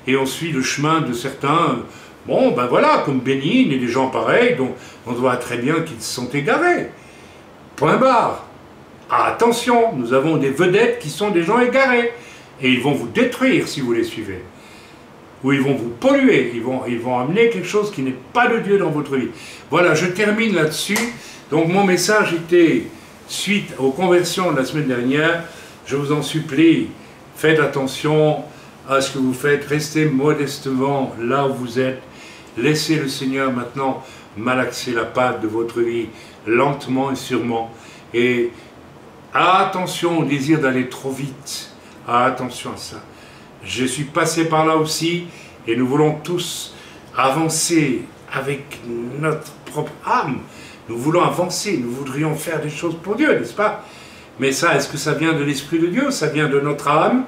et on suit le chemin de certains, bon ben voilà, comme Bénigne et des gens pareils, dont on voit très bien qu'ils se sont égarés. Point barre. Ah, attention, nous avons des vedettes qui sont des gens égarés. Et ils vont vous détruire si vous les suivez. Ou ils vont vous polluer, ils vont amener quelque chose qui n'est pas de Dieu dans votre vie. Voilà, je termine là-dessus. Donc mon message était, suite aux conversions de la semaine dernière, je vous en supplie, faites attention à ce que vous faites, restez modestement là où vous êtes, laissez le Seigneur maintenant malaxer la pâte de votre vie, lentement et sûrement. Et attention au désir d'aller trop vite. Ah, attention à ça. Je suis passé par là aussi et nous voulons tous avancer avec notre propre âme. Nous voulons avancer, nous voudrions faire des choses pour Dieu, n'est-ce pas? Mais ça, est-ce que ça vient de l'Esprit de Dieu? Ça vient de notre âme?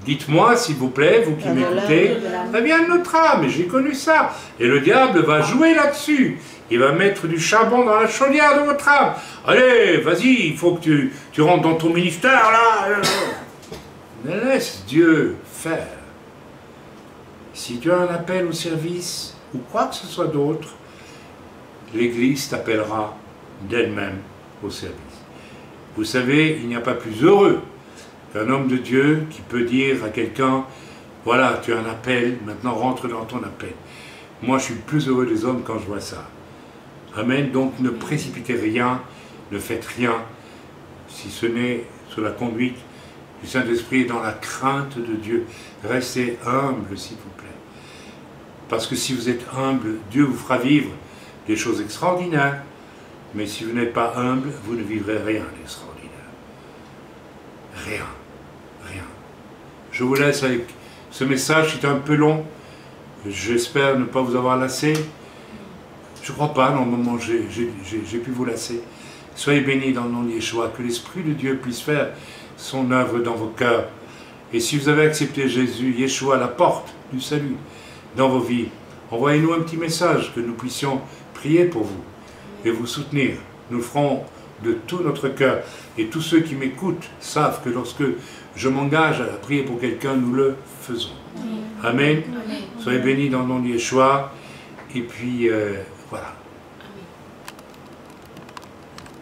Dites-moi, s'il vous plaît, vous qui m'écoutez, ça vient de notre âme, et j'ai connu ça. Et le diable va jouer là-dessus. Il va mettre du charbon dans la chaudière de votre âme. Allez, vas-y, il faut que tu rentres dans ton ministère, là. Laisse Dieu faire. Si tu as un appel au service, ou quoi que ce soit d'autre, l'Église t'appellera d'elle-même au service. Vous savez, il n'y a pas plus heureux qu'un homme de Dieu qui peut dire à quelqu'un, voilà, tu as un appel, maintenant rentre dans ton appel. Moi, je suis le plus heureux des hommes quand je vois ça. Amen. Donc, ne précipitez rien, ne faites rien, si ce n'est sous la conduite du Saint-Esprit, dans la crainte de Dieu. Restez humble, s'il vous plaît. Parce que si vous êtes humble, Dieu vous fera vivre des choses extraordinaires. Mais si vous n'êtes pas humble, vous ne vivrez rien d'extraordinaire. Rien. Rien. Je vous laisse avec ce message, c'est un peu long. J'espère ne pas vous avoir lassé. Je ne crois pas, normalement j'ai pu vous lasser. Soyez bénis dans le nom de Yeshua, que l'Esprit de Dieu puisse faire son œuvre dans vos cœurs. Et si vous avez accepté Jésus, Yeshua, la porte du salut dans vos vies, envoyez-nous un petit message, que nous puissions prier pour vous et vous soutenir. Nous le ferons de tout notre cœur. Et tous ceux qui m'écoutent savent que lorsque je m'engage à prier pour quelqu'un, nous le faisons. Amen. Soyez bénis dans le nom de Yeshua. Et puis, voilà.